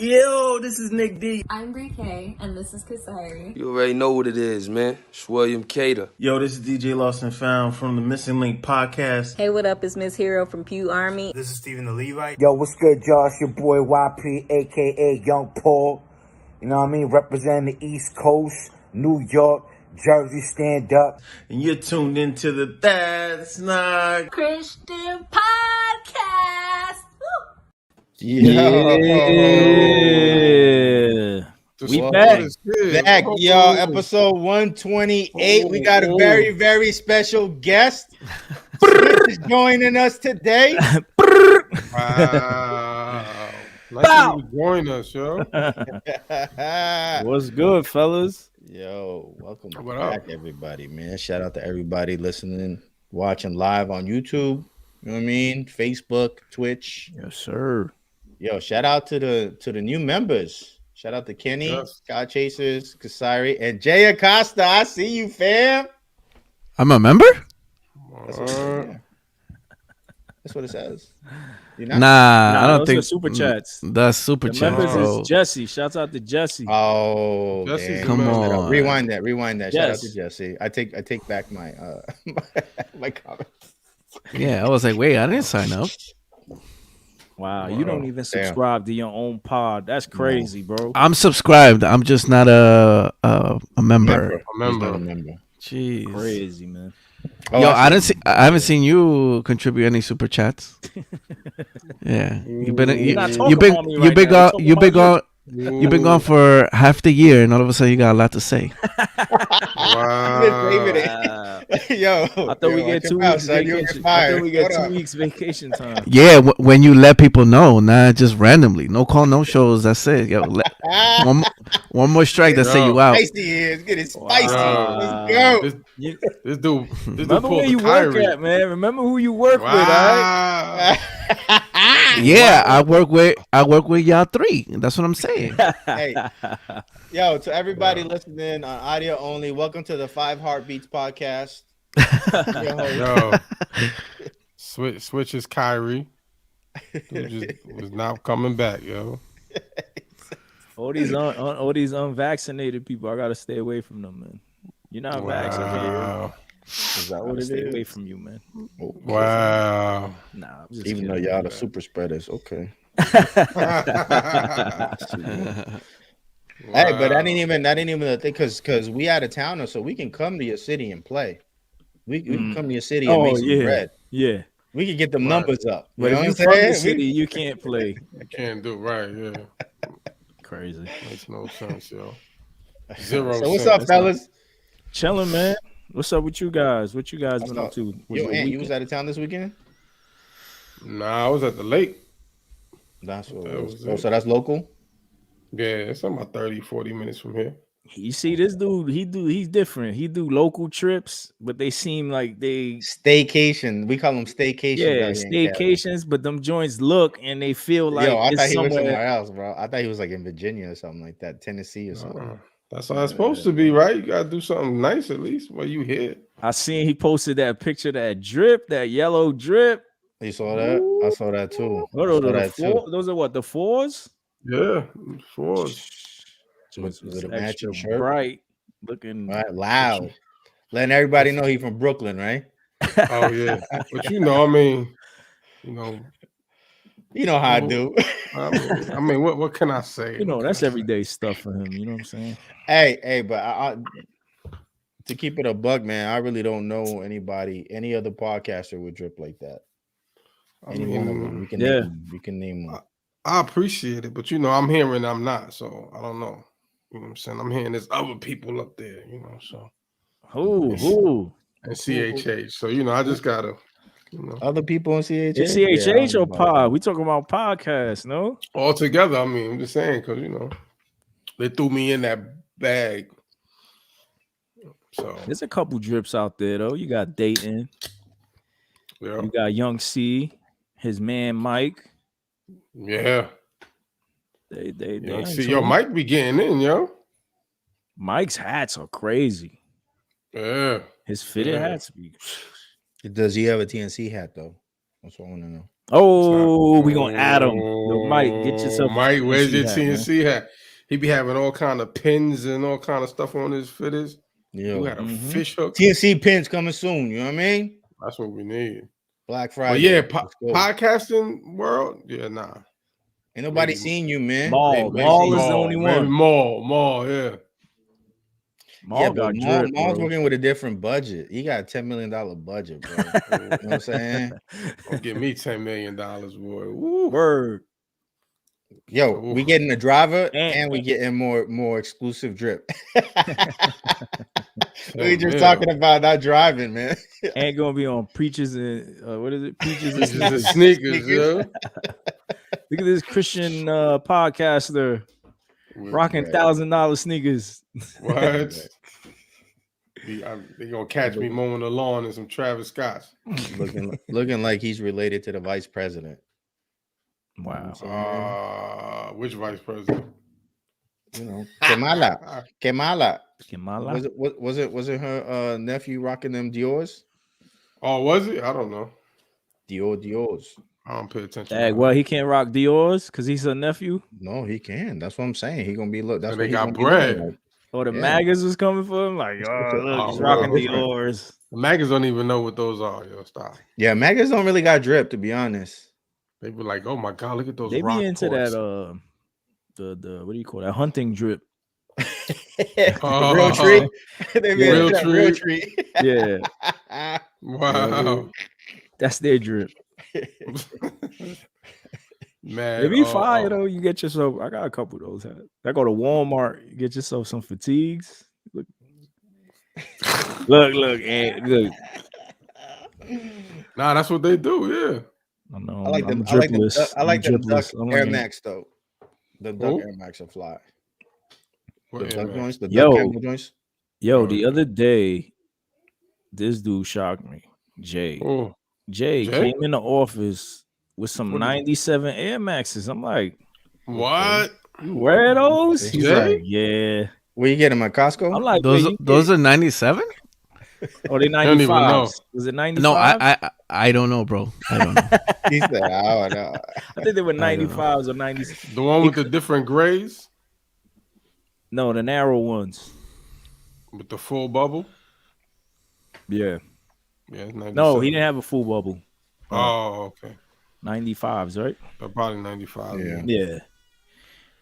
Yo, this is Nick D. I'm Brie K, and this is Kasari. You already know what it is, man. It's William Cater. Yo, this is DJ Lost and Found from the Missing Link podcast. Hey, what up? It's Miss Hero from Pew Army. This is Stephen the Levite. Yo, what's good, y'all? It's your boy YP, aka Young Paul. You know what I mean? Representing the East Coast, New York, Jersey, stand up. And you're tuned into the That's Not Christian Podcast. Woo! Yeah. We back, y'all. Episode 128. We got a very, very special guest. Switch is joining us today. Wow. Nice to join us, yo. What's good, fellas? Yo, welcome back, everybody, man. Shout out to everybody listening, watching live on YouTube. You know what I mean? Facebook, Twitch. Yes, sir. Yo, shout out to the new members. Shout out to Kenny, Sky Chasers, Kasari, and Jay Acosta. I see you, fam. I'm a member? That's what it says. Nah, I don't think super chats. That's super chats. Members bro. is Jesse. Shouts out to Jesse. Oh, come on. Rewind that. Yes. Shout out to Jesse. I take back my my comments. Yeah, I was like, wait, I didn't sign up. Wow, you don't even subscribe to your own pod. That's crazy, bro. I'm subscribed. I'm just not a member. A member. Jeez, Crazy, man. Oh, yo, I haven't seen you contribute any super chats. Yeah, you've been gone for half the year, and all of a sudden you got a lot to say. Wow. Yo, I thought we get 2 weeks vacation. I thought we get 2 weeks vacation time. Yeah, when you let people know, not just randomly. No call, no shows. That's it. Yo, one more strike that say you out. Spicy is getting spicy. Let's go. This dude remember where you work at, man. Remember who you work with, all right? Yeah, I work with y'all three. That's what I'm saying. Hey, yo, to everybody listening on audio only, welcome to the 5 Heartbeats podcast. Yo, switch is Kyrie. Dude just was not coming back, yo. All these unvaccinated people, I gotta stay away from them, man. You're not vaccinated. Is that what it is? Stay away from you, man. Wow. Nah, even though y'all the super spreaders, okay. Hey, but I didn't even think because we out of town, so we can come to your city and play. We can come to your city and make some bread. Yeah. We can get the numbers up. But if you from the city, you can't play. You can't do right, yeah. Crazy. Makes no sense, yo. Zero. So what's up, fellas? Chilling, man. What's up with you guys? What you guys been up to? Yo, Ant, you was out of town this weekend? Nah, I was at the lake. That's what so that's local? Yeah, it's about 30-40 minutes from here. You see this dude, he's different. He do local trips, but they seem like they staycation. We call them staycations. Yeah, staycations, but them joints look and they feel like I thought he was somewhere else, bro. I thought he was like in Virginia or something like that, Tennessee or something. That's how it's supposed to be, right? You gotta do something nice at least while you here. I seen he posted that picture, that drip, that yellow drip. You saw that? Ooh. I saw that too. Those are what, the 4s? Yeah, 4s. Was it a matching shirt? Bright looking, right, loud, letting everybody know he's from Brooklyn, right? Oh yeah, but you know, I mean, you know how I do. I mean, what can I say? You know, that's everyday stuff for him. You know what I'm saying? Hey, but I to keep it a bug, man, I really don't know any other podcaster with drip like that. Any one of them, we can name one. I appreciate it, but I'm hearing I'm not, so I don't know. You know what I'm saying? I'm hearing there's other people up there, so. Who? And CHH. So, I just gotta, Other people in CHH? It's CHH or pod? We talking about podcasts, no? All together, I mean, I'm just saying, because, they threw me in that bag. So. There's a couple drips out there, though. You got Dayton. Yeah. You got Young C, his man Mike. Yeah. They see, Mike be getting in, yo. Mike's hats are crazy. Yeah. His fitted hats be. Does he have a TNC hat though? That's what I want to know. Oh, we gonna add him. Yo, Mike, get yourself. Mike, where's your hat, TNC hat? He be having all kind of pins and all kind of stuff on his fitters. You got a fish hook. TNC pins coming soon. You know what I mean? That's what we need. Black Friday. But yeah, podcasting world. Yeah, nah. Ain't nobody seen you, man. Maul is the only one. Maul, yeah. Maul got drip, Maul's working with a different budget. He got a $10 million budget, bro. You know what I'm saying? Don't give me $10 million, boy. Woo. Word. Yo, we getting a driver and we getting more exclusive drip. We just talking about not driving, man. Ain't gonna be on preachers and what is it? Preachers and sneakers. Yeah. Look at this Christian podcaster rocking $1,000 sneakers. What? They gonna catch me mowing the lawn in some Travis Scott's. Looking like he's related to the vice president. Wow. Which vice president? You know, Kamala. Was it her nephew rocking them Dior's? Oh, was it? I don't know. Dior's. I don't pay attention. Well, he can't rock Dior's because he's a nephew. No, he can. That's what I'm saying. He gonna be look. That's and what they got bread. Like. Oh, the magas was coming for him. Like, look, he's rocking Dior's. The magas don't even know what those are. Yo, stop. Yeah, magas don't really got drip, to be honest. They be like, oh my god, look at those. They rock be into ports. that the what do you call that hunting drip? Real tree. Real tree. Yeah. Wow. That's their drip. Man, it be fire though. You get yourself. I got a couple of those hats. I go to Walmart. You get yourself some fatigues. Look, look. Nah, that's what they do. Yeah. I know. I like them. I like them Duck Air Max though. The Duck Air Max are fly. The Duck joints. The Duck Camel joints. Yo, the other day, this dude shocked me. Jay came in the office with some 97 Air Maxes. I'm like, what? You wear those? He's like, yeah. Where you get them at Costco? I'm like, those are 97? Oh, they 95. Was it 95? No, I don't know, bro. I don't know. He said, I don't know. I think they were 95s or 90s. The one with the different grays? No, the narrow ones. With the full bubble? Yeah. Yeah, 97. No, he didn't have a full bubble. Oh, okay. 95s, right? Probably 95. Yeah.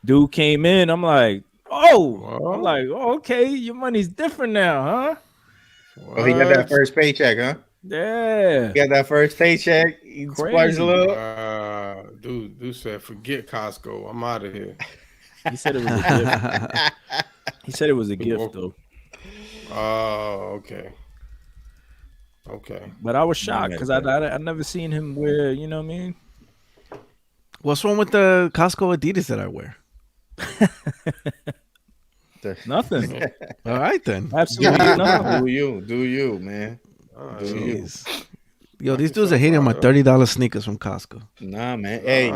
Dude came in. I'm like, okay, your money's different now, huh? Oh, he got that first paycheck, huh? Yeah. He got that first paycheck. He splurged a little. Dude said, forget Costco. I'm out of here. He said it was a gift. He said it was a gift, though. Oh, okay. Okay. But I was shocked because I never seen him wear, you know what I mean? What's wrong with the Costco Adidas that I wear? Nothing. All right, then. Absolutely nothing. Do you, man. Yo, these dudes are hating on my $30 sneakers from Costco. Nah, man. Hey,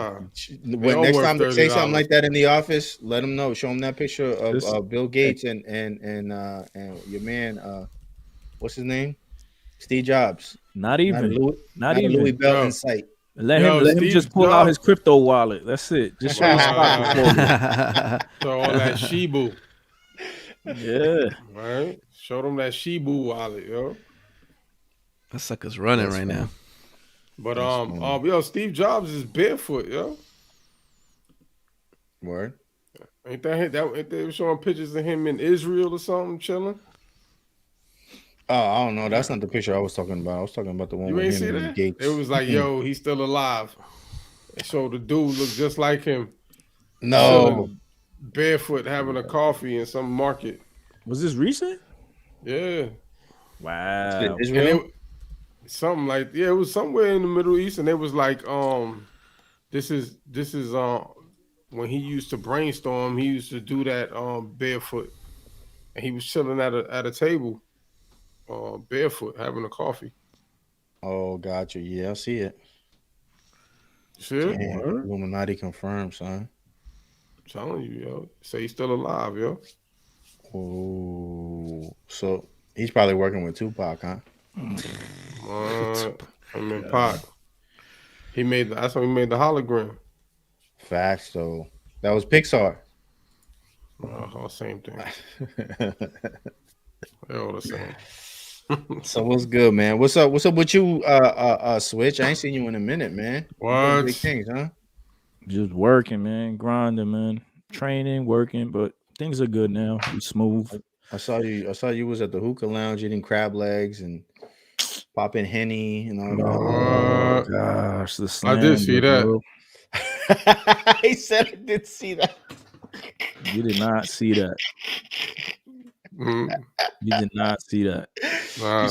next time they say something like that in the office, let them know. Show them that picture of Bill Gates and your man, what's his name? Steve Jobs. Not even Louis Bell in sight. Let him just pull out his crypto wallet. That's it. Just show his pocket for me. So all that Shibu. Yeah. Right. Show them that Shibu wallet, yo. That sucker's running right now. But yo, Steve Jobs is barefoot, yo. Word. Ain't they were showing pictures of him in Israel or something, chilling? Oh, I don't know. That's not the picture I was talking about. I was talking about the one with him and Gates. It was like, yo, he's still alive. So the dude looked just like him. No. Barefoot having a coffee in some market. Was this recent? Yeah. Wow. Something like, it was somewhere in the Middle East, and it was like, this is when he used to brainstorm, he used to do that barefoot. And he was chilling at a table. Barefoot having a coffee. Oh, gotcha. Yeah, I see it. See it? Illuminati confirmed, son. I'm telling you, yo. Say he's still alive, yo. Oh, so he's probably working with Tupac, huh? I mean, Pac. That's when he made the hologram. Facts. So that was Pixar. All same thing. They're all the same. So what's good, man? What's up with you, Switch? I ain't seen you in a minute, man. What? Big things, huh? Just working, man. Grinding, man. Training, working, but things are good now. We smooth. I saw you was at the hookah lounge eating crab legs and popping Henny and all that. Oh gosh, the slam, I did see that. He said I did see that. You did not see that. Mm-hmm. You did not see that.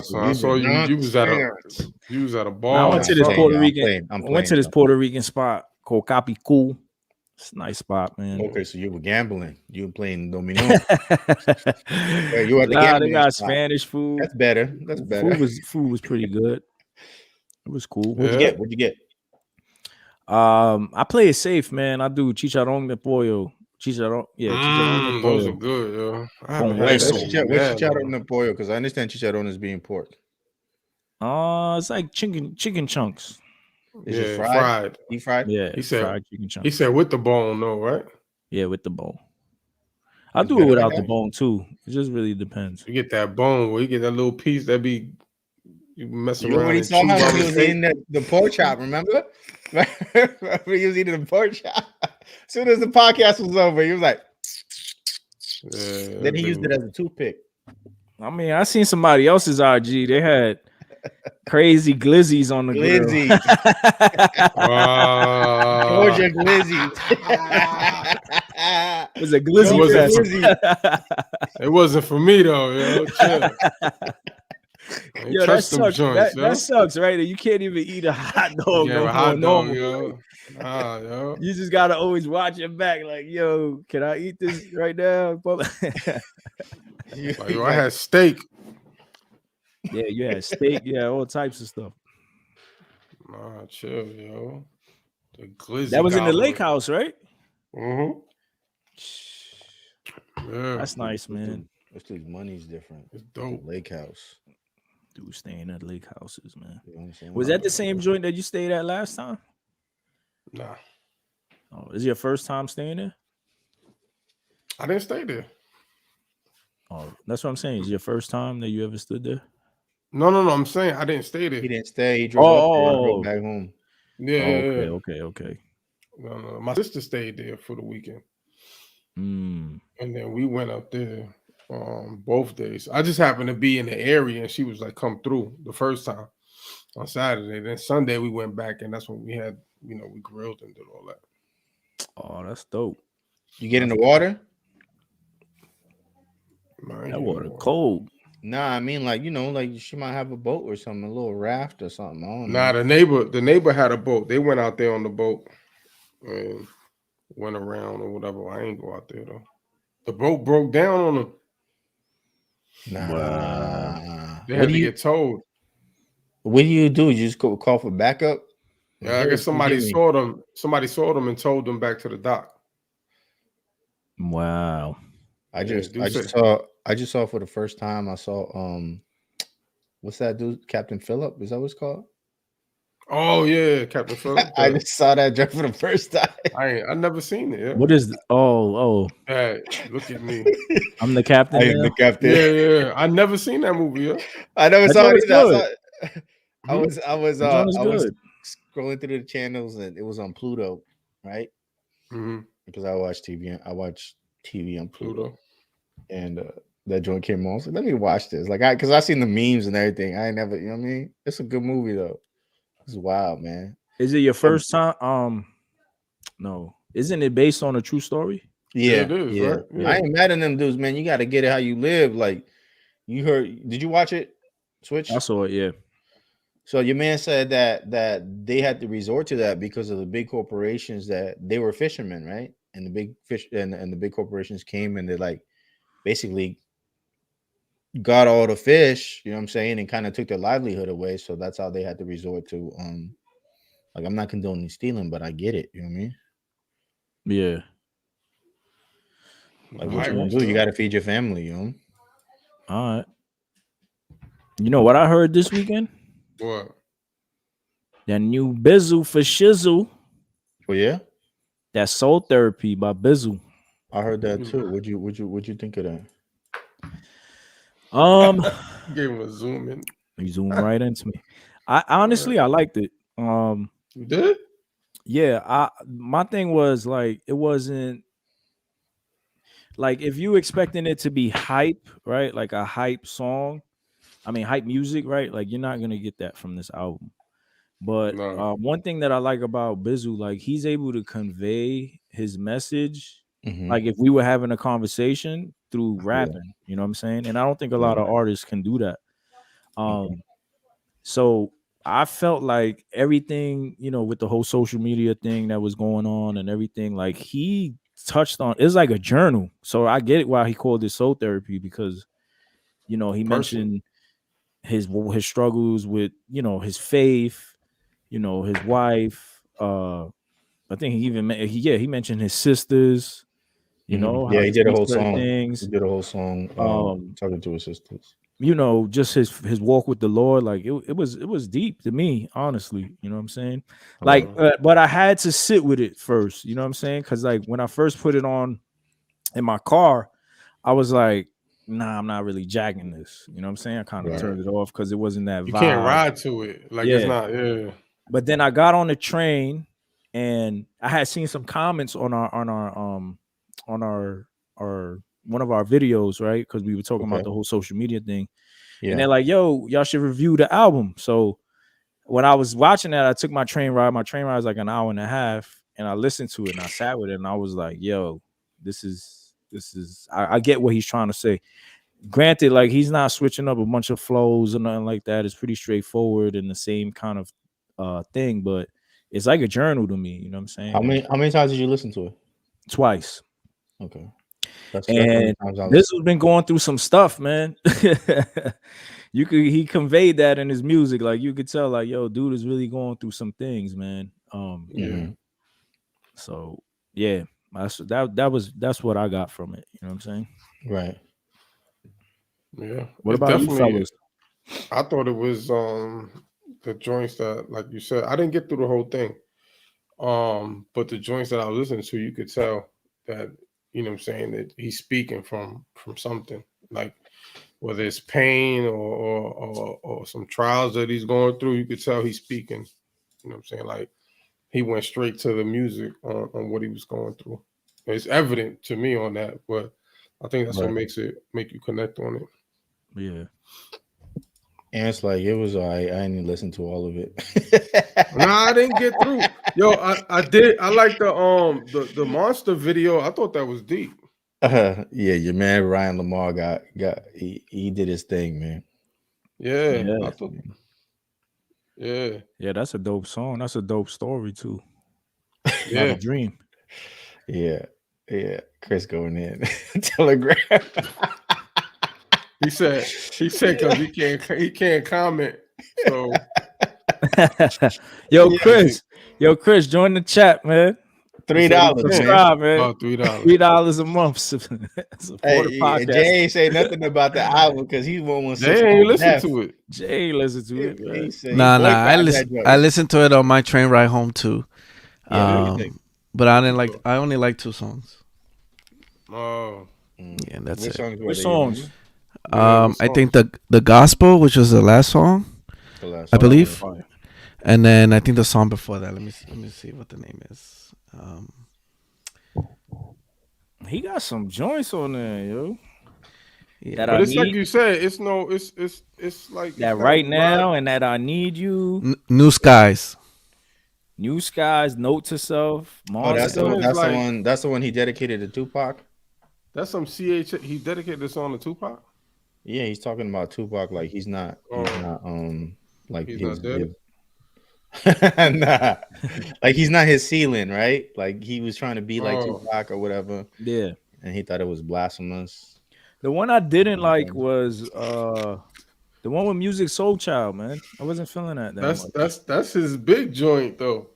So I saw you was at a bar. I went to this Puerto Rican spot called Capi Cool. It's a nice spot, man. Okay, so you were gambling. You were playing domino. You were they got spot. Spanish food. That's better. That's better. Food was pretty good. It was cool. What'd you get? I play it safe, man. I do chicharrón de pollo. Chicharrón de pollo. Those are good, yo. What's chicharrón de pollo? Because I understand chicharrón is being pork. It's like chicken chunks. Is it fried? Deep fried? Yeah, he said fried chicken chunks. He said with the bone, though, right? Yeah, with the bone. I do it without the bone too. It just really depends. You get that bone, where you get that little piece that be you messing around. What he saw how he was eating the pork chop, remember? He was eating the pork chop. As soon as the podcast was over, he was like, then he used it as a toothpick. I mean, I seen somebody else's IG. They had crazy glizzies on the glizzy. Georgia glizzy. It was a glizzy. It wasn't for me though. Yo, chill. Yo, that sucks. That sucks, right? You can't even eat a hot dog. Yo. Yo. You just gotta always watch it back. Like, yo, can I eat this right now? Yo, I had steak. Yeah, you had steak. Yeah, all types of stuff. Nah, chill, yo. The glizzy. That was in the lake house, right? Mm-hmm. Yeah. That's nice, man. This dude's money's different. It's dope. Lake house. Dude, staying at lake houses, man. You know what I'm saying? Was that the same joint that you stayed at last time? Nah. Oh, is it your first time staying there? I didn't stay there. Oh, that's what I'm saying. Is it your first time that you ever stood there? No. I'm saying I didn't stay there. He didn't stay. He drove back home. Yeah. Okay. No. My sister stayed there for the weekend. And then we went up there both days. I just happened to be in the area and she was like, come through the first time on Saturday. Then Sunday we went back and that's when we had, we grilled and did all that. Oh, that's dope. You get in the water? That water cold. Nah, I mean, like she might have a boat or something, a little raft or something. I don't know. The neighbor had a boat. They went out there on the boat and went around or whatever. I ain't go out there though. The boat broke down on them. Nah. They had to get towed. What do? You just call for backup? Yeah, I guess somebody saw them. Somebody saw them and towed them back to the dock. Wow. I just saw for the first time. I saw what's that dude? Captain Phillip? Is that what it's called? Oh yeah, Captain Phillip. I just saw that joke for the first time. I never seen it. Yeah. What is Hey, look at me. I'm the captain. I am the captain. Yeah. I never seen that movie. Yeah. I never saw it. I was scrolling through the channels and it was on Pluto, right? Mm-hmm. Because I watch TV on Pluto. And that joint came on. I was like, let me watch this. Like, because I seen the memes and everything. I ain't never, you know what I mean? It's a good movie though. It's wild, man. Is it your first time? No. Isn't it based on a true story? Yeah, it is, yeah. Right? Yeah. I ain't mad at them dudes, man. You got to get it how you live. Like, you heard? Did you watch it? Switch. I saw it. Yeah. So your man said that they had to resort to that because of the big corporations that they were fishermen, right? And the big fish and the big corporations came and they like basically got all the fish, you know what I'm saying, and kind of took their livelihood away. So that's how they had to resort to like, I'm not condoning stealing, but I get it, you know what I mean? Yeah. Like, what you gonna do? You gotta feed your family, you know. All right. You know what I heard this weekend? What? That new Bizzle for Shizzle. Oh yeah, that Soul Therapy by Bizzle. I heard that too. Would you think of that? Gave him a zoom in. You zoomed right into me. I honestly I liked it. You did? Yeah, my thing was like it wasn't like if you expecting it to be hype, right? Like a hype song. I mean hype music, right? Like you're not gonna get that from this album. But one thing that I like about Bizzle, like he's able to convey his message. Like if we were having a conversation through rapping, you know what I'm saying? And I don't think a lot of artists can do that. So I felt like everything, you know, with the whole social media thing that was going on and everything, like he touched on, it's like a journal. So I get it why he called it Soul Therapy, because, you know, he mentioned his struggles with, you know, his faith, you know, his wife. I think he even he mentioned his sisters. You know, he did a whole song. He did a whole song talking to his sisters. You know, just his walk with the Lord, like it was deep to me, honestly. You know what I'm saying? Like, but I had to sit with it first. You know what I'm saying? Because like when I first put it on in my car, I was like, nah, I'm not really jacking this. You know what I'm saying? I kind of turned it off because it wasn't that you vibe. Can't ride to it. Like it's not. Yeah. But then I got on the train and I had seen some comments on our one of our videos, right? Because we were talking about the whole social media thing. And they're like, yo, y'all should review the album. So when I was watching that, I took my train ride. My train ride was like an hour and a half, and I listened to it and I sat with it and I was like, yo, this is I get what he's trying to say. Granted, like he's not switching up a bunch of flows or nothing like that. It's pretty straightforward and the same kind of thing, but it's like a journal to me. You know what I'm saying? How many times did you listen to it? Twice. Okay. And this has been going through some stuff, man. He conveyed that in his music. Like you could tell, like, yo, dude is really going through some things, man. So yeah, that's what I got from it. You know what I'm saying? Right. Yeah. What about you fellas? I thought it was the joints that, like you said, I didn't get through the whole thing. But the joints that I was listening to, you could tell that, you know what I'm saying, that he's speaking from something, like whether it's pain or some trials that he's going through, you could tell he's speaking, you know what I'm saying? Like he went straight to the music on what he was going through. It's evident to me on that, but I think that's what make you connect on it. Yeah. And it's like it was I didn't listen to all of it. Nah, I didn't get through. Yo, I did. I like the monster video. I thought that was deep. Yeah, your man Ryan Lamar got he did his thing, man. Yeah. Yeah, that's a dope song. That's a dope story too. Yeah, a dream. Yeah. Chris going in Telegram. He said because he can't comment. So Yo, Chris, join the chat, man. $3, subscribe, man. Oh, $3. $3 a month. Hey, Jay ain't say nothing about the album because he won't Jay ain't listen to it. Jay ain't listen to it. Nah. I listened to it on my train ride home too. But I only like 2 songs. Oh. Yeah, that's Which it. Which songs? I think the gospel, which was the last song, I believe, and then I think the song before that. Let me see what the name is. He got some joints on there, yo. Yeah. But it's like you said, it's like that right now and that I need you. New Skies. New Skies, Note to Self. That's the one he dedicated to Tupac. That's some CH. He dedicated this song to Tupac. Yeah, he's talking about Tupac like he's not like he's not dead. Nah, like he's not his ceiling, right? Like he was trying to be like Tupac or whatever. Yeah, and he thought it was blasphemous. The one I didn't like was the one with Music Soul Child, man. I wasn't feeling that. That's his big joint though.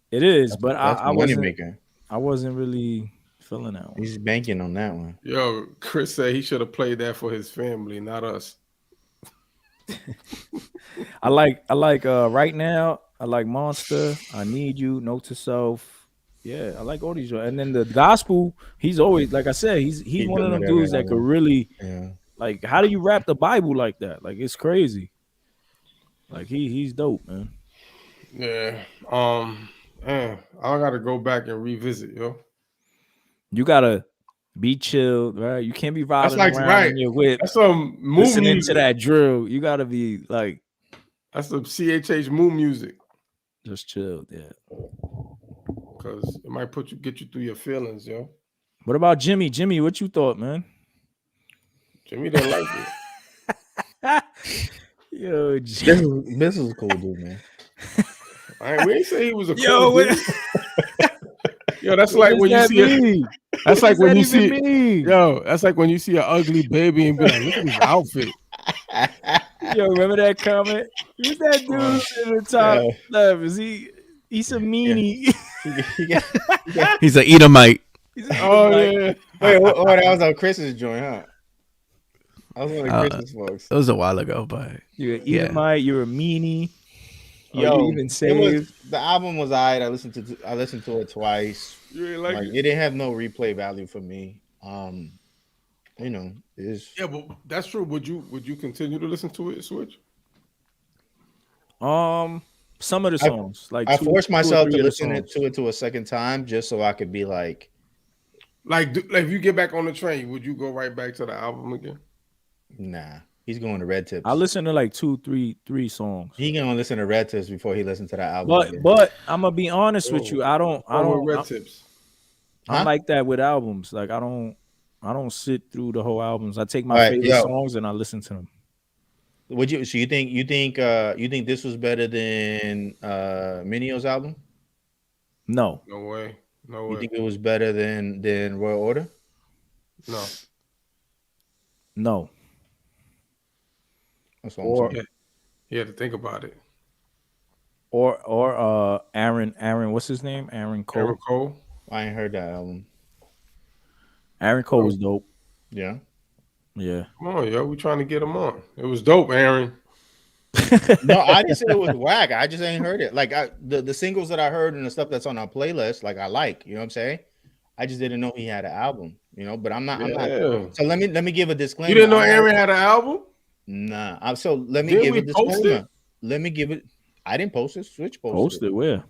It is, but I wasn't really feeling that one. He's banking on that one. Yo, Chris said he should have played that for his family, not us. I like right now. I like Monster. I Need You. Note to Self. Yeah, I like all these. And then the gospel, he's always, like I said, he's one of them dudes that could really, like, how do you rap the Bible like that? Like, it's crazy. Like, he's dope, man. Yeah. Man, I gotta go back and revisit, yo. You gotta be chilled, right? You can't be riding around in your whip. That's some listening music. To that drill. You gotta be like, that's some CHH moon music. Just chilled, yeah. Because it might get you through your feelings, yo. What about Jimmy? Jimmy, what you thought, man? Jimmy didn't like it. Yo, this is a cool dude, man. We ain't say he was a cool dude. Yo, that's like when you see that's like when you see that's like when you see an ugly baby and be like, look at his outfit. Yo, remember that comment? Who's that dude in the top left? Is he's a meanie? Yeah. He's an Edomite. Yeah. Wait, that was on Chris's joint, huh? I was one of Chris's folks. It was a while ago, but you're an Edomite, you're a meanie. Yo, you even saved. The album was alright. I listened to it twice. You really like it? It didn't have no replay value for me. You know, but that's true. Would you continue to listen to it, Switch? Some of the songs, I forced myself to listen to it a second time just so I could be like if you get back on the train, would you go right back to the album again? Nah, he's going to Red Tips. I listen to like 2-3 songs. He gonna listen to Red Tips before he listens to that album. But I'm gonna be honest with you. I don't Red Tips. I like that with albums. Like I don't sit through the whole albums. I take my favorite songs and I listen to them. So you think this was better than Minio's album? No. No way. You think it was better than Royal Order? No. No. That's what I'm saying. You had to think about it. Or Aaron, what's his name? Aaron Cole. Aaron Cole. I ain't heard that album. Aaron Cole was dope. Yeah. Yeah. Come on, yo. We trying to get him on. It was dope, Aaron. No, I didn't say it was whack. I just ain't heard it. Like the singles that I heard and the stuff that's on our playlist, like I like, you know what I'm saying? I just didn't know he had an album, you know, but I'm not. So let me give a disclaimer. You didn't know Aaron had an album? Nah. So let me give a disclaimer. Let me give it. I didn't post it. Switch posted it. Where?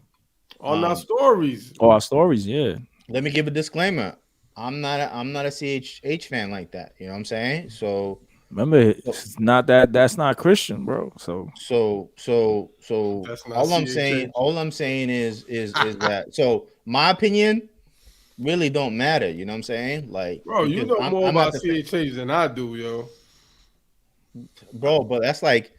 On our stories. Oh, our stories, yeah. Let me give a disclaimer. I'm not a CHH fan like that. You know what I'm saying? So remember, it's not that's not Christian, bro. So all I'm saying is that. So my opinion really don't matter. You know what I'm saying? Like, bro, you know more about CHH than I do, yo. Bro, but that's like,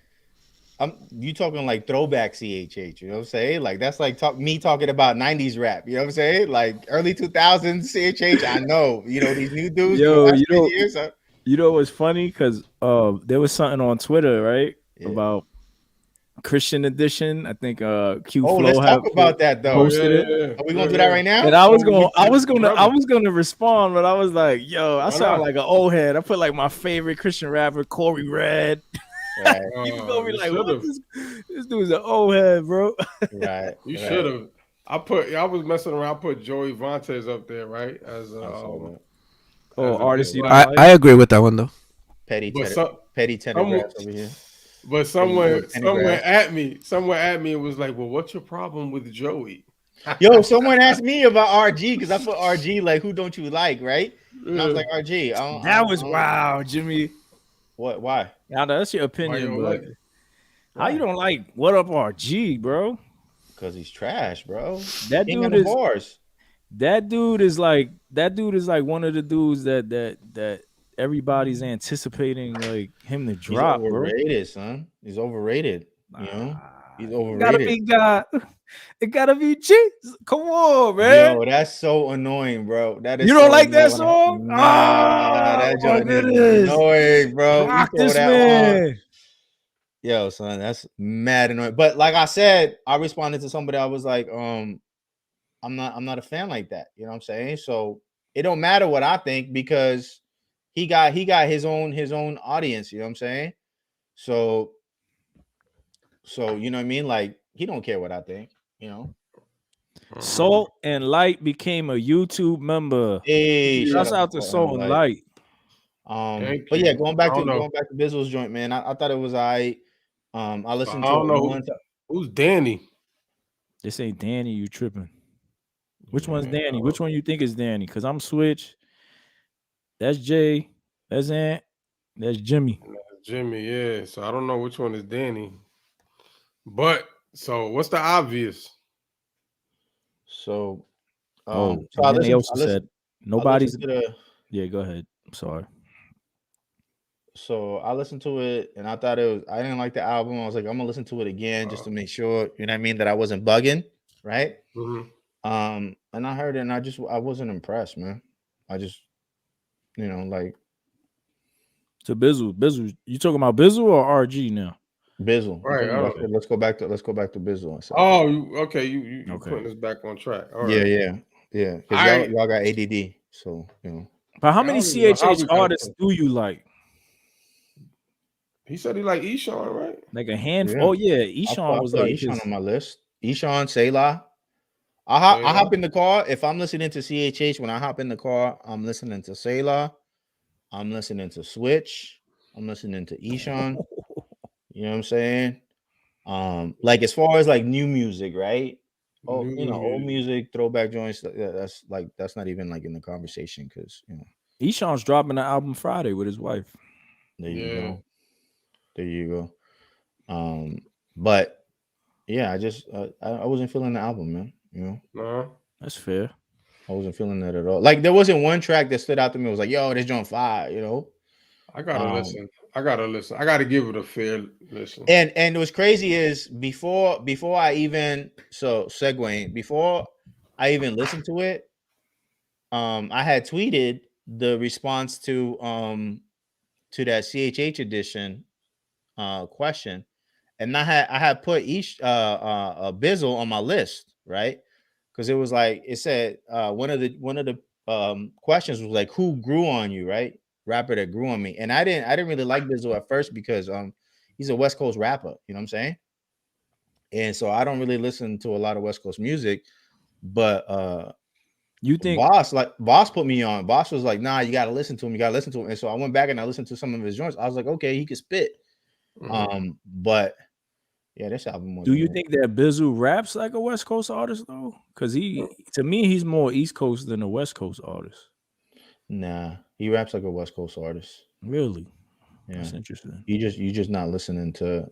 you talking like throwback CHH, you know what I'm saying? Like that's like me talking about 90s rap, you know what I'm saying? Like early 2000s CHH, I know, you know, these new dudes. Yo, you know what's funny? Because there was something on Twitter, right? Yeah. About Christian Edition. I think Q Flow. Let's talk about that though. It. Are we gonna do that right now? And I was gonna respond, but I was like, yo, I sound like an old head. I put like my favorite Christian rapper, Corey Red. Right. You gonna be like, what this dude's an old head, bro. Right. You should have. I was messing around. I put Joey Vantes up there, right? As artist. I agree with that one though. Petty tennis over here. But someone at me was like, well, what's your problem with Joey? Yo, someone asked me about RG because I put RG like, who don't you like, right? And I was like, RG. That was wow, Jimmy. What? Why? Now that's your opinion, but how you don't like What Up RG, bro? Because he's trash, bro. That dude is like one of the dudes that everybody's anticipating like him to drop. He's overrated, bro. Son. He's overrated. You know, he's overrated. It gotta be Jesus. Come on, man. Yo, that's so annoying, bro. That is. You don't like that song? That joint is annoying, bro. Rock this man. Yo, son, that's mad annoying. But like I said, I responded to somebody. I was like, I'm not a fan like that. You know what I'm saying? So it don't matter what I think because he got his own audience. You know what I'm saying? So you know what I mean? Like he don't care what I think. You know. Salt and Light became a YouTube member. Hey, shout out to Salt and Light. But yeah, going back to Bizzle's joint, man. I thought it was alright. I listened to. I don't know who's Danny. This ain't Danny. You tripping? Which one's Danny? Which one you think is Danny? Because I'm Switch. That's Jay. That's Ant. That's Jimmy. Jimmy, yeah. So I don't know which one is Danny. But so what's the obvious? So, so I said nobody's. Yeah, go ahead. I'm sorry. So I listened to it and I thought I didn't like the album. I was like, I'm gonna listen to it again just to make sure, you know what I mean, that I wasn't bugging, right? And I heard it and I wasn't impressed, man. I just, you know, like. So Bizzle, you talking about Bizzle or RG now? Bizzle, right? Let's go back to Bizzle. Oh, okay. You putting us back on track. All right. Yeah. Because y'all got ADD, so you know. But how many CHH artists do you like? He said he like Eshawn, right? Like a handful. Yeah. Oh yeah, Eshawn was like Eshawn on my list. Eshawn, Selah. I hop in the car. If I'm listening to CHH, when I hop in the car, I'm listening to Selah. I'm listening to Switch. I'm listening to Eshawn. You know what I'm saying? Like as far as like new music, right? Oh, you know, old music, throwback joints. That's not even like in the conversation because you know. Eshawn's dropping an album Friday with his wife. There you go. But yeah, I wasn't feeling the album, man. You know, that's fair. I wasn't feeling that at all. Like there wasn't one track that stood out to me. It was like, yo, this joint fire, you know. I gotta listen. I gotta give it a fair listen. And what's crazy is before I even before I even listened to it, I had tweeted the response to that CHH edition question, and I had put a Bizzle on my list, right? Because it was like it said one of the questions was like, who grew on you, right? Rapper that grew on me, and I didn't really like Bizzle at first because he's a West Coast rapper, you know what I'm saying? And so I don't really listen to a lot of West Coast music, but you think Boss put me on. Boss was like, nah, you gotta listen to him, and so I went back and I listened to some of his joints. I was like, okay, he could spit. But yeah, this album was. Do you think that Bizzle raps like a West Coast artist though? Because to me, he's more East Coast than a West Coast artist. Nah, he raps like a West Coast artist. Really? Yeah, that's interesting. You just not listening to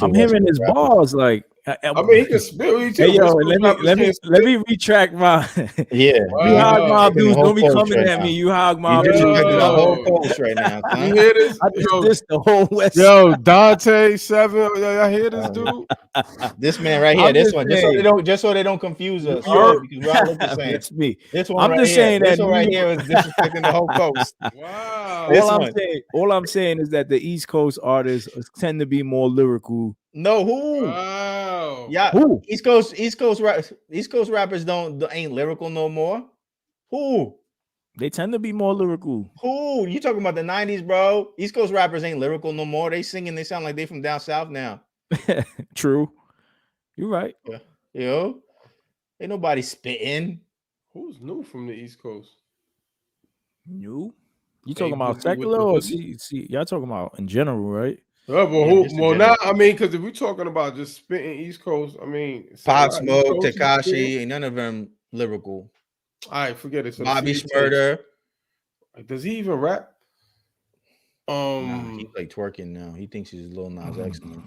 I'm hearing his bars like. I mean, he can spit. Hey, yo, let me retract my. Yeah, you hog mob dudes don't be coming at me. You hog mob dudes. The whole coast right now. You hear this? I just the whole West. Yo, Dante 7. Y'all hear this dude? This man right here. This one. Just so they don't confuse us. Because we all look the same. It's me. This one. I'm just saying that this one right here is disrespecting the whole coast. Wow. All I'm saying is that the East Coast artists tend to be more lyrical. No, who? Wow. Yeah, who? East Coast rappers ain't lyrical no more. Who? They tend to be more lyrical. Who? You talking about the 90s, bro? East Coast rappers ain't lyrical no more. They singing, they sound like they from down south now. True. You're right. Yeah. Yo, ain't nobody spitting. Who's new from the East Coast? New? You talking about secular or see? Y'all talking about in general, right? Yeah, but now I mean, because if we're talking about just spitting East Coast, I mean, Pop Smoke, Tekashi, ain't none of them lyrical. All right, forget it. So Bobby Shmurda. Does he even rap? Nah, he's like twerking now. He thinks he's Lil Nas X now.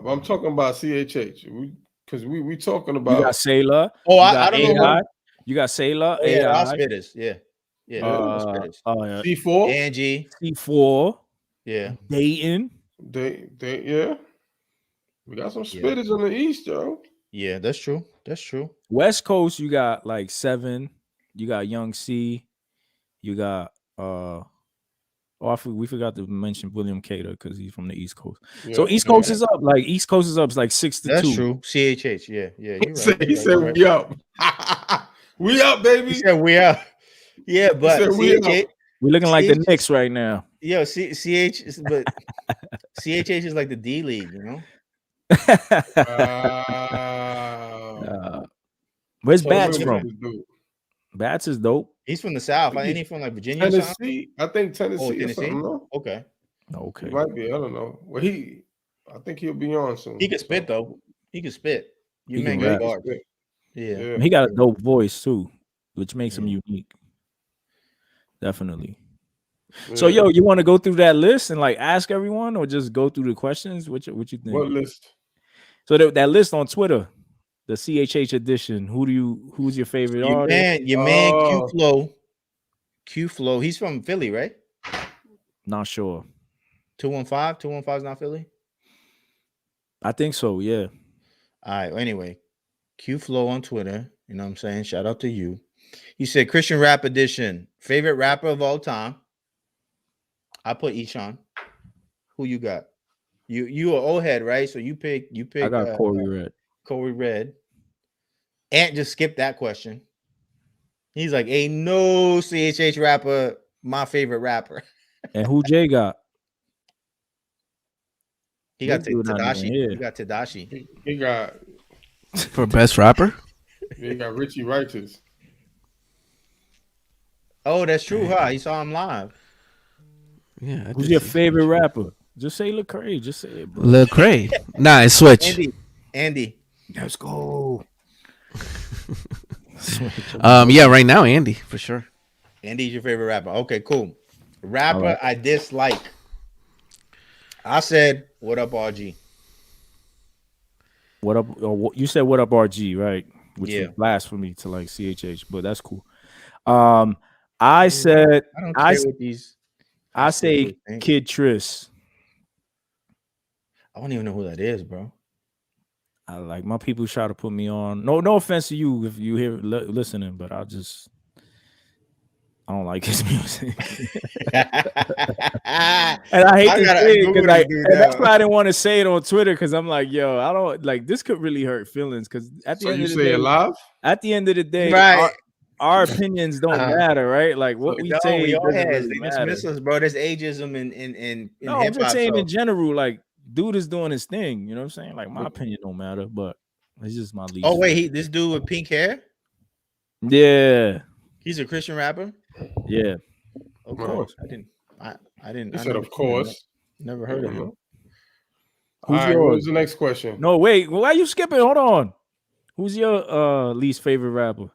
I'm talking about CHH. Because we talking about. You got Selah. Oh, I don't know. You got Selah. Yeah, spitters. Yeah. C4. Angie. C4. Yeah. Dayton. Yeah. We got some spitters in the East, yo. Yeah, that's true. West Coast, you got like 7. You got Young C. You got we forgot to mention William Cater because he's from the East Coast. Yeah, so East Coast is up. Like East Coast is up. It's like 6-2. That's true. CHH. Yeah. You're right. He said we up. We up, baby. He said we up. Yeah, but we're looking like the Knicks right now. Yo, CHH CHH is like the D League, you know. Where's Bats from? Bats is dope. He's from the South. Ain't he from like Virginia? Tennessee. I think Tennessee. Oh, Tennessee. No? Okay. He might be. I don't know. Well, I think he'll be on soon. He can spit though. He can spit. You make good bars. Yeah. He got a dope voice too, which makes him unique. Definitely. Yeah. So, you want to go through that list and like ask everyone, or just go through the questions? What you think? What list? So that list on Twitter, the CHH edition. Who's your favorite artist? Your man Q Flow. He's from Philly, right? Not sure. 215 is not Philly. I think so. Yeah. All right. Anyway, Q Flow on Twitter. You know what I'm saying? Shout out to you. He said Christian Rap Edition, favorite rapper of all time. I put Eshawn. Who you got? You are old head, right? So you pick. I got Corey Red. Corey Red. Ant just skipped that question. He's like, ain't no CHH rapper my favorite rapper. And who Jay got? He got Tadashi. He got Tadashi. He got for best rapper. He got Richie Righteous. Oh, that's true, huh? He saw him live. Yeah. Who's your favorite rapper? Just say Lecrae. Just say it, bro. Lecrae. Nah, it's switch. Andy. Let's go. Yeah, right now, Andy, for sure. Andy's your favorite rapper. Okay, cool. Rapper right. I dislike. I said, what up, RG? What up? You said what up, RG, right? Which is blasphemy to like CHH, but that's cool. I said I say Kid Triss. I don't even know who that is, bro. I like my people try to put me on. No offense to you if you hear listening, but I don't like his music. And I hate to say it because that's why I didn't want to say it on Twitter, because I'm like, yo, I don't like this could really hurt feelings, because at the end of the day, live? At the end of the day, right. Our opinions don't matter, right? Like what we say, we all has. They dismiss us, bro. There's ageism in no, I'm just saying in general, like dude is doing his thing. You know what I'm saying? Like my opinion don't matter, but it's just my least. Oh wait, this dude with pink hair? Yeah, he's a Christian rapper. Yeah, of course. I didn't. You said of course. Never heard of him. Who's the next question? No, wait. Why are you skipping? Hold on. Who's your least favorite rapper?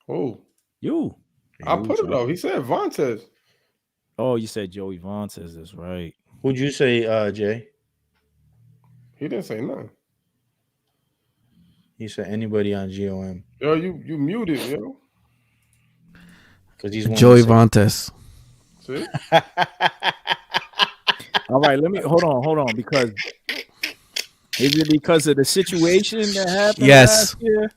Oh, you. I put it up. He said Vontaze. Oh, you said Joey Vontaze. That's right. Who'd you say, Jay? He didn't say nothing. He said anybody on GOM. Yo, you muted, yo. Because he's Joey Vontaze. See? All right, let me hold on, because is it because of the situation that happened last year?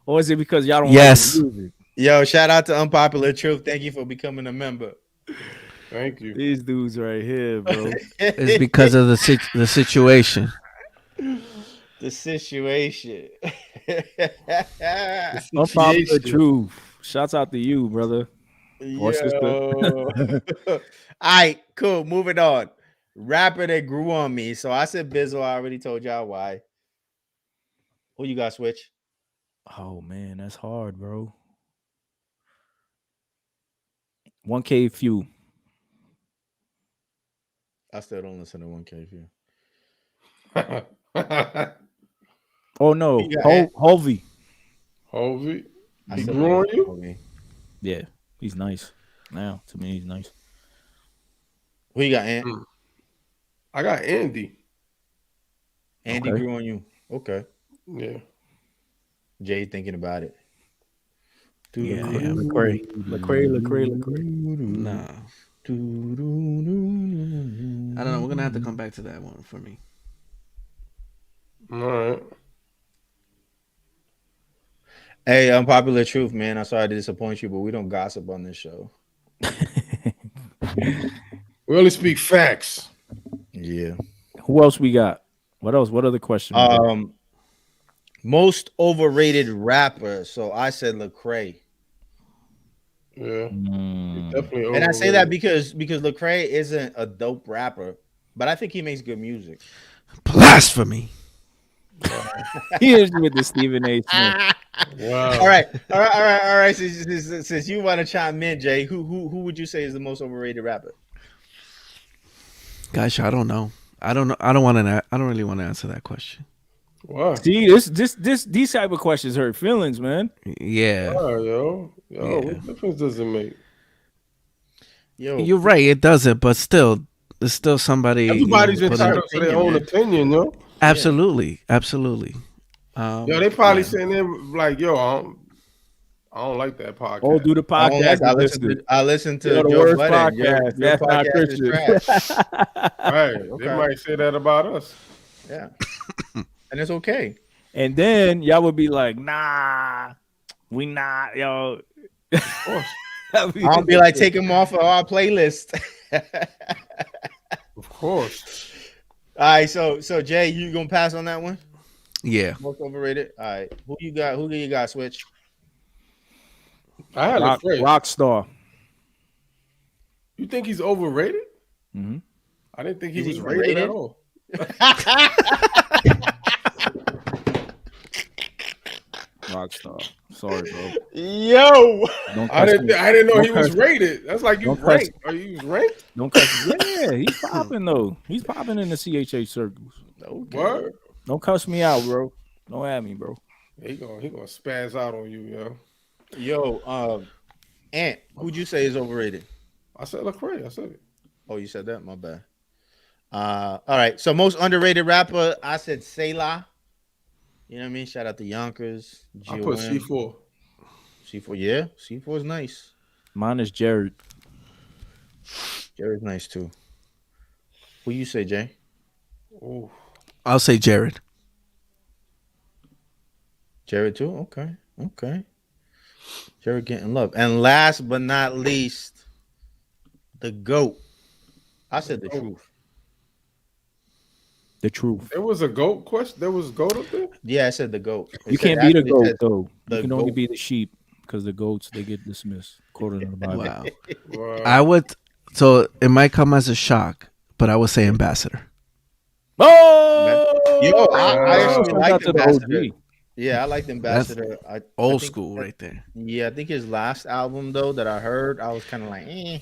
Or is it because y'all don't like the music? Yo, shout out to Unpopular Truth. Thank you for becoming a member. Thank you. These dudes right here, bro. It's because of the situation. The situation. Unpopular Truth. Shouts out to you, brother. Or sister. All right, cool. Moving on. Rapper that grew on me. So I said Bizzle. I already told y'all why. Who you got, Switch? Oh man, that's hard, bro. 1K Few. I still don't listen to 1K Few. Oh no, Hovey. Hovey. He grew on you? Yeah, he's nice. Now, to me, he's nice. Who you got, Ant? I got Andy. Andy grew on you. Okay. Yeah. Jay thinking about it. Yeah, Lecrae. Nah. I don't know. We're gonna have to come back to that one for me. All right. Hey, Unpopular Truth, man. I'm sorry to disappoint you, but we don't gossip on this show. We only speak facts. Yeah. Who else we got? What else? What other question? Most overrated rapper. So I said Lecrae. Yeah. Definitely overrated. And I say that because Lecrae isn't a dope rapper. but I think he makes good music. Blasphemy. Here's with the Stephen A. Smith. Wow. All right. Since you want to chime in, Jay, who would you say is the most overrated rapper? Gosh, I don't know. I don't really want to answer that question. Wow. See, these type of questions hurt feelings, man. Yeah. Wow, what difference does it make? Yo, you're right. It doesn't, but still, there's still somebody. Everybody's entitled to their own opinion, yo. Absolutely. They probably saying they're like, yo, I don't like that podcast. Oh, do the podcast. I listen to the Joe worst Budden. podcast. That's not Christian. Right. Okay. They might say that about us. Yeah. And it's okay. And then y'all would be like, nah, we not, yo. I'll be like, take him off of our playlist. Of course. All right, so Jay, you gonna pass on that one? Yeah. Most overrated. All right, who you got? Who do you got? Switch. I had Rockstar. You think he's overrated? Mm-hmm. I didn't think he was rated at all. Rockstar. Sorry, bro. Yo, I didn't know he was rated. That's like you ranked. Are you ranked? Don't cuss. Yeah, he's popping though. He's popping in the CHH circles. Okay. What? Don't cuss me out, bro. Don't at me, bro. He gonna spaz out on you, yo. Yo, Ant, who'd you say is overrated? I said Lecrae. I said it. Oh, you said that? My bad. All right. So most underrated rapper, I said Selah. You know what I mean? Shout out to Yonkers. I put C4. C4, yeah. C4 is nice. Mine is Jared. Jared's nice too. Who you say, Jay? Oh, I'll say Jared. Jared too? Okay. Jared getting love. And last but not least, the GOAT. I said the truth. The truth. There was a GOAT question. There was GOAT up there? Yeah, I said the GOAT. You can't be the GOAT though. You can only be the sheep because the goats they get dismissed according to the Bible. Wow. I would. So it might come as a shock, but I would say ambassador. Oh, yo, I actually like Ambassador. Yeah, I like Ambassador. Old school right there. Yeah, I think his last album though that I heard, I was kind of like, eh.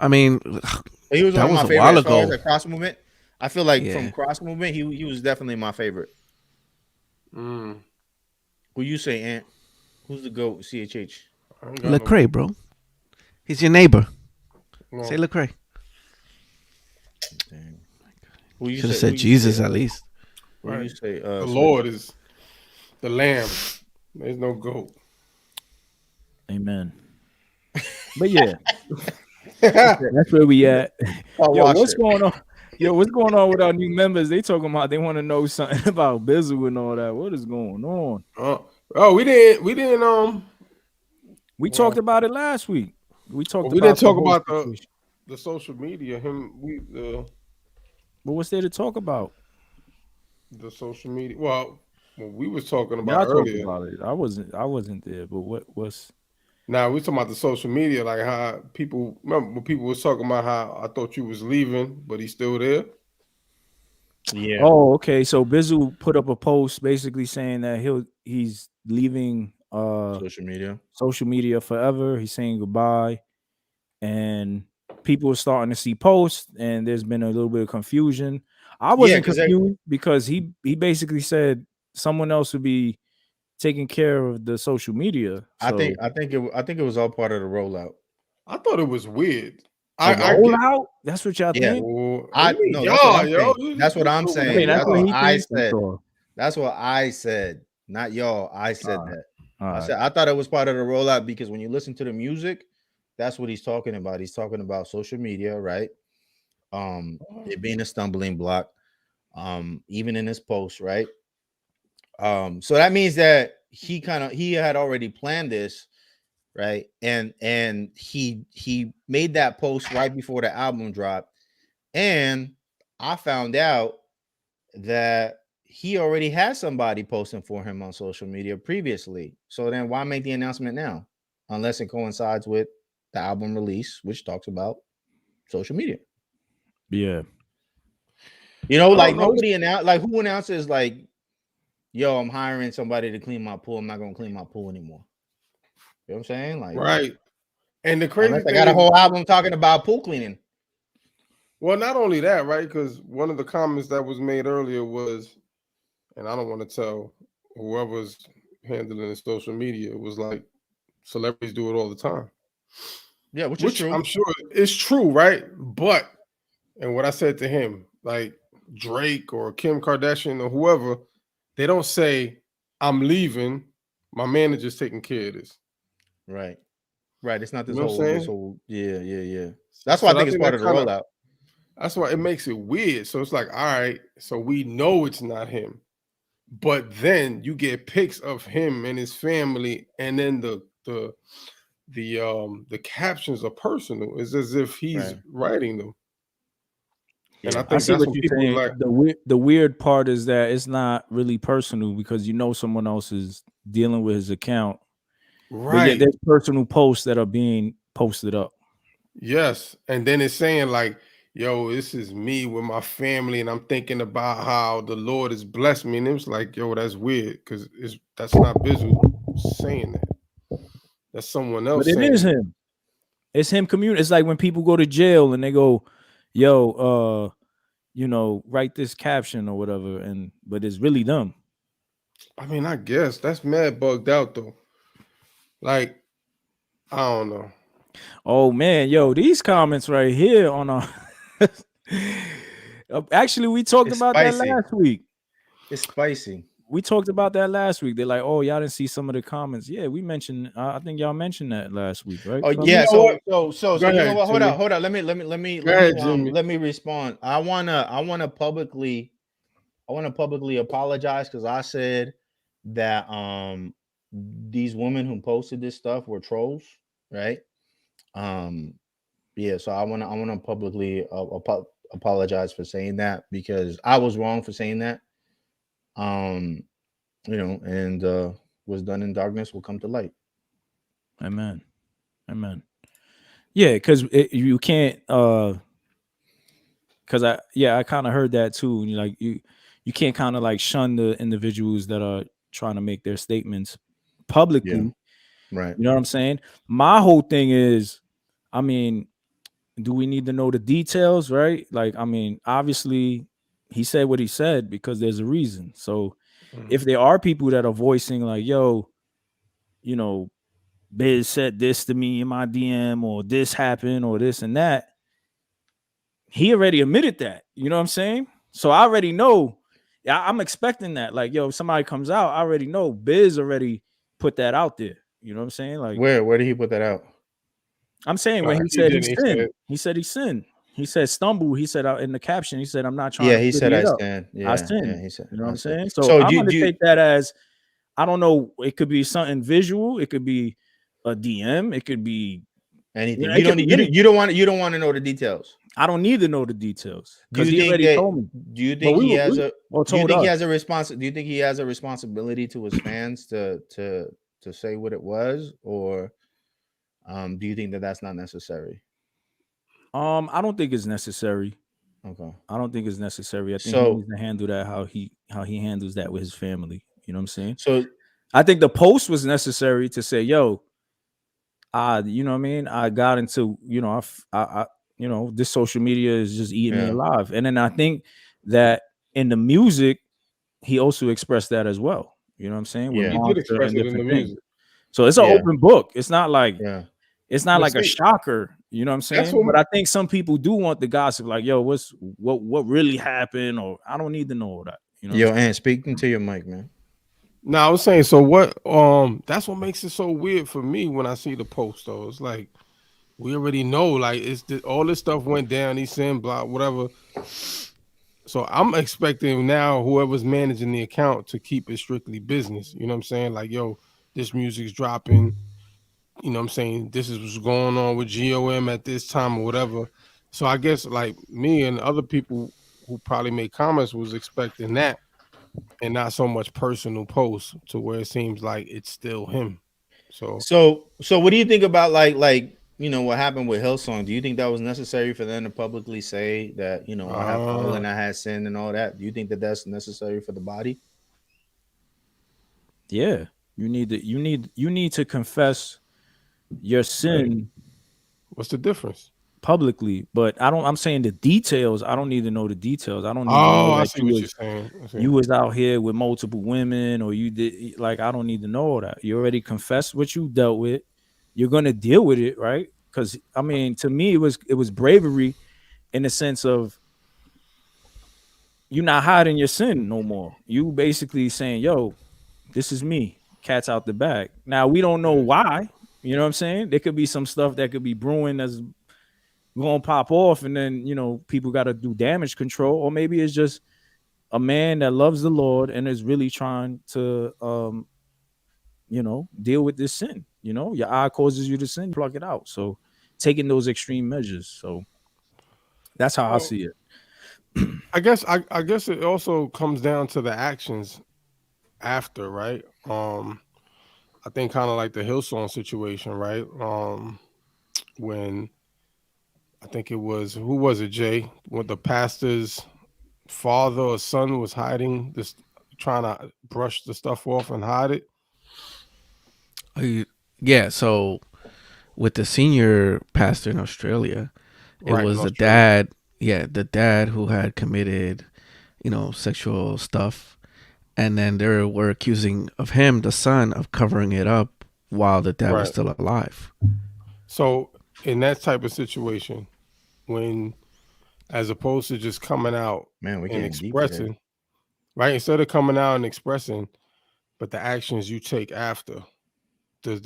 I mean, he was one of my favorites. While ago. As Cross Movement. I feel like from Cross Movement, he was definitely my favorite. Who you say, Ant? Who's the GOAT? CHH. Lecrae, bro. He's your neighbor. No. Say Lecrae. Should have said Jesus at least. Right. You say, the Lord is the Lamb. There's no GOAT. Amen. But yeah, that's where we at. Yo, what's going on? Yo, what's going on with our new members? They talking about they want to know something about Bizzle and all that. What is going on? We didn't. We talked about it last week. We didn't talk about the social media. But what's there to talk about? The social media. Well, we was talking about earlier. About it. I wasn't there. But what's? Nah, we talking about the social media, like how people remember when people was talking about how I thought you was leaving, but he's still there. Yeah. Oh, okay. So Bizzle put up a post basically saying that he's leaving social media forever. He's saying goodbye, and people are starting to see posts, and there's been a little bit of confusion. I wasn't confused because he basically said someone else would be taking care of the social media. So. I think it was all part of the rollout. I thought it was weird. Rollout? That's what y'all think? That's what I'm saying. I mean, that's what I said. That's what I said. Not y'all. I said that. I thought it was part of the rollout because when you listen to the music, that's what he's talking about. He's talking about social media, right? It being a stumbling block. Even in his post, right? So that means that he had already planned this, right? And he made that post right before the album dropped, and I found out that he already had somebody posting for him on social media previously. So then why make the announcement now, unless it coincides with the album release, which talks about social media? Yeah. You know, like nobody announced. Like who announces like, "Yo, I'm hiring somebody to clean my pool. I'm not gonna clean my pool anymore." You know what I'm saying? Like, right. And the crazy thing, I got a whole album talking about pool cleaning. Well, not only that, right? Because one of the comments that was made earlier was, and I don't want to tell whoever's handling the social media, it was like celebrities do it all the time. Yeah, which is true. I'm sure it's true, right? But, and what I said to him, like Drake or Kim Kardashian or whoever, they don't say, "I'm leaving. My manager's taking care of this." Right. Right. It's not this, you know whole yeah. That's why I think it's part of the rollout. That's why it makes it weird. So it's like, all right, so we know it's not him. But then you get pics of him and his family, and then the captions are personal. It's as if he's writing them. And I think I see that's what you're saying. like. The weird part is that it's not really personal because you know someone else is dealing with his account. Right. But yet there's personal posts that are being posted up. Yes. And then it's saying like, yo, this is me with my family, and I'm thinking about how the Lord has blessed me. And it was like, yo, that's weird because that's not Bizzle saying that. That's someone else. But it is him. It's him communicating. It's like when people go to jail and they go, yo, write this caption or whatever, but it's really them. I mean, I guess that's mad bugged out though. Like, I don't know. Oh man, yo, these comments right here on our actually we talked about that last week. It's spicy. We talked about that last week. They're like, oh, y'all didn't see some of the comments. Yeah, we mentioned. I think y'all mentioned that last week, right? Oh yeah. So you know what? Hold on. Let me respond. I wanna publicly apologize because I said that these women who posted this stuff were trolls, right? Yeah. So I wanna publicly apologize for saying that because I was wrong for saying that. And what's done in darkness will come to light. Amen. Yeah, because you can't because I kind of heard that too. And you can't kind of like shun the individuals that are trying to make their statements publicly. Yeah. Right. You know what I'm saying? My whole thing is, I mean, do we need to know the details, right? Like, I mean, obviously he said what he said because there's a reason. So if there are people that are voicing like, yo, Biz said this to me in my DM or this happened or this and that, he already admitted that. You know what I'm saying? So I already know. I'm expecting that. Like, yo, if somebody comes out, I already know Biz already put that out there. You know what I'm saying? Like, where did he put that out? I'm saying when he said he sinned. He said he sinned. He said stumble. He said out in the caption. He said I'm not trying. Yeah, he said I stand. I sin. Yeah, he said. You know what I'm saying? So I'm gonna take that as, I don't know. It could be something visual. It could be a DM. It could be anything. You don't want to know the details. I don't need to know the details because he already told me. Do you think he has a responsibility to his fans to say what it was, or do you think that that's not necessary? I don't think it's necessary. Okay. I don't think it's necessary. I think he needs to handle that how he handles that with his family. You know what I'm saying? So I think the post was necessary to say, yo, you know what I mean? I got into, I this social media is just eating me alive. And then I think that in the music, he also expressed that as well. You know what I'm saying? Yeah, he did express it in the music. So it's an open book. It's not like it's not like a shocker. You know what I'm saying? But I think some people do want the gossip, like, yo, what really happened, or I don't need to know all that. You know? Yo, and speaking to your mic, man. No, I was saying, so what? That's what makes it so weird for me when I see the post. Though it's like we already know, like all this stuff went down. He sent blah whatever. So I'm expecting now whoever's managing the account to keep it strictly business. You know what I'm saying? Like, yo, this music's dropping. You know what I'm saying? This is what's going on with GOM at this time or whatever. So I guess like me and other people who probably made comments was expecting that and not so much personal posts to where it seems like it's still him. So what do you think about like what happened with Hillsong, do you think that was necessary for them to publicly say that, I have fallen, I had sin and all that? Do you think that that's necessary for the body? Yeah. You need to confess your sin. Right. What's the difference? Publicly, but I'm saying the details. I don't need to know the details. I don't need to know I see what you're saying. You was out here with multiple women, or you did, like, I don't need to know all that. You already confessed what you dealt with. You're gonna deal with it, right? Because I mean, to me, it was bravery in the sense of you're not hiding your sin no more. You basically saying, yo, this is me. Cat's out the bag. Now, we don't know why. You know what I'm saying? There could be some stuff that could be brewing that's going to pop off, and then, people got to do damage control. Or maybe it's just a man that loves the Lord and is really trying to, deal with this sin. Your eye causes you to sin, plug it out. So taking those extreme measures. So that's how I see it. I guess it also comes down to the actions after, right? I think kind of like the Hillsong situation, right? When I think it was, who was it, Jay? When the pastor's father or son was hiding this, trying to brush the stuff off and hide it. Yeah, so with the senior pastor in Australia, it was the dad. Yeah, the dad who had committed, sexual stuff. And then they were accusing of him, the son, of covering it up while the dad was still alive. So in that type of situation, when, as opposed to just coming out and expressing, right? Instead of coming out and expressing, but the actions you take after, should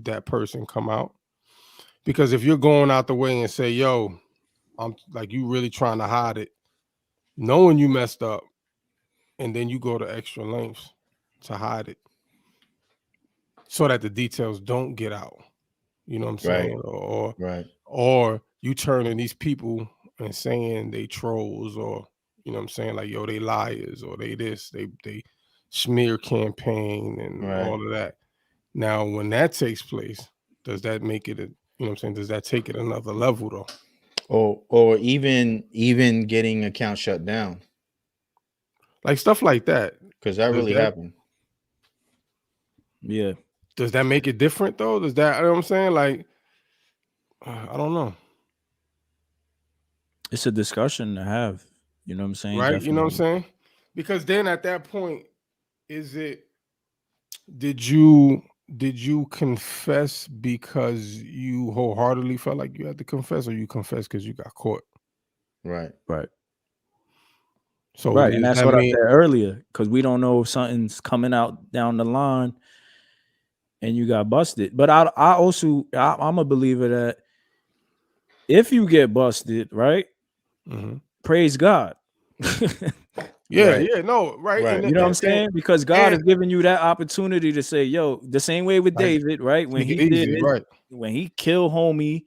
that person come out? Because if you're going out the way and say, yo, I'm like, you really trying to hide it, knowing you messed up, and then you go to extra lengths to hide it so that the details don't get out. You know what I'm saying? Or you turning these people and saying they trolls, or, you know what I'm saying? Like, yo, they liars, or they this, they smear campaign and all of that. Now, when that takes place, does that make it does that take it another level though? Or even getting accounts shut down. Like stuff like that. Because that really happened. Yeah. Does that make it different though? Does that, you know what I'm saying? Like, I don't know. It's a discussion to have. You know what I'm saying? Right. Definitely. You know what I'm saying? Because then at that point, did you confess because you wholeheartedly felt like you had to confess, or you confessed because you got caught? Right. So and that's what I said earlier, because we don't know if something's coming out down the line and you got busted. But I'm a believer that if you get busted, right, praise God. Yeah. You know what I'm saying? Because God is giving you that opportunity to say, yo, the same way with David, right? When when he killed homie,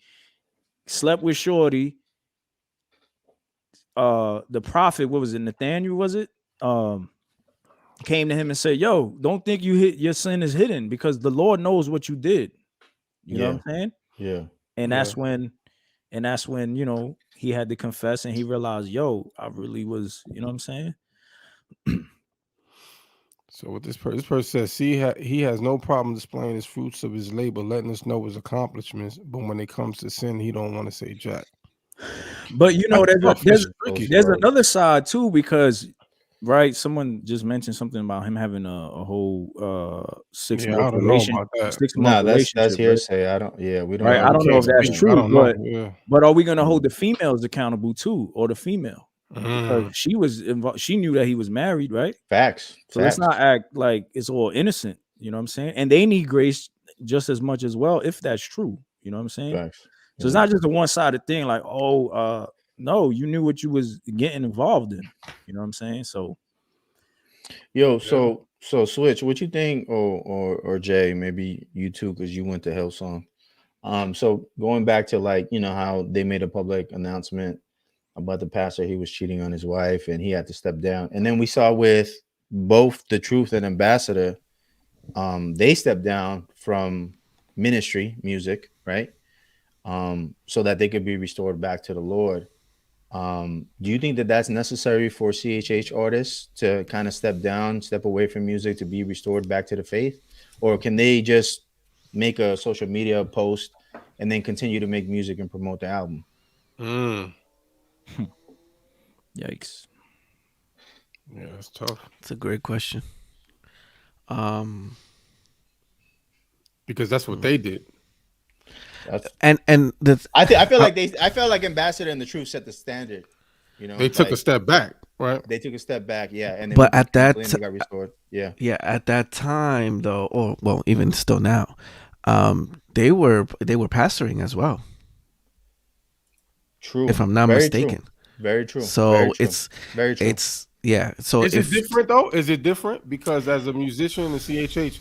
slept with shorty, the prophet, what was it, Nathaniel, was it? Came to him and said, yo, don't think your sin is hidden, because the Lord knows what you did. You know what I'm saying? Yeah. And that's when he had to confess, and he realized, yo, I really was, you know what I'm saying? So what this person says, he has no problem displaying his fruits of his labor, letting us know his accomplishments, but when it comes to sin, he don't want to say jack. But there's another side too, because someone just mentioned something about him having a whole 6 month relationship. That's hearsay. We don't. I don't know if that's true, but are we going to hold the females accountable too, or the female? Because she was involved, she knew that he was married, right? Facts. Let's not act like it's all innocent. You know what I'm saying? And they need grace just as much as well, if that's true. You know what I'm saying? Facts. So it's not just a one-sided thing, like, no, you knew what you was getting involved in. You know what I'm saying? So so Switch, what you think, or Jay, maybe you too, because you went to Hillsong. So going back to, like, how they made a public announcement about the pastor, he was cheating on his wife and he had to step down. And then we saw with both The Truth and Ambassador, they stepped down from ministry music, right? So that they could be restored back to the Lord. Do you think that that's necessary for CHH artists to kind of step away from music to be restored back to the faith? Or can they just make a social media post and then continue to make music and promote the album? Yikes. Yeah, that's tough. It's a great question. Because that's what they did. I feel like Ambassador and the Truth set the standard. You know, they took a step back, right? They took a step back, yeah. And but at that they got restored. Yeah. At that time, though, or well, even still now, they were pastoring as well. True, if I'm not mistaken. Very true. So very true. it's very true. It's yeah. So is it different though? Is it different because as a musician in CHH,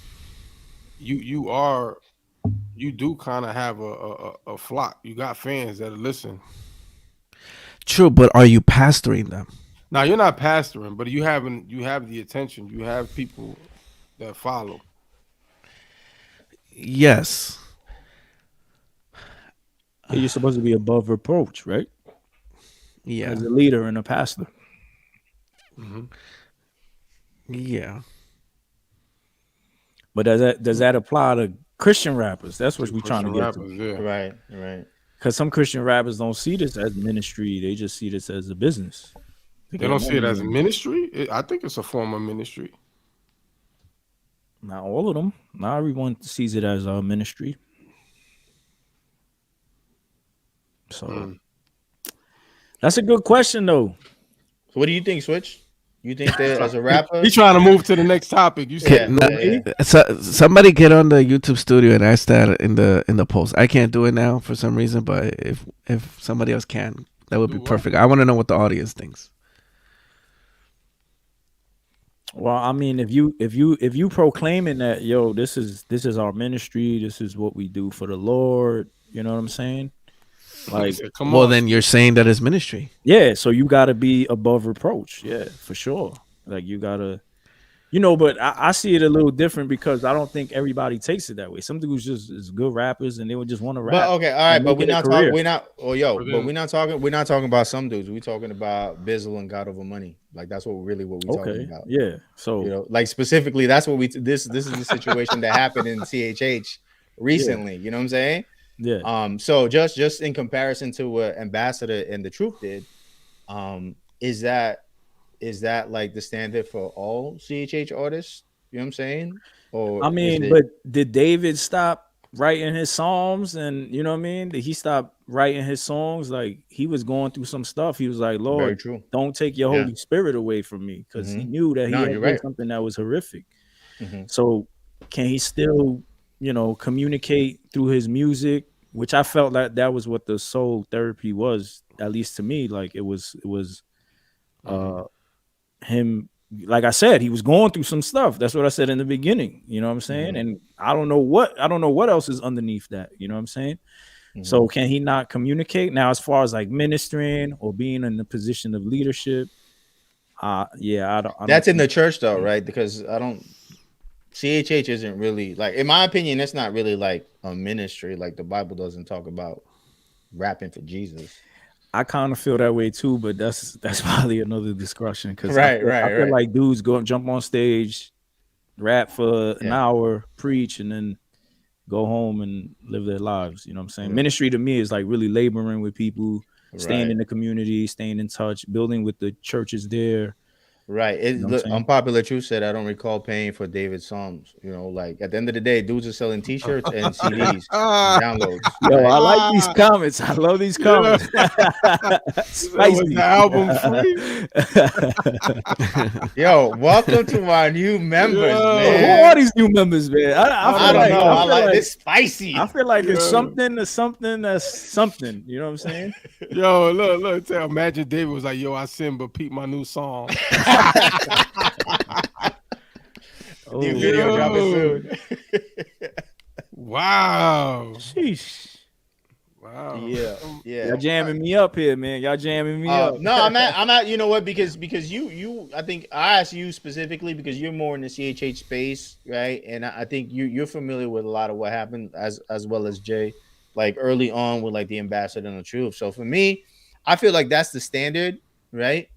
you do kind of have a flock. You got fans that listen. True, but are you pastoring them? Now you're not pastoring, but you have the attention. You have people that follow. Yes. You're supposed to be above reproach, right? Yeah. As a leader and a pastor. Mm-hmm. Yeah. But does that apply to Christian rappers? That's what we're trying to get to. Yeah. Right. Because some Christian rappers don't see this as ministry; they just see this as a business. They don't see it as a ministry. I think it's a form of ministry. Not all of them. Not everyone sees it as a ministry. So that's a good question, though. So what do you think, Switch? You think that as a rapper, he's trying to move to the next topic? You said somebody get on the YouTube studio and ask that in the post. I can't do it now for some reason, but if somebody else can, that would be perfect. I want to know what the audience thinks. Well, I mean, if you proclaiming that, yo, this is our ministry, this is what we do for the Lord, you know what I'm saying? Like, well, then you're saying that it's ministry. Yeah, so you got to be above reproach. Yeah, for sure. Like you got to, but I see it a little different because I don't think everybody takes it that way. Some dudes just is good rappers and they would just want to rap. But okay, all right, but we're not talking about some dudes. We're talking about Bizzle and God Over Money. Like that's what we're talking about. Yeah. So like specifically, that's what this is the situation that happened in CHH recently. Yeah. You know what I'm saying? Yeah. So just in comparison to what Ambassador and the Truth did, is that like the standard for all CHH artists? You know what I'm saying? Or I mean, but did David stop writing his psalms? And you know what I mean? Did he stop writing his songs? Like he was going through some stuff. He was like, Lord, don't take your Holy Spirit away from me, because he knew that he had done something that was horrific. So can he still, communicate through his music? Which I felt like that was what the soul therapy was, at least to me. Like it was him. Like I said, he was going through some stuff. That's what I said in the beginning. You know what I'm saying? And I don't know what else is underneath that. You know what I'm saying? So can he not communicate now? As far as like ministering or being in the position of leadership, I don't. That's in the church though, right? Because CHH isn't really, like, in my opinion, it's not really like a ministry. Like the Bible doesn't talk about rapping for Jesus. I kind of feel that way too, but that's probably another discussion. Because I feel like dudes go and jump on stage, rap for an hour, preach, and then go home and live their lives. You know what I'm saying? Ministry to me is like really laboring with people, staying in the community, staying in touch, building with the churches there. Right. Unpopular Truth said, I don't recall paying for David's Psalms. Like at the end of the day, dudes are selling t-shirts and CDs and downloads. Yo, I like these comments. I love these comments. Spicy. The album free. Yo, welcome to our new members, man. Who are these new members, man? I don't know. I like it's spicy. I feel like it's something that's something. You know what I'm saying? Yo, look. Imagine David was like, yo, I sin, but peep my new song. New video dropping soon. Wow. Sheesh. Wow. Yeah. Y'all jamming me up here, man. Y'all jamming me up. No, I'm at. You know what? Because you. I think I asked you specifically because you're more in the CHH space, right? And I think you're familiar with a lot of what happened as well as Jay, like early on with like the Ambassador and the Truth. So for me, I feel like that's the standard, right?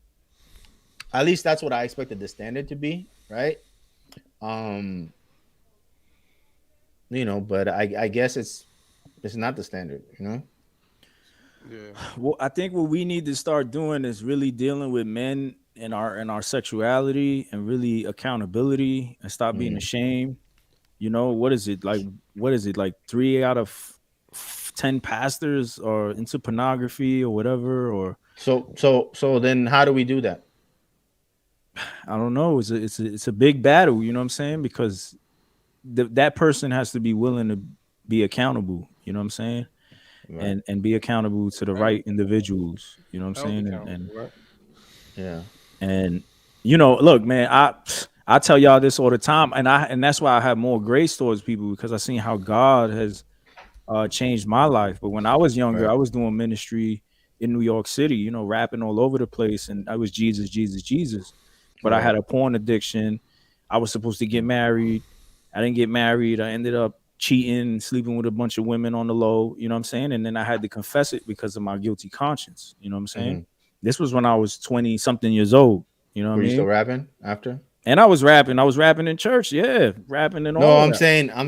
At least that's what I expected the standard to be, right? You know, but I guess it's not the standard, you know. Yeah. Well, I think what we need to start doing is really dealing with men and our sexuality and really accountability and stop being ashamed. You know, what is it like? 3 out of 10 pastors are into pornography or whatever, or so then how do we do that? I don't know. It's a big battle, you know what I'm saying? Because that person has to be willing to be accountable, you know what I'm saying? Right. And be accountable to the right individuals, you know what I'm saying? And yeah. And you know, look, man, I tell y'all this all the time, and that's why I have more grace towards people, because I seen how God has changed my life. But when I was younger, I was doing ministry in New York City, you know, rapping all over the place, and I was Jesus, Jesus, Jesus. But I had a porn addiction. I was supposed to get married. I didn't get married. I ended up cheating, sleeping with a bunch of women on the low, you know what I'm saying? And then I had to confess it because of my guilty conscience, you know what I'm saying? This was when I was 20 something years old, you know what I mean? Were you still rapping after? And I was rapping in church, rapping and all. No, I'm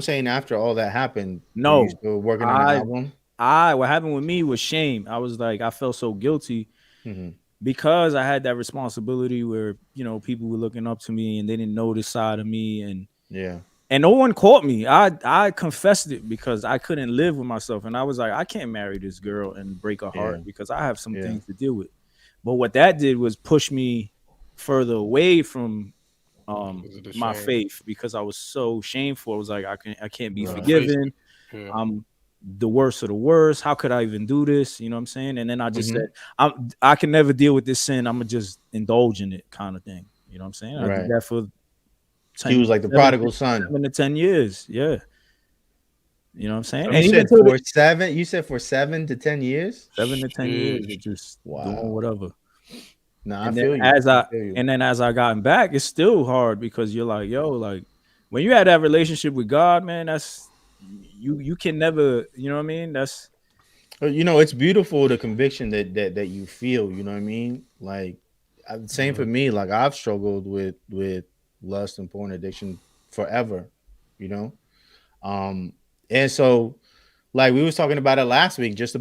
saying after all that happened, no, you still working on an album? What happened with me was shame. I was like, I felt so guilty because I had that responsibility where, you know, people were looking up to me and they didn't know this side of me, and no one caught me. I confessed it because I couldn't live with myself, and I was like, I can't marry this girl and break her heart because I have some things to deal with. But what that did was push me further away from my faith, because I was so shameful. I was like, I can't be forgiven. I'm the worst of the worst. How could I even do this? You know what I'm saying? And then I just said, I can never deal with this sin. I'm gonna just indulge in it, kind of thing. You know what I'm saying? I did that for 10, he was like the prodigal son. 7 to 10 years. Yeah. You know what I'm saying? And you said for 7 to 10 years? 7 to 10 years of just doing whatever. No, I feel you. And then as I gotten back, it's still hard because you're like, yo, like when you had that relationship with God, man, that's you can never, you know what I mean? That's, you know, it's beautiful, the conviction that you feel, you know what I mean? Like, same for me. Like, I've struggled with lust and porn addiction forever, you know? And so, like we was talking about it last week, just the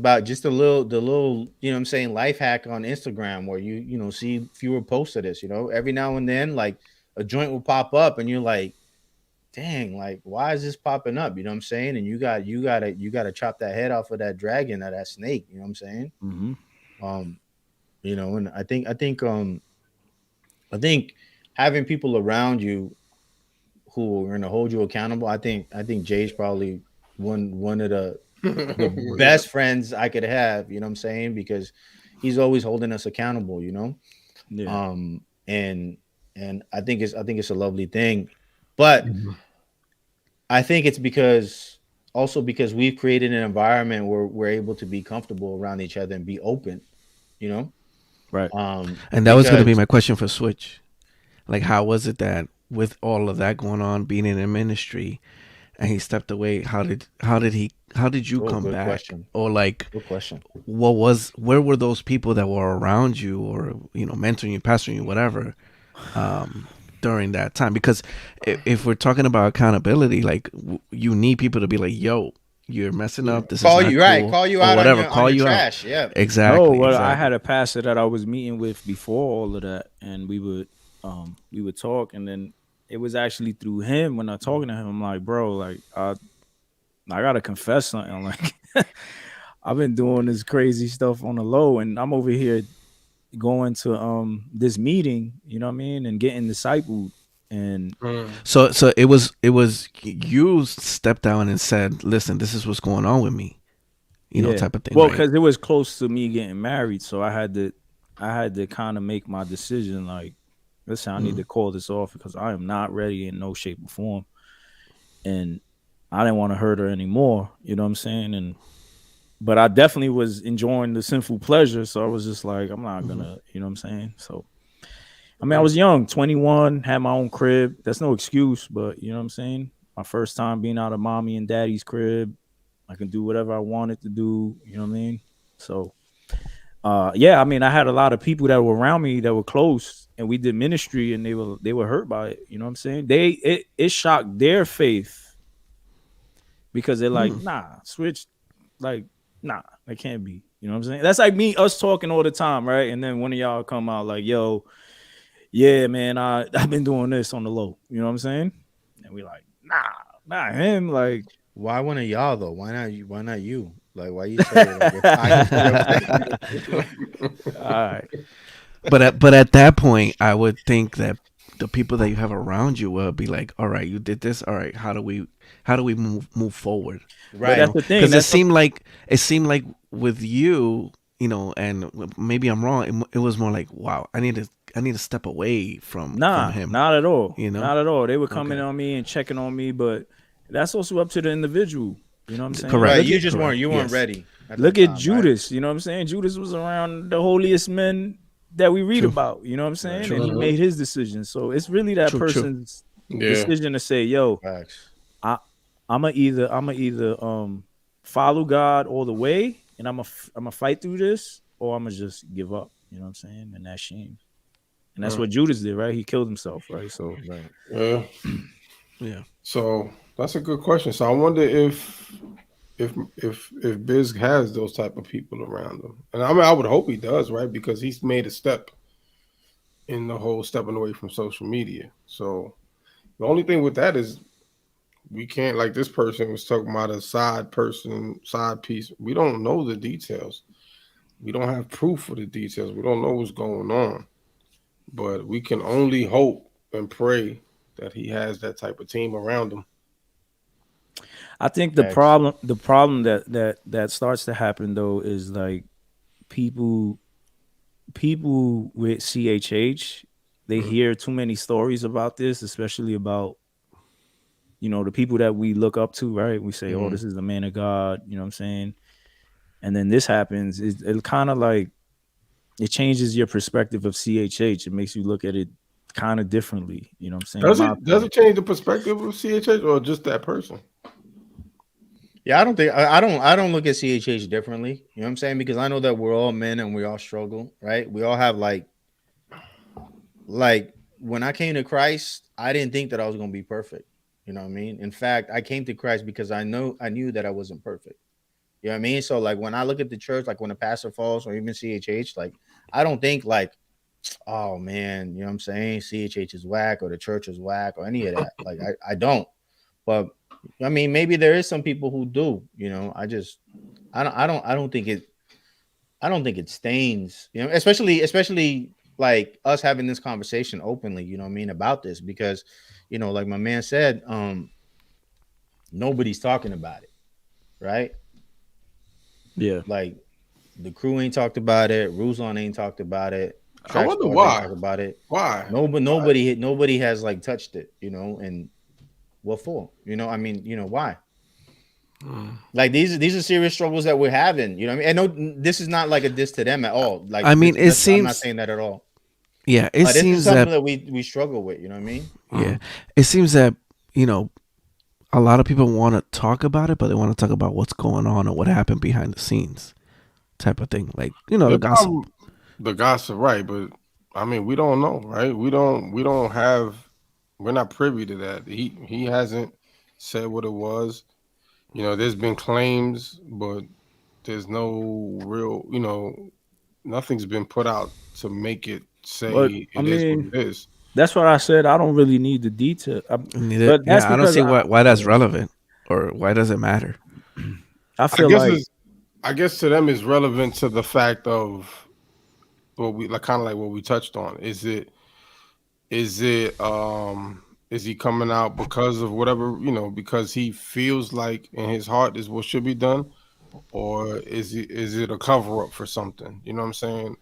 little, you know what I'm saying, life hack on Instagram where you know, see fewer posts of this, you know, every now and then, like a joint will pop up and you're like, dang, like, why is this popping up? You know what I'm saying? And you gotta chop that head off of that dragon or that snake, you know what I'm saying? You know, and I think having people around you who are going to hold you accountable. I think Jay's probably one of the best friends I could have, you know what I'm saying? Because he's always holding us accountable, you know? Yeah. And I think it's a lovely thing. But I think it's because we've created an environment where we're able to be comfortable around each other and be open, you know? Right. And that was going to be my question for Switch. Like, how was it that with all of that going on, being in a ministry, and he stepped away, how did you come back? Question. Or like, good question. Where were those people that were around you, or, you know, mentoring you, pastoring you, whatever, during that time? Because if we're talking about accountability, like, you need people to be like, yo, you're messing up. This call is not you cool, right. Call you out. Whatever. On your trash. Out. Yeah. Exactly. Oh, well, exactly. I had a pastor that I was meeting with before all of that, and we would talk, and then it was actually through him. When I talking to him, I'm like, bro, like, I gotta confess something. Like, I've been doing this crazy stuff on the low, and I'm over here going to this meeting, you know what I mean, and getting discipled. And so it was you stepped down and said, listen, this is what's going on with me, you know, type of thing. Well, right? because it was close to me getting married, so I had to kind of make my decision. Like, listen, I need to call this off because I am not ready in no shape or form, and I didn't want to hurt her anymore. You know what I'm saying? And but I definitely was enjoying the sinful pleasure. So I was just like, I'm not gonna, you know what I'm saying? So, I mean, I was young, 21, had my own crib. That's no excuse, but you know what I'm saying? My first time being out of mommy and daddy's crib. I can do whatever I wanted to do. You know what I mean? So, yeah, I mean, I had a lot of people that were around me that were close, and we did ministry, and they were hurt by it. You know what I'm saying? It shocked their faith because they're like, nah, switch, like, nah, that can't be. You know what I'm saying? That's like us talking all the time, right? And then one of y'all come out like, yo, yeah, man, I've been doing this on the low. You know what I'm saying? And we like, nah, not him. Like, why one of y'all though? Why not you? Why not you? Like, why you say it? All right. But at that point, I would think that the people that you have around you will be like, all right, you did this. All right, how do we move forward? Right. But that's the thing. Because it seemed like with you, you know, and maybe I'm wrong. It was more like, wow, I need to step away from him. Not at all. You know, not at all. They were coming on me and checking on me, but that's also up to the individual. You know what I'm saying? Correct. Right. You just weren't ready. Look at Judas. Right? You know what I'm saying? Judas was around the holiest men that we read about. You know what I'm saying? And he made his decision. So it's really that person's decision to say, "Yo, I'ma either follow God all the way, and I'ma fight through this, or I'ma just give up." You know what I'm saying? And that's shame. And that's what Judas did, right? He killed himself, right? So, yeah. So that's a good question. So I wonder if Biz has those type of people around him, and I mean, I would hope he does, right? Because he's made a step in the whole stepping away from social media. So the only thing with that is we can't, like this person was talking about a side piece. We don't know the details. We don't have proof of the details. We don't know what's going on, but we can only hope and pray that he has that type of team around him. I think the problem that starts to happen though is like people with CHH, they hear too many stories about this, especially about, you know, the people that we look up to, right? We say, oh, this is the man of God, you know what I'm saying? And then this happens, it kind of like, it changes your perspective of CHH. It makes you look at it kind of differently, you know what I'm saying? Does it change the perspective of CHH or just that person? Yeah, I don't look at CHH differently. You know what I'm saying? Because I know that we're all men and we all struggle, right? We all have like when I came to Christ, I didn't think that I was going to be perfect. You know what I mean? In fact, I came to Christ because I knew that I wasn't perfect. You know what I mean? So like when I look at the church, like when a pastor falls or even CHH, like I don't think like, oh man, you know what I'm saying? CHH is whack or the church is whack or any of that. Like I don't. But I mean, maybe there is some people who do, you know. I don't think it stains, you know, especially like us having this conversation openly, you know what I mean, about this, because, you know, like my man said, nobody's talking about it, right? Yeah. Like the crew ain't talked about it, Ruslan ain't talked about it. I wonder why. Talk about it. Why? Nobody has like touched it, you know, and what for? You know, I mean, you know, why? Like these are serious struggles that we're having. You know what I mean? I know this is not like a diss to them at all. Like, I mean, it seems I'm not saying that at all. Yeah, it seems something that we struggle with. You know what I mean? Yeah, it seems that, you know, a lot of people want to talk about it, but they want to talk about what's going on or what happened behind the scenes, type of thing. Like, you know, the gossip. The gossip, right? But I mean, we don't know, right? We're not privy to that. He hasn't said what it was. You know, there's been claims, but there's no real, you know, nothing's been put out to make it say what it is. That's what I said. I don't really need the detail. I don't see why that's relevant or why does it matter. I guess to them it's relevant to the fact of what we like, kind of like what we touched on. Is he coming out because of whatever, you know, because he feels like in his heart is what should be done, or is it a cover up for something? You know what I'm saying?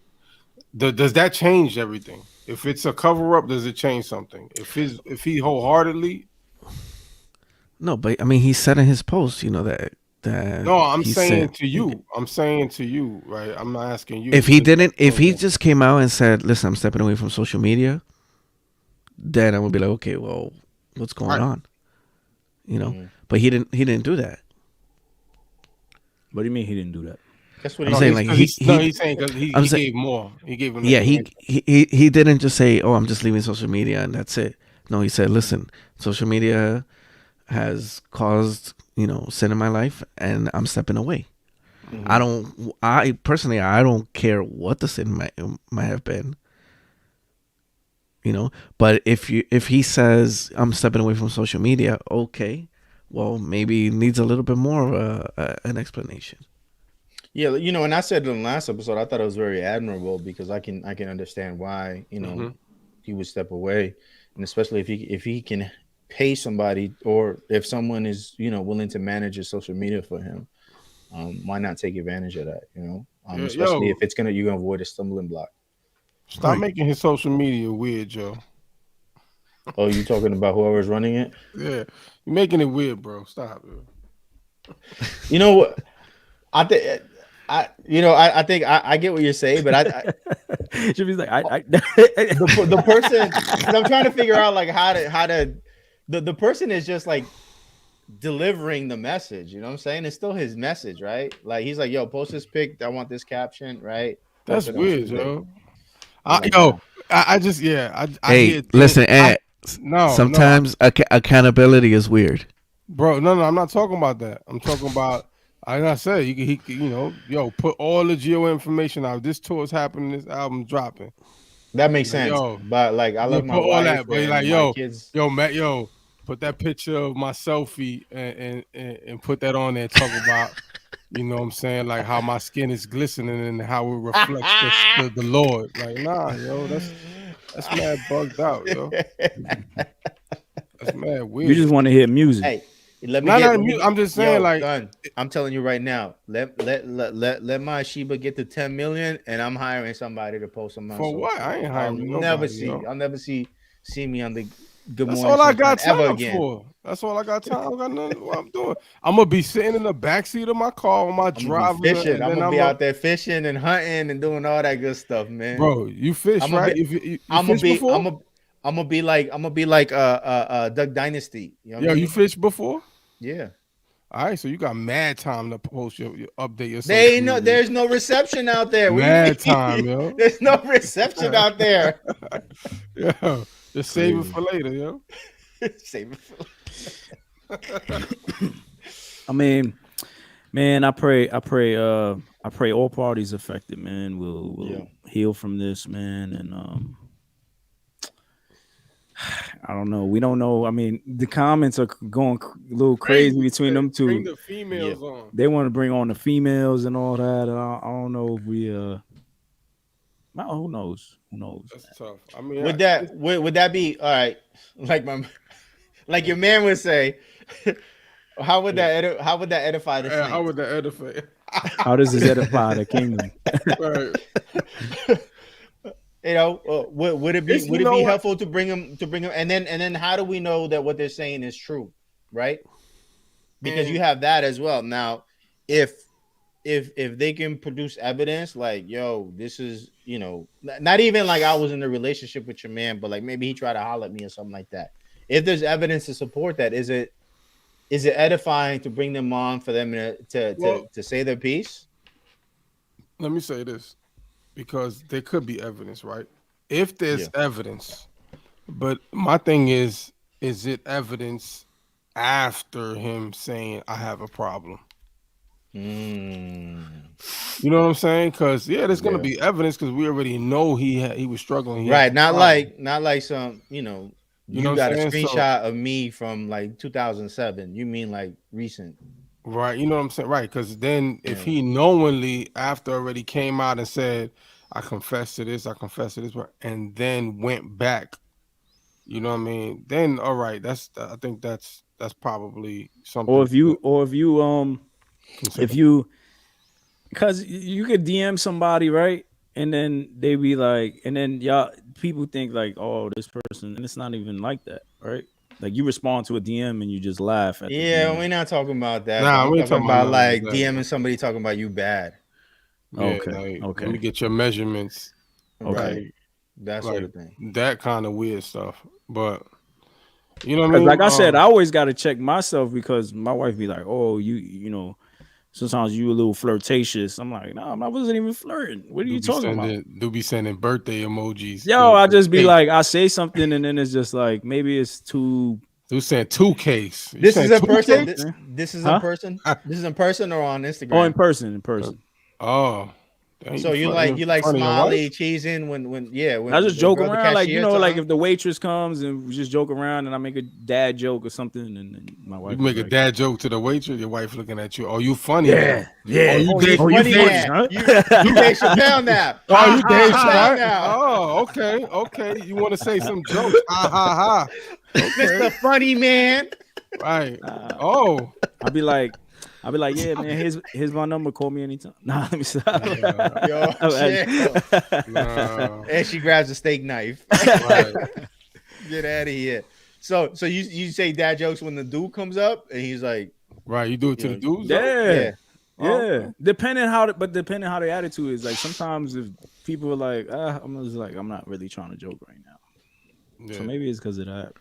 Does that change everything? If it's a cover up, does it change something? If he wholeheartedly, no, but I mean, he said in his post, you know, that that. No, I'm saying to you. I'm saying to you, right? I'm not asking you. If he just came out and said, "Listen, I'm stepping away from social media," then I would be like, "Okay, well, what's going on?" You know. But he didn't do that. What do you mean he didn't do that? That's what he's saying. Like he's saying because he gave more. He gave him. Yeah, he didn't just say, "Oh, I'm just leaving social media and that's it." No, he said, "Listen, social media has caused sin in my life, and I'm stepping away. I personally don't care what the sin might have been, But if he says I'm stepping away from social media, okay, well maybe it needs a little bit more of an explanation." Yeah, and I said in the last episode, I thought it was very admirable because I can understand why he would step away, and especially if he can pay somebody or if someone is willing to manage his social media for him, why not take advantage of that? Especially if it's you're gonna avoid a stumbling block. Stop making his social media weird, Joe. Oh, you talking about whoever's running it? Yeah, you're making it weird, bro. Stop. You know what? I think I get what you're saying, but Should be like the person. Cause I'm trying to figure out like how to. The person is just like delivering the message. You know what I'm saying? It's still his message, right? Like he's like, "Yo, post this pic. I want this caption." Right? That's weird, yo. I hey, listen, sometimes accountability is weird, bro. No, I'm not talking about that. I'm talking about. Like I said, he put all the geo information out. This tour is happening. This album's dropping. That makes sense. But like, I love my wife. All that, but like, kids. Matt, put that picture of my selfie and put that on there and talk about, you know what I'm saying, like how my skin is glistening and how it reflects the Lord. Like, nah, yo, that's mad bugged out, yo. That's mad weird. You just want to hear music. Hey. I'm just saying, son, I'm telling you right now. Let my Sheba get to 10 million, and I'm hiring somebody to post them. For what? I ain't hiring. I'll never see me on the Good Morning. That's all I got time for. That's all I got time. I got nothing. What I'm doing. I'm gonna be sitting in the backseat of my car on my drive. Fishing. I'm gonna be out there fishing and hunting and doing all that good stuff, man. Bro, you fish, right? I'm gonna be like Duck Dynasty. You know you fished before? Yeah. All right, so you got mad time to post your update yourself. There's no reception out there. Mad time, yo. There's no reception out there. Yo, just save it for later, yo. Save it for later. I mean, man, I pray all parties affected, man, will heal from this, man, and I don't know. We don't know. I mean, the comments are going a little crazy between them two. Bring the females on. They want to bring on the females and all that. And I don't know if we. Who knows? Who knows? That's tough. I mean, would that be all right? Like your man would say. How would that edify the saints? How would that edify? How does this edify the kingdom? Right. Would it be helpful to bring them and then how do we know that what they're saying is true, right? Because you have that as well. Now, if they can produce evidence like, yo, this is, not even like I was in a relationship with your man, but like maybe he tried to holler at me or something like that. If there's evidence to support that, is it edifying to bring them on for them to say their piece? Let me say this. Because there could be evidence, right? If there's evidence, but my thing is it evidence after him saying I have a problem? You know what I'm saying? Because there's gonna be evidence because we already know he was struggling. Right? Not like some you got a screenshot of me from like 2007. You mean like recent? Right, you know what I'm saying? Right, because then if he knowingly, after already came out and said, I confess to this, and then went back, you know what I mean? Then, all right, I think that's probably something. Or if you, because you could DM somebody, right? And then they be like, and then people think like, oh, this person, and it's not even like that, right? Like you respond to a DM and you just laugh at. Yeah, we're not talking about that. Nah, we're talking about like DMing somebody talking about you bad. Yeah, okay. Let me get your measurements. Okay. Right. That sort of thing. That kind of weird stuff. But you know what I mean? Like I said, I always got to check myself because my wife be like, "Oh, you know, sometimes you a little flirtatious." I'm like, "No, I wasn't even flirting. What are you talking about?" Do be sending birthday emojis. Yo, I just be like, I say something and then it's just like maybe it's too. Who sent 2Ks? This is a person. This is a person. This is in person or on Instagram? Oh, in person. Oh. So you like smiley cheesing when I just joke around like like if the waitress comes and we just joke around and I make a dad joke or something and then my wife make a dad joke to the waitress, your wife looking at you. Oh, you funny? Yeah. Oh, you funny? You Dave Chappelle now. Oh, you Dave Chappelle now. Oh, okay. You want to say some jokes? Ha ha ha. Okay. Mr. Funny Man. Right. I'll be like, yeah, man, here's my number. Call me anytime. Nah, let me stop. And she grabs a steak knife. Right. Get out of here. So you say dad jokes when the dude comes up and he's like, right, you do it to the dudes? Yeah. Depending how the attitude is. Like sometimes if people are like, I'm just like, I'm not really trying to joke right now. Yeah. So maybe it's because of that.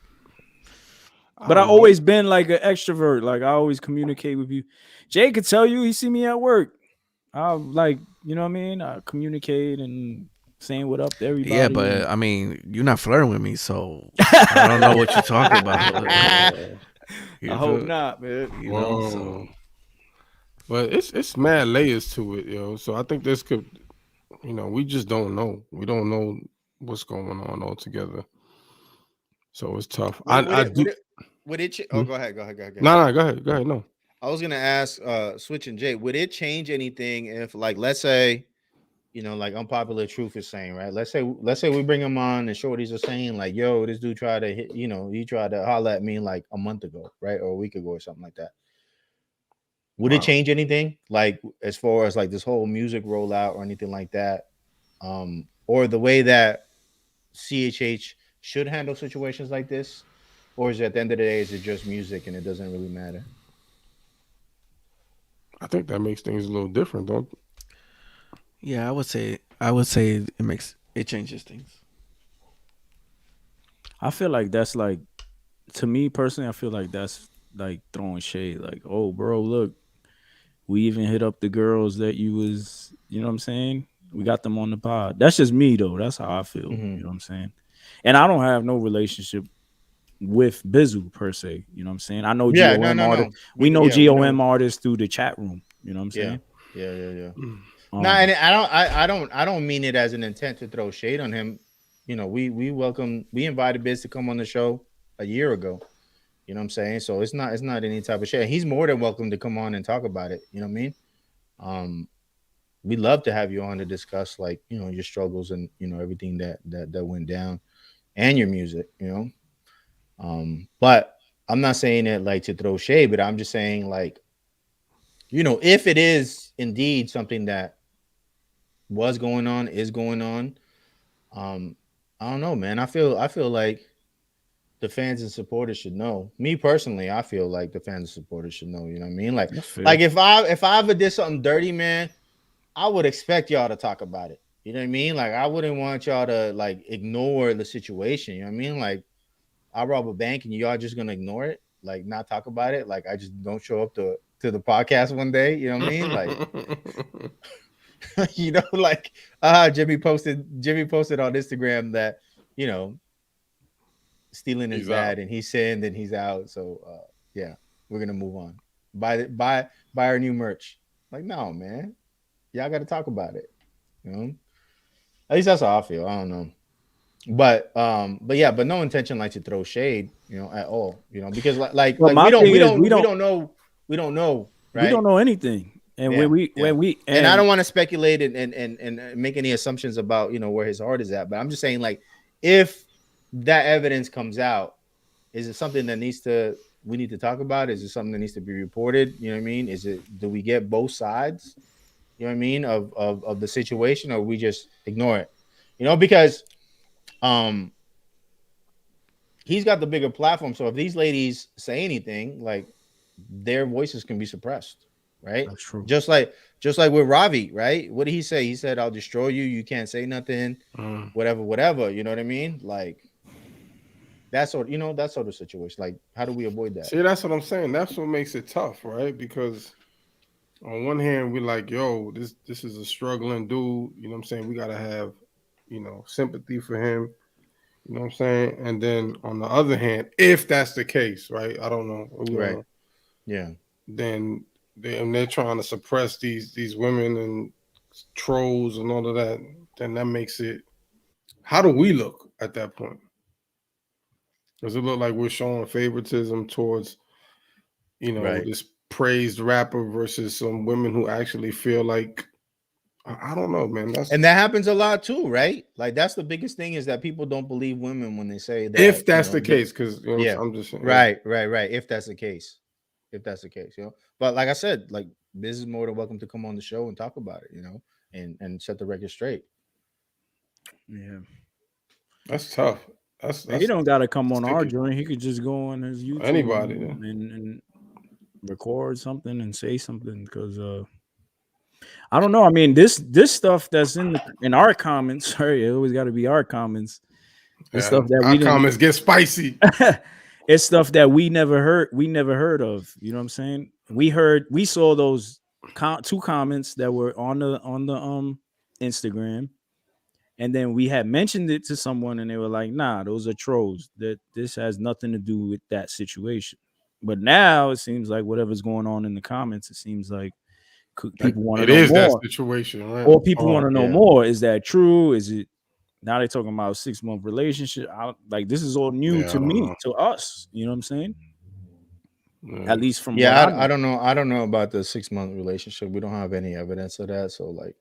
But I've always been like an extrovert. Like I always communicate with you. Jay could tell you he see me at work. I like, you know what I mean? I communicate and saying what up to everybody. Yeah, but I mean, you're not flirting with me, so I don't know what you're talking about. I hope not, man. You know, so. But it's mad layers to it, yo. So I think this could, we just don't know. We don't know what's going on altogether. So it's tough. Would it? Oh, go ahead. No, go ahead. No, I was gonna ask, switching Jay. Would it change anything if, like, let's say, like Unpopular Truth is saying, right? Let's say we bring him on and Shorties are saying, like, yo, this dude tried to hit, he tried to holler at me like a month ago, right, or a week ago, or something like that. Would it change anything, like as far as like this whole music rollout or anything like that, or the way that CHH should handle situations like this? Or is it at the end of the day, is it just music and it doesn't really matter? I think that makes things a little different, don't it? Yeah, I would say it changes things. I feel like that's like, to me personally, I feel like that's like throwing shade. Like, oh, bro, look, we even hit up the girls that you was, you know what I'm saying? We got them on the pod. That's just me though. That's how I feel. Mm-hmm. You know what I'm saying? And I don't have no relationship with Bizzle per se, you know what I'm saying? I know GOM artists. We know GOM artists through the chat room, you know what I'm saying? Yeah. No, and I don't mean it as an intent to throw shade on him. We invited Biz to come on the show a year ago. You know what I'm saying? So it's not any type of shade. He's more than welcome to come on and talk about it. You know what I mean? We'd love to have you on to discuss your struggles and everything that went down and your music, but I'm not saying it like to throw shade, but I'm just saying if it is indeed something that is going on, I don't know, man. I feel like the fans and supporters should know. Me personally, I feel like the fans and supporters should know, you know what I mean? Like if I ever did something dirty, man, I would expect y'all to talk about it. You know what I mean? Like I wouldn't want y'all to ignore the situation, you know what I mean? Like I rob a bank and y'all just gonna ignore it, like not talk about it. Like I just don't show up to the podcast one day. You know what I mean? Like, Jimmy posted on Instagram that, stealing is bad and he's saying that he's out. So yeah, we're gonna move on. Buy our new merch. Like, no, man, y'all got to talk about it. At least that's how I feel. I don't know. But no intention to throw shade, at all, because we don't know, right? We don't know anything, and and I don't want to speculate and make any assumptions about where his heart is at. But I'm just saying, if that evidence comes out, is it something that we need to talk about? Is it something that needs to be reported? You know what I mean? Do we get both sides? You know what I mean of the situation, or we just ignore it? Because he's got the bigger platform. So if these ladies say anything, like their voices can be suppressed, right? That's true. Just like with Ravi, right? What did he say? He said, "I'll destroy you. You can't say nothing, whatever." You know what I mean? Like that sort of situation. Like, how do we avoid that? See, that's what I'm saying. That's what makes it tough, right? Because on one hand, we're like, yo, this is a struggling dude. You know what I'm saying? We gotta have, sympathy for him. You know what I'm saying? And then on the other hand, if that's the case, right? I don't know. Right. Yeah. Then they're trying to suppress these women and trolls and all of that. Then that makes it. How do we look at that point? Does it look like we're showing favoritism towards, this praised rapper versus some women who actually feel like, I don't know, man. And that happens a lot too, right? Like that's the biggest thing is that people don't believe women when they say that. If that's the case, because I'm just saying. Right. If that's the case, But like I said, like Biz is more than welcome to come on the show and talk about it, and set the record straight. Yeah, that's tough. He don't got to come on our joint. He could just go on his YouTube, anybody, and record something and say something because I don't know. I mean, this stuff that's in our comments. Sorry, it always got to be our comments. The stuff that our comments get spicy. It's stuff that we never heard of. You know what I'm saying? We saw those two comments that were on the Instagram, and then we had mentioned it to someone, and they were like, "Nah, those are trolls. That this has nothing to do with that situation." But now it seems like whatever's going on in the comments, it seems like people want to know more. It is that situation, right? Or people want to know more. Is that true? Is it? Now they're talking about a 6-month relationship. Like this is all new to me, to us. You know what I'm saying? At least from I don't know. I don't know about the 6-month relationship. We don't have any evidence of that. So like,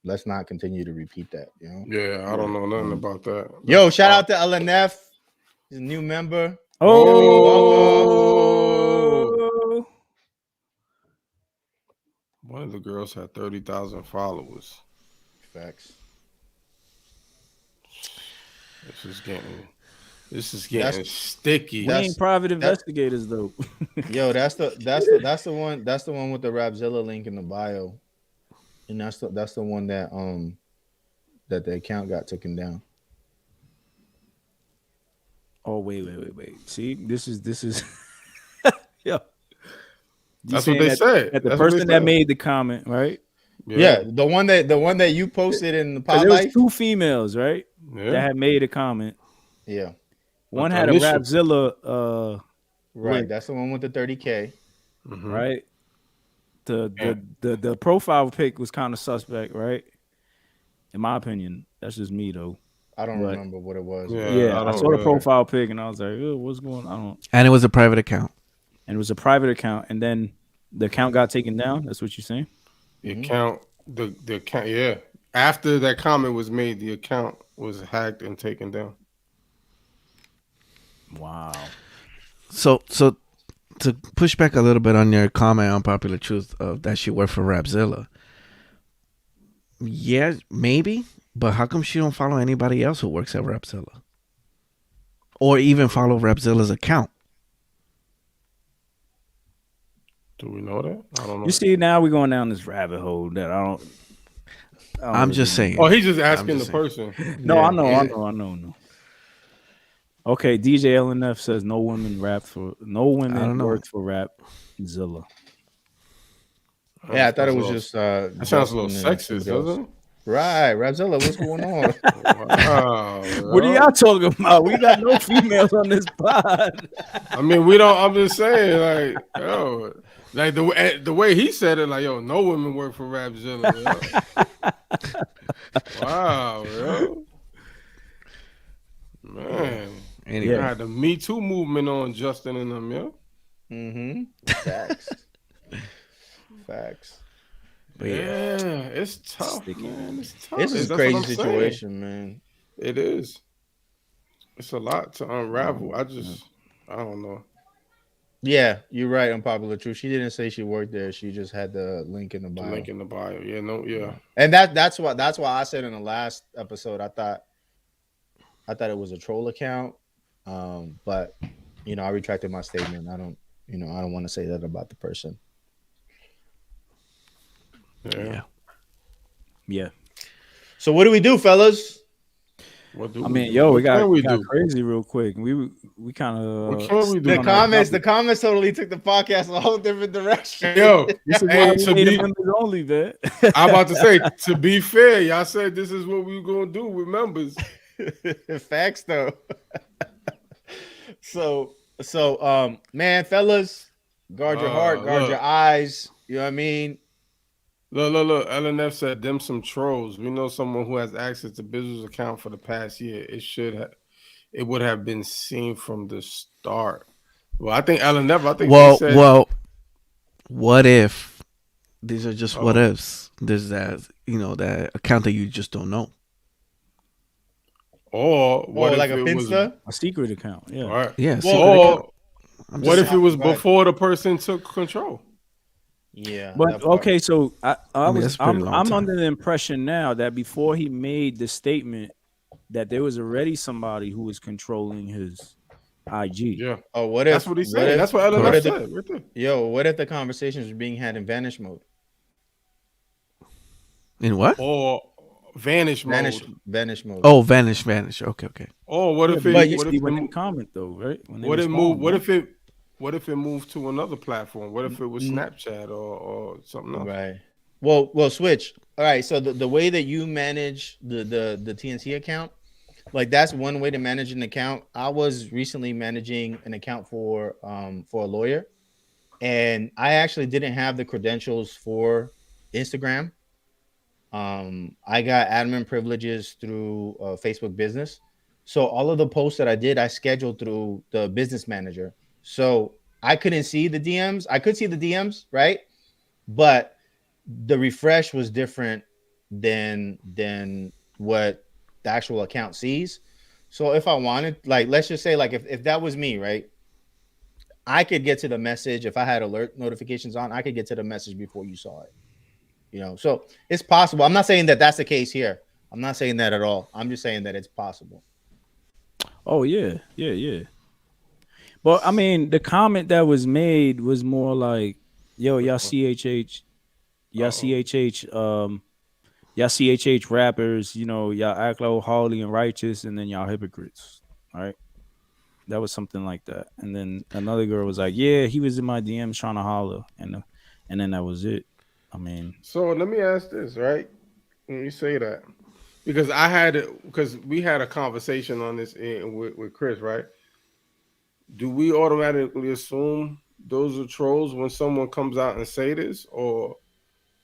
let's not continue to repeat that. Yeah, I don't know nothing about that. Yo, shout out to LNF, he's a new member. Oh, one of the girls had 30,000 followers. Facts. This is getting sticky. We ain't private investigators though. Yo, that's the one. That's the one with the Rapzilla link in the bio, and that's the one that that the account got taken down. Oh wait. See, this is yeah. That's what they said. That the person that made the comment, right? Yeah, the one that you posted in the pod. There was two females, right? Yeah. That had made a comment. Yeah. One had a Rapzilla right. link. That's the one with the 30K. Mm-hmm. Right. The profile pic was kind of suspect, right? In my opinion. That's just me though. I don't remember what it was. Yeah, I saw the profile pic and I was like, oh, what's going on? And it was a private account. And then the account got taken down. That's what you're saying? The account, the account, yeah. After that comment was made, the account was hacked and taken down. Wow. So to push back a little bit on your comment on Popular Truth of that she worked for Rapzilla. Yeah, maybe, but how come she don't follow anybody else who works at Rapzilla? Or even follow Rapzilla's account? Do we know that? I don't know. You see, now we're going down this rabbit hole that I don't I'm just saying. Oh, he's just asking the person. No, I know. Okay, DJ LNF says no women worked for Rapzilla. Yeah, I thought it was just that sounds a little sexist, doesn't it? Right, Rapzilla, what's going on? Wow, what are y'all talking about? We got no females on this pod. I mean, we don't. I'm just saying, like, yo, like the way he said it, like, yo, no women work for Rapzilla. Wow, yo. Man. Anyway, I had the Me Too movement on Justin and them, yo. Mm-hmm. Facts. But yeah, it's tough, man. It's tough. This is a crazy situation, man. It is. It's a lot to unravel. I don't know. Yeah, you're right. Unpopular truth. She didn't say she worked there. She just had the link in the bio. Yeah, no, yeah. And that's why I said in the last episode I thought it was a troll account But I retracted my statement. I don't want to say that about the person. Yeah. So what do we do, fellas? We got crazy real quick. We kind of the comments totally took the podcast in a whole different direction. Yo, this is to be members only, man. I'm about to say, to be fair, y'all said this is what we were gonna do with members. Facts though. So man, fellas, guard your heart, guard your eyes. You know what I mean? Look. LNF said them some trolls. We know someone who has access to Bizzle's account for the past year. It would have been seen from the start. Well, I think LNF. Well, what if these are just what ifs? There's that that account that you just don't know. Or what if like it was a secret account? Yeah. Right. Yeah. Or what if it was before the person took control? Yeah, but okay, so I'm under the impression now that before he made the statement that there was already somebody who was controlling his IG. Yeah. Oh, what if that's what he said? That's what LNF said. Right there. Yo, what if the conversations were being had in vanish mode? In what? Or vanish mode. Vanish mode. Oh, vanish. Okay. Oh, what if it? But what if it comment though, right? What if it moved to another platform? What if it was Snapchat or something else? Right. Well, switch. All right. So the way that you manage the TNC account, like that's one way to manage an account. I was recently managing an account for a lawyer, and I actually didn't have the credentials for Instagram. I got admin privileges through Facebook Business. So all of the posts that I did, I scheduled through the business manager. So I couldn't see the DMs. I could see the DMs, right? But the refresh was different than what the actual account sees. So if I wanted, like, let's just say, like, if that was me, right? I could get to the message. If I had alert notifications on, I could get to the message before you saw it. So it's possible. I'm not saying that that's the case here. I'm not saying that at all. I'm just saying that it's possible. Oh, yeah. But I mean, the comment that was made was more like, yo, y'all CHH rappers, y'all act like holy and righteous, and then y'all hypocrites. All right. That was something like that. And then another girl was like, yeah, he was in my DMs trying to holler. And then that was it. I mean. So let me ask this, right? When you say that, because we had a conversation on this with Chris, right? Do we automatically assume those are trolls when someone comes out and say this? Or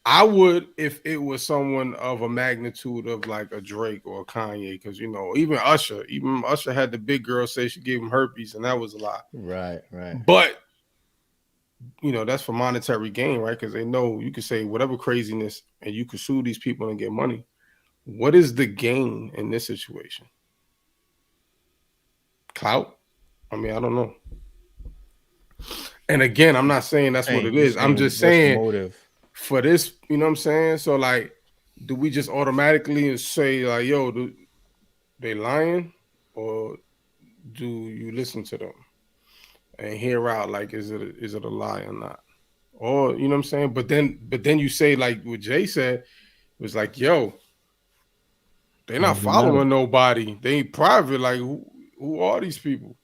I would if it was someone of a magnitude of like a Drake or a Kanye, because even Usher had the big girl say she gave him herpes, and that was a lie. Right. But that's for monetary gain, right? Because they know you can say whatever craziness and you can sue these people and get money. What is the gain in this situation? Clout? I mean, I don't know. And again, I'm not saying that's what it is. I'm just saying motive for this, you know what I'm saying? So like, do we just automatically say like, yo, they lying? Or do you listen to them and hear out like, is it a lie or not? Or, you know what I'm saying? But then you say like what Jay said, it was like, yo, they're not following nobody. They ain't private. Like who are these people?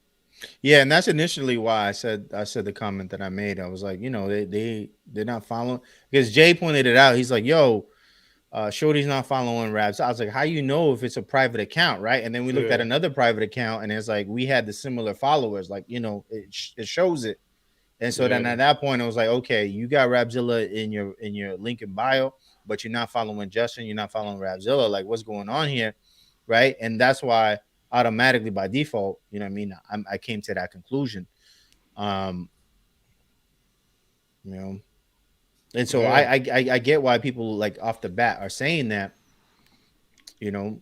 Yeah, and that's initially why I said the comment that I made. I was like, they're not following, because Jay pointed it out. He's like, yo, Shorty's not following Raps. I was like, how you know if it's a private account, right? And then we looked at another private account, and it's like we had the similar followers, like it shows it. And so then at that point, I was like, okay, you got Rapzilla in your link in bio, but you're not following Justin, you're not following Rapzilla. Like, what's going on here, right? And that's why automatically by default, I came to that conclusion. And so I get why people like off the bat are saying that, and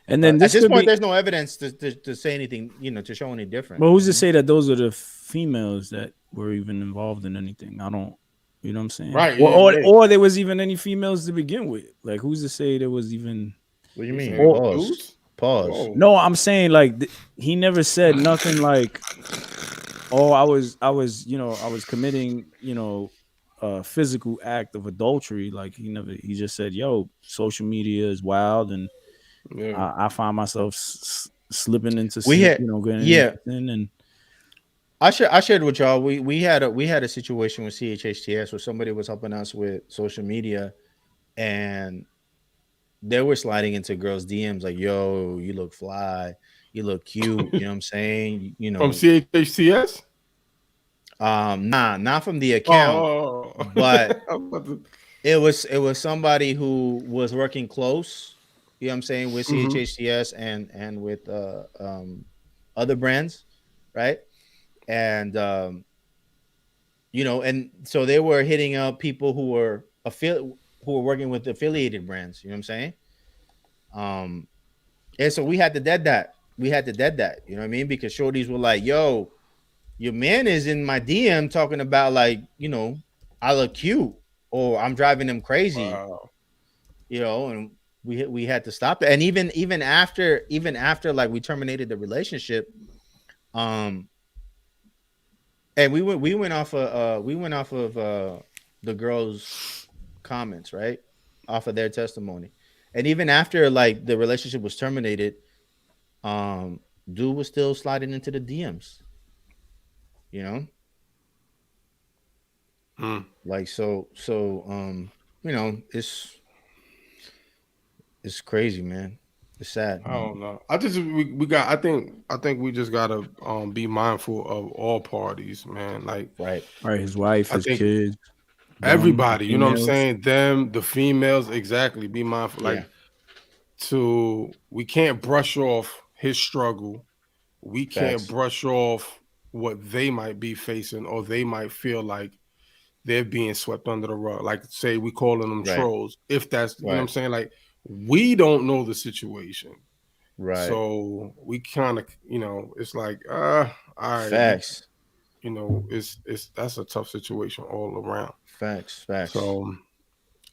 then at this point there's no evidence to say anything, to show any difference. But who's to say that those are the females that were even involved in anything? I don't, you know what I'm saying? Right. Or there was even any females to begin with. Like, who's to say there was even? What do you mean? Pause. Whoa. No, I'm saying like he never said nothing like, oh, I was committing, a physical act of adultery. Like he just said, yo, social media is wild, and I find myself slipping into and I shared with y'all. We had a situation with CHHTS where somebody was helping us with social media, and they were sliding into girls' DMs like, "Yo, you look fly, you look cute." You know what I'm saying? From CHHTS. Not from the account, but it was somebody who was working close. You know what I'm saying, with CHHTS and with other brands, right? And and so they were hitting up people who were working with affiliated brands. You know what I'm saying? And so we had to dead that. You know what I mean? Because shorties were like, "Yo, your man is in my DM talking about like, I look cute, or I'm driving him crazy." Wow. And we had to stop that. And even after like we terminated the relationship, and we went off of the girls' comments, right? Off of their testimony. And even after like the relationship was terminated, dude was still sliding into the DMs. Like so it's crazy, man. It's sad. I don't know. I think we just gotta be mindful of all parties, man. Like right, his wife, his kids, everybody. You know what I'm saying? Them, the females, exactly. Be mindful. Like we can't brush off his struggle. We can't brush off what they might be facing, or they might feel like they're being swept under the rug. Like, say we calling them trolls. If that's you know what I'm saying, like we don't know the situation. Right. So we kind of, it's like, all right. Facts. It's that's a tough situation all around. Facts. So,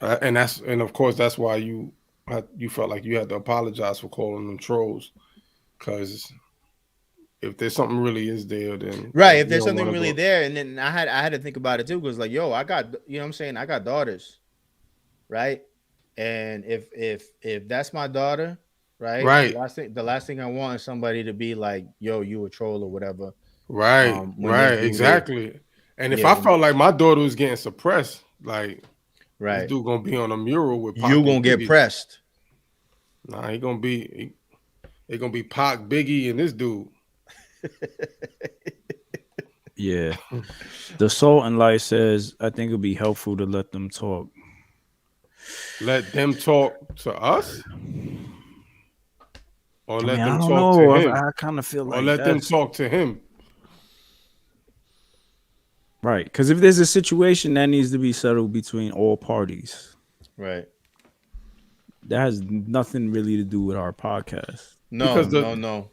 and of course that's why you felt like you had to apologize for calling them trolls, because if there's something really is there, then if there's something really there, and then I had to think about it too, because like, yo, I got, you know what I'm saying, I got daughters, right? And if that's my daughter, right? The last thing I want is somebody to be like, yo, you a troll or whatever. Right. Exactly. And if I felt like my daughter was getting suppressed, like, this dude gonna be on a mural with Pac, you gonna get pressed. Nah, he gonna be Pac, Biggie, and this dude. Yeah. The Salt and Light says, I think it'd be helpful to let them talk. Let them talk to us? Or let them talk to him? I kind of feel like, or let them talk to him. Right. Because if there's a situation that needs to be settled between all parties. Right. That has nothing really to do with our podcast. No.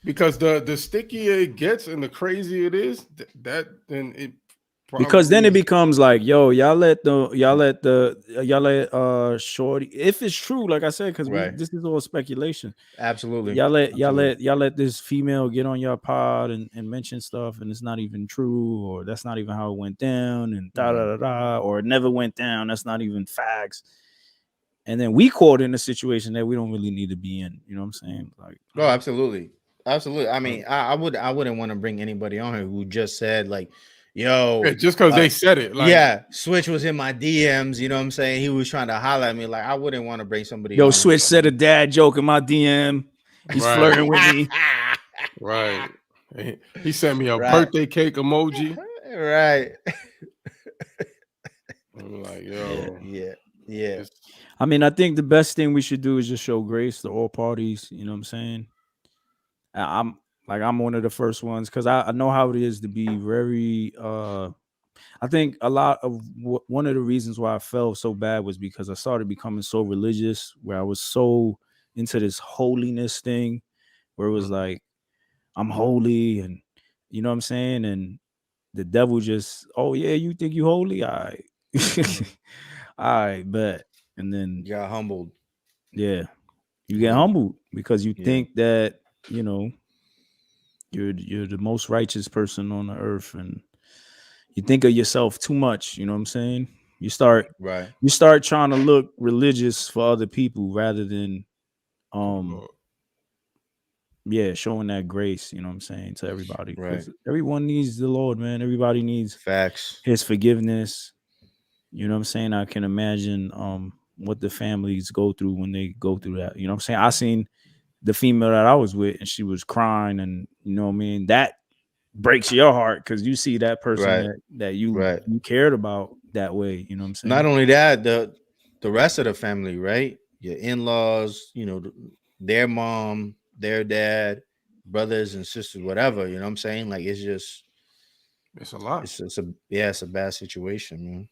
Because the stickier it gets and the crazier it is, then it probably because then it becomes like, yo, y'all let shorty, if it's true, like I said, because this is all speculation. Absolutely. Y'all let this female get on your pod and mention stuff, and it's not even true, or that's not even how it went down, and or it never went down. That's not even facts. And then we caught in a situation that we don't really need to be in. You know what I'm saying? Like, oh, absolutely. I mean, I wouldn't want to bring anybody on here who just said like, yo, just because they said it. Like, Switch was in my DMs. You know what I'm saying? He was trying to holler at me. Like, I wouldn't want to bring somebody. Yo, Switch said a dad joke in my DM. He's flirting with me. Right. He sent me a birthday cake emoji. Right. I'm like, yo. Yeah. I mean, I think the best thing we should do is just show grace to all parties. You know what I'm saying? I'm one of the first ones, because I know how it is to be very. I think a lot of one of the reasons why I felt so bad was because I started becoming so religious, where I was so into this holiness thing, where it was like, I'm holy, and you know what I'm saying, and the devil just, oh yeah, you think you holy? All right. All right, bet. And then you got humbled. Yeah. You get humbled because you think that, you know, you're the most righteous person on the earth, and you think of yourself too much. You know what I'm saying? You start trying to look religious for other people rather than showing that grace, you know what I'm saying, to everybody. Right. Everyone needs the Lord, man. Everybody needs his forgiveness. You know what I'm saying? I can imagine what the families go through when they go through that. You know what I'm saying? I seen the female that I was with and she was crying, and you know what I mean? That breaks your heart because you see that person that you cared about that way. You know what I'm saying? Not only that, the rest of the family, right? Your in-laws, you know, their mom, their dad, brothers and sisters, whatever. You know what I'm saying? Like it's a lot. It's a bad situation,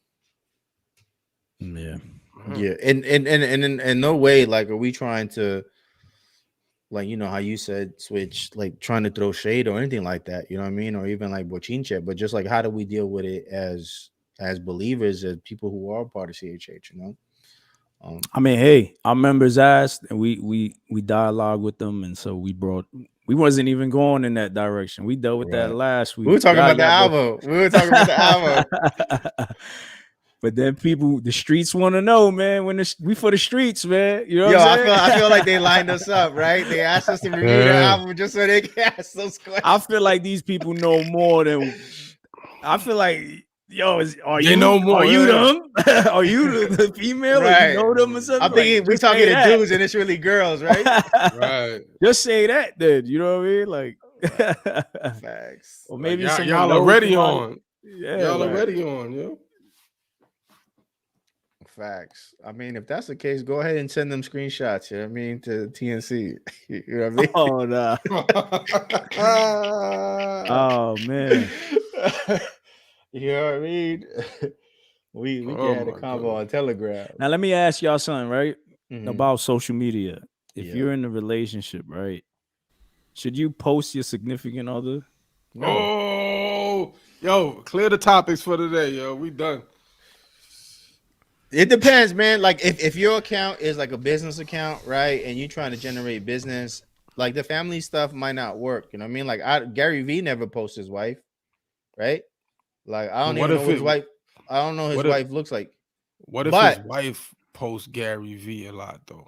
man. Yeah. And in no way, like, are we trying to, like, you know how you said, Switch, like trying to throw shade or anything like that, you know what I mean? Or even like bochinche, but just like, how do we deal with it as believers, as people who are part of CHH, you know? I mean, hey, our members asked, and we dialogue with them, and so we wasn't even going in that direction. We dealt with that last week. We were talking about the album. But then the streets want to know, man. We for the streets, man. You know what I'm saying? I feel like they lined us up, right? They asked us to review the album just so they can ask those questions. I feel like these people know more than. I feel like, are you them? Are you the female? Right. You know them or something? I'm thinking we're talking to dudes and it's really girls, right? Right. Just say that, then. You know what I mean? Like, facts. Or maybe y'all already on. Yeah, y'all already on, yo. Facts. I mean, if that's the case, go ahead and send them screenshots. You know what I mean, to TNC. You know what I mean? Oh no. Oh man. You know what I mean? We can have a combo on Telegram. Now let me ask y'all something, right? About social media. If you're in a relationship, right? Should you post your significant other? No. Oh, yo, clear the topics for today, yo. We done. It depends, man. Like if your account is like a business account, right, and you're trying to generate business, like the family stuff might not work. You know what I mean? Like Gary V never posts his wife, right? Like I don't even know what his wife. I don't know his wife looks like. What if his wife posts Gary V a lot though?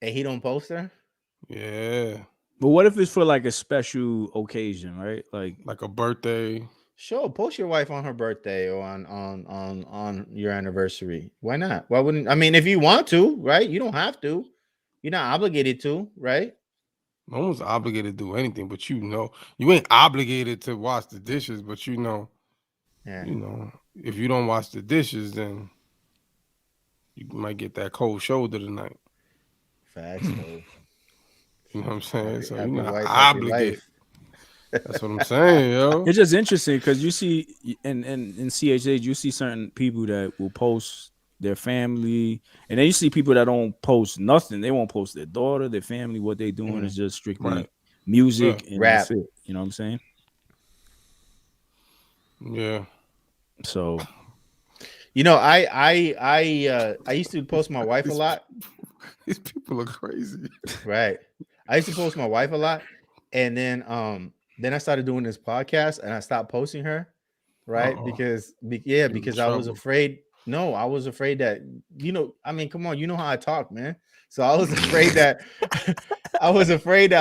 And he don't post her? Yeah. But what if it's for like a special occasion, right? Like a birthday. Sure, post your wife on her birthday or on your anniversary. Why not? Why wouldn't? I mean, if you want to, right? You don't have to. You're not obligated to, right? No one's obligated to do anything, but you know, you ain't obligated to wash the dishes, but you know, if you don't wash the dishes, then you might get that cold shoulder tonight. Facts. You know what I'm saying? So you're not obligated. That's what I'm saying, yo. It's just interesting because you see in CHH, you see certain people that will post their family, and then you see people that don't post nothing. They won't post their daughter, their family. What they doing is just strictly music and rap. That's it. You know what I'm saying? Yeah. So, you know, I used to post my wife a lot. These people are crazy, right? I used to post my wife a lot, and then I started doing this podcast and I stopped posting her, right? Because I was afraid. No, I was afraid that, I mean, come on, you know how I talk, man. So I was afraid that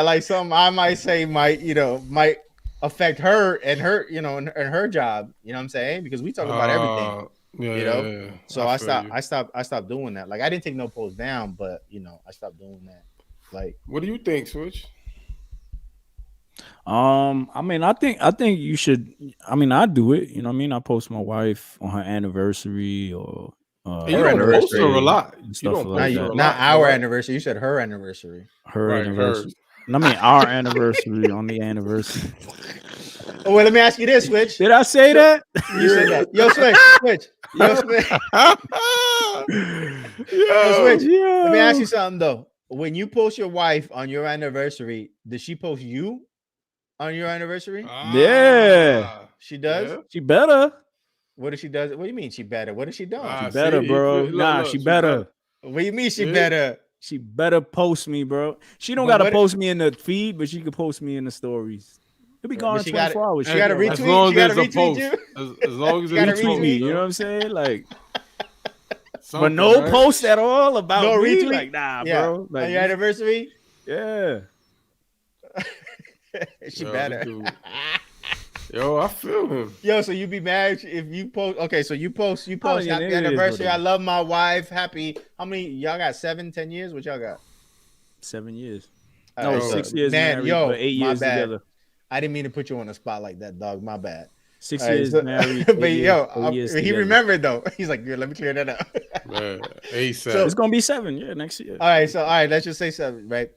like something I might say might affect her and her, and her job, you know what I'm saying? Because we talk about everything. Yeah. So I stopped doing that. Like I didn't take no posts down, but I stopped doing that. Like, what do you think, Switch? I mean, I think you should. I mean, I do it. You know what I mean? I post my wife on her anniversary or you don't post her a lot. You don't post her a lot. Not our anniversary. You said her anniversary. Her anniversary. I mean, our anniversary on the anniversary. Oh, well, let me ask you this, Switch. Did I say that? You said that. Yo, Switch. Yo, Switch. Let me ask you something though. When you post your wife on your anniversary, does she post you on your anniversary? Yeah. She does? Yeah. She better. What does she does? What do you mean she better? What does she do? She better, bro. She better. What do you mean she better? She better post me, bro. She don't gotta post me in the feed, but she could post me in the stories. It'll be gone in 24 hours. She gotta retweet. As long as there's a post. As long as it's retweet me, you know what I'm saying? Like, but no post at all about no me. Retweet? Like, nah, bro. Like, on your anniversary? Yeah. She better. Yo, I feel him. Yo, so you be mad if you post? Okay, so you post happy anniversary. I love my wife. Happy. How many y'all got? 7, 10 years? What y'all got? 7 years. No, 6 years. Man, married, yo, but 8 my years bad. together. I didn't mean to put you on the spot like that, dog. My bad. 6 years married. But years he together. remembered though. He's like, let me clear that up. Man, ASAP. So it's gonna be 7, next year. All right, let's just say 7, right?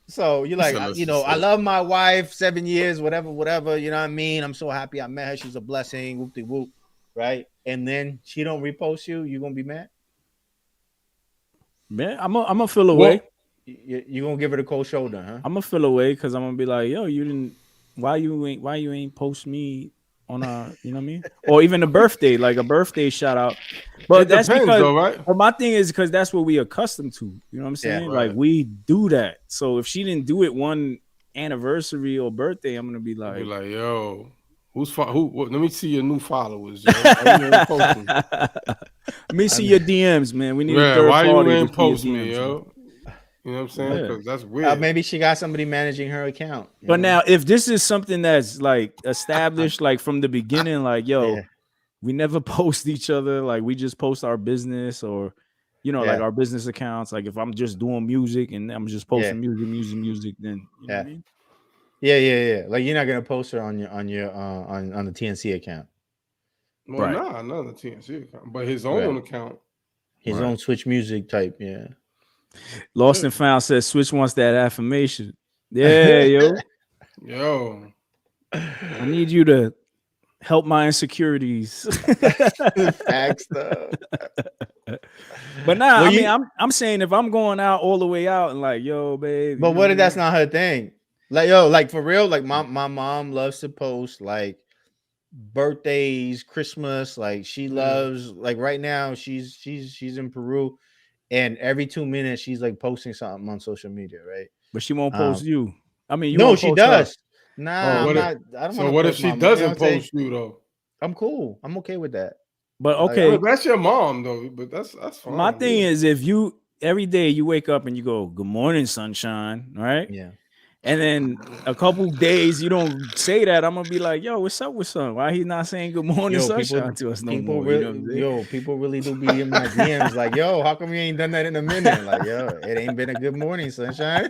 So you're like, I love my wife, 7 years, whatever, you know what I mean? I'm so happy I met her. She's a blessing, whoop-de-whoop, right? And then she don't repost you gonna be mad? Man, I'm gonna feel away. You gonna give her the cold shoulder, huh? I'm gonna feel away because I'm gonna be like, yo, you didn't. Why you ain't post me on you know what I mean? Or even a birthday, like a birthday shout out. But that's depends, because, though, right? But my thing is because that's what we accustomed to. You know what I'm saying? Yeah, like right. we do that. So if she didn't do it one anniversary or birthday, I'm gonna be like, yo, let me see your new followers. Yo. Let me see your DMs, man. We need a third why party you ain't to post see your me, DMs, yo? You know what I'm saying? Because that's weird. Maybe she got somebody managing her account. But now, if this is something that's like established, like from the beginning, like, yo, we never post each other, like we just post our business or, you know, like our business accounts. Like if I'm just doing music and I'm just posting music, then you know what I mean? Yeah. Like you're not gonna post her on the TNC account. Well, not on the TNC account, but his own account. His own Switch Music type, yeah. Lost and Found says Switch wants that affirmation. Yeah, yo. I need you to help my insecurities. Facts though. But nah, I mean, I'm saying if I'm going out all the way out and like, yo, babe. But what if that's not her thing? Like, yo, like for real, like my mom loves to post like birthdays, Christmas, like she loves, like right now she's in Peru. And every 2 minutes, she's like posting something on social media, right? But she won't post you. I mean, no, she does. Her. Nah, I'm not. I don't. So what if she doesn't post you though? I'm cool. I'm okay with that. But okay, like, that's your mom though. But that's fine. My thing is, if you every day you wake up and you go, "Good morning, sunshine," right? Yeah. And then a couple days you don't say that, I'm gonna be like, yo, what's up with son? Why he not saying good morning, sunshine to us no more? People really do be in my DMs like, yo, how come you ain't done that in a minute? Like, yo, it ain't been a good morning, sunshine.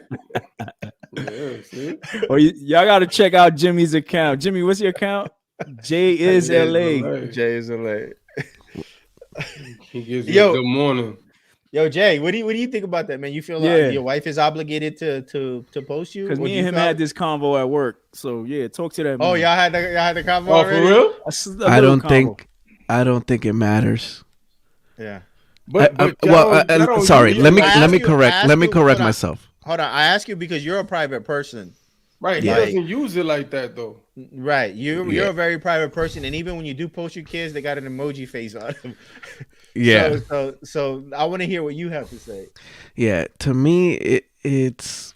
Or y'all gotta check out Jimmy's account. Jimmy, what's your account? J is LA. J is LA. He gives you a good morning. Yo, Jay, what do you think about that, man? You feel like your wife is obligated to post you? Because me and him had this convo at work. So yeah, talk to that. Oh, man. y'all had the convo already? For real? I don't think it matters. Yeah. Sorry. Let me correct myself. Hold on. I ask you because you're a private person. Right. He doesn't use it like that though. Right. You're a very private person, and even when you do post your kids, they got an emoji face on them. Yeah. So I want to hear what you have to say. Yeah. To me, it's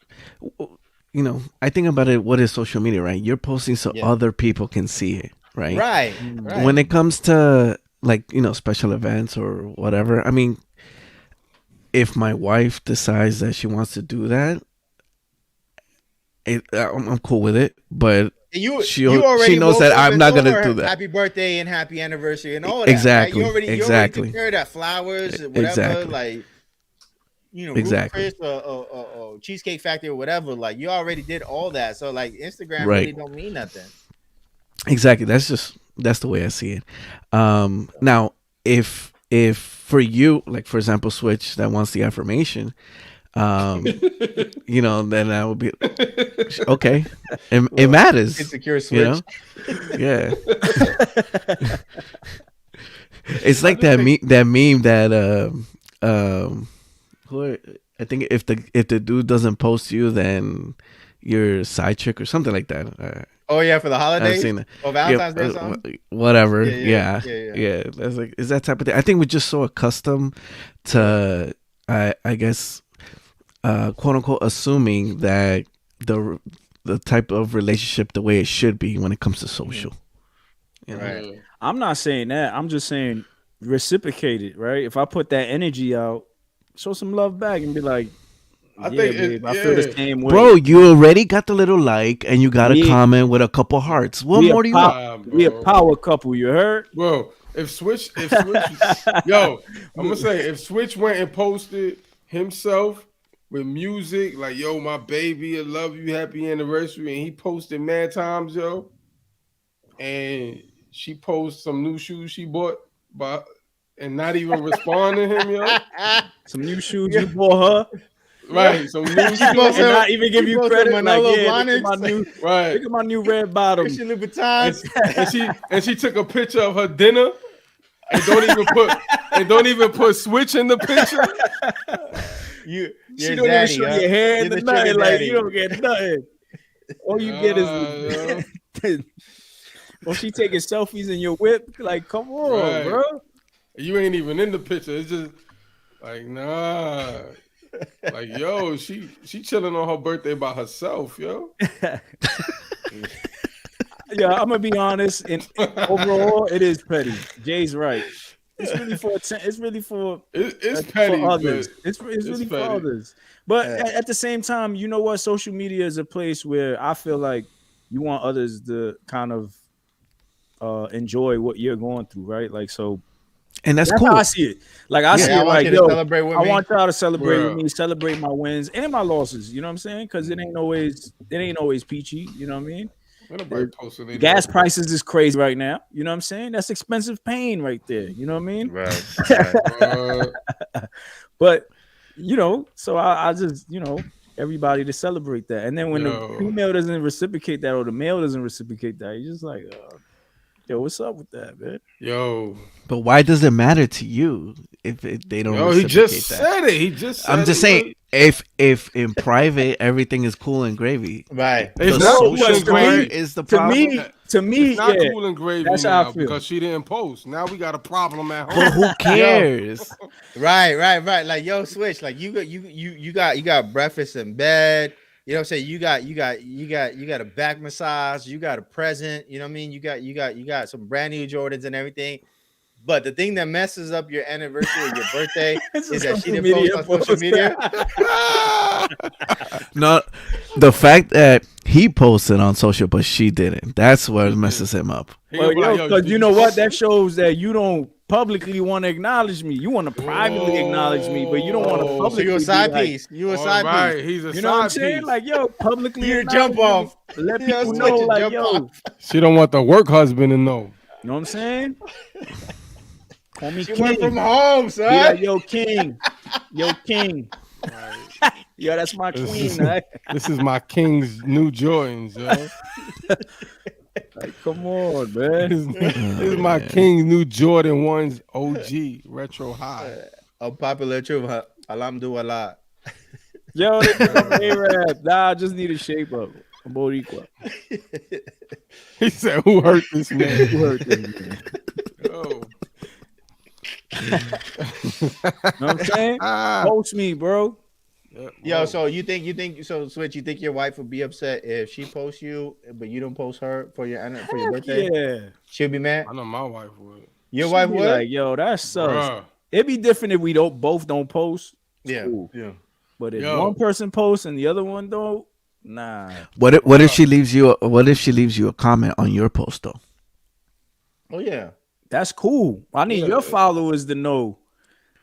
I think about it. What is social media, right? You're posting so other people can see it, right? Right. When it comes to like special events or whatever, I mean, if my wife decides that she wants to do that, I'm cool with it. But she knows that I'm not gonna do that. Happy birthday and happy anniversary and all that. Exactly. Right? You already took care of that, flowers, whatever. Exactly. Like exactly. Chris or Cheesecake Factory or whatever. Like you already did all that. So like Instagram right. really don't mean nothing. Exactly. That's the way I see it. Now if for you, like for example, Switch that wants the affirmation, then I would be okay. It matters. Insecure Switch. Yeah. It's like that meme that I think if the dude doesn't post you, then you're a side chick or something like that. Oh yeah, for the holidays. I've seen that. Oh, Valentine's Day song? Whatever. Yeah. That's like, is that type of thing. I think we're just so accustomed to, I guess, quote unquote assuming that the type of relationship the way it should be when it comes to social. You know? Right. I'm not saying that. I'm just saying reciprocate it, right? If I put that energy out, show some love back and be like, I feel the same way. Bro, you already got the little like and you got a comment with a couple hearts. What more do you want? We a power couple, you heard? Bro, if Switch yo, I'm gonna say if Switch went and posted himself with music, like, yo, my baby, I love you, happy anniversary, and he posted mad times, yo, and she posted some new shoes she bought, and not even respond to him, yo. Some new shoes you bought her. Right, some new shoes. And not even give you credit. Like, look at my new red bottom. And she took a picture of her dinner and don't even put Switch in the picture. She don't even show your hair in the night. Like, you don't get nothing. All you get is well, she taking selfies in your whip. Like, come on, bro. You ain't even in the picture. It's just like, nah. Like, yo, she chilling on her birthday by herself, yo. Yeah, I'm gonna be honest. And overall, it is petty. Jay's right. It's really for it's petty, for others. It's really for others. But at the same time, you know what? Social media is a place where I feel like you want others to kind of enjoy what you're going through, right? Like, so. And that's cool. How I see it. Like, I see it like, yo, I want y'all to celebrate with me, celebrate my wins and my losses. You know what I'm saying? Because it ain't always peachy. You know what I mean? Gas prices is crazy right now. You know what I'm saying? That's expensive pain right there. You know what I mean? Right. But, you know, so I just, you know, everybody to celebrate that. And then when the female doesn't reciprocate that or the male doesn't reciprocate that, you're just like, yo, what's up with that, man? Yo. But why does it matter to you if they don't reciprocate he just that? said it. He just said I'm just saying, if in private everything is cool and gravy. Right. It's not cool and gravy. Is the problem. To me, it's not cool and gravy that's now how I feel. because she didn't post. Now we got a problem at home. But who cares? Right. Like, yo, Switch, like you got breakfast in bed. You know what I'm saying? You got a back massage, you got a present, you know what I mean? You got some brand new Jordans and everything. But the thing that messes up your anniversary or your birthday is that she didn't post on social media. No, the fact that he posted on social but she didn't. That's what messes him up. Well, because you know what? That shows that you don't publicly want to acknowledge me. You want to privately acknowledge me, but you don't want to publicly. So you're a side piece. You a side piece. He's a you know what I'm side saying? piece. Like, yo, publicly you jump off. Let people know, like, yo. She don't want the work husband to know. You know what I'm saying? Call me She King. went from home, son. Be like, yo, King. Yo, King. Yo, that's my queen, right? This is my King's new Jordans, yo. Like, come on, man. This is my King's new Jordan 1's OG retro high. Unpopular truth. Alhamdulillah. Yo, they think I'm A-Rap. Nah, I just need a shape up. I'm Boricua. He said, who hurt this man? Who hurt this man? Yo. You know what I'm saying? Post me, bro. Yo, so you think so, Switch, you think your wife would be upset if she posts you, but you don't post her for your birthday? Yeah. She'll be mad? I know my wife would. Your wife would? Like, yo, that sucks. It'd be different if we both don't post. Yeah. Cool. Yeah. But if one person posts and the other one don't, nah. What if she leaves you a comment on your post though? Oh yeah. That's cool. I need your followers to know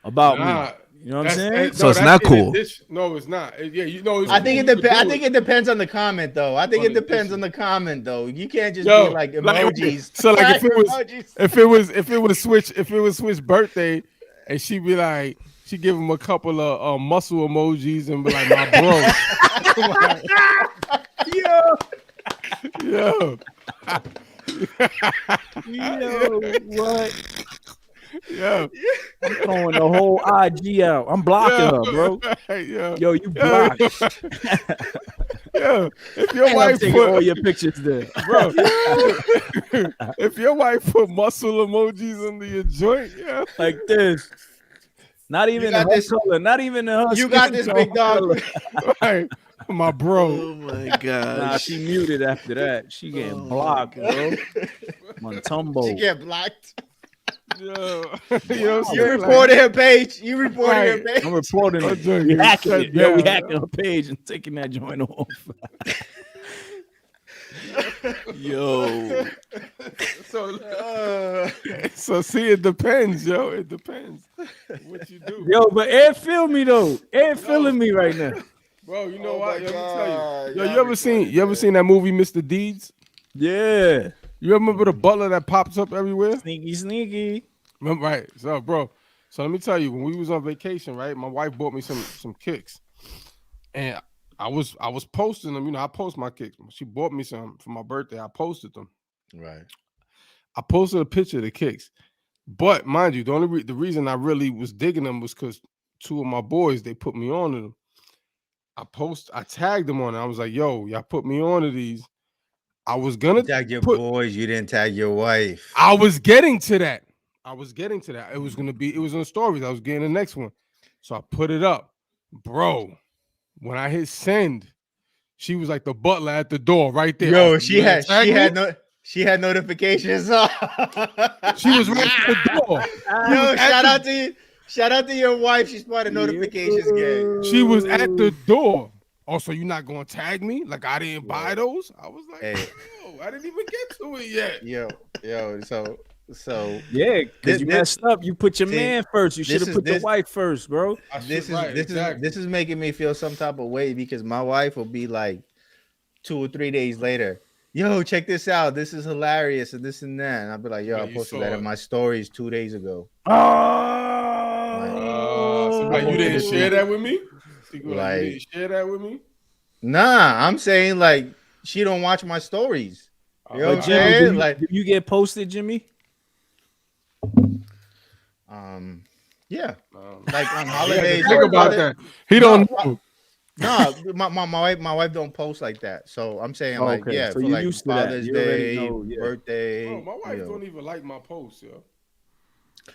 about me. You know what I'm saying? So it's not cool. No, it's not. Yeah, you know. I think it depends on the comment, though. You can't just be like emojis. So like if it was Switch birthday, and she be like, she give him a couple of muscle emojis and be like, my bro. Yo. Yo, what? Yeah, I'm throwing the whole IG out. I'm blocking her, bro. Yo, you blocked. Yeah, if your wife put all your pictures there, bro. If your wife put muscle emojis under your joint, yeah, like this. Not even her color. Not even her. You got this, big dog. Right. My bro. Oh my god. Nah, she muted after that. She getting blocked, bro. Montumbo. She get blocked. Yo. You reported her page. You reported her page. I'm reporting it. We hacking it. Yo, we hacking her page and taking that joint off. Yo. So see, it depends, yo. It depends what you do. Yo, but Ed feel me though. Ed feeling me right now. Bro, you know what? Let me tell you. Yo, you ever seen that movie Mr. Deeds? Yeah. You remember the butler that pops up everywhere? Sneaky. Remember, right. So, bro. So let me tell you, when we was on vacation, right? My wife bought me some kicks. And I was posting them. You know, I post my kicks. She bought me some for my birthday. I posted them. Right. I posted a picture of the kicks. But mind you, the reason I really was digging them was because two of my boys, they put me on to them. I tagged them on it. I was like, yo, y'all put me on to these. I was gonna tag your boys. You didn't tag your wife. I was getting to that. It was in the stories. I was getting the next one. So I put it up. Bro, when I hit send, she was like the butler at the door right there. Yo, she had notifications. She was right at the door. Yo, shout out to your wife. She's part of notifications gang. She was at the door. Oh, so you're not gonna tag me? Like I didn't buy those? I was like, yo, I didn't even get to it yet. Yo, so yeah, because you messed up. You put your man first. You should have put your wife first, bro. This is making me feel some type of way because my wife will be like 2 or 3 days later. Yo, check this out. This is hilarious and this and that. And I'll be like, yo, I posted that in my stories 2 days ago. So you didn't share that with me? You didn't share that with me? Nah, I'm saying like she don't watch my stories. You know what I'm saying? Like, do you get posted, Jimmy? Yeah. Like on holidays. Think about that. He don't know. No, my wife don't post like that. So I'm saying like so for you like used to Father's Day, Bro, birthday. my wife don't even like my posts, yo.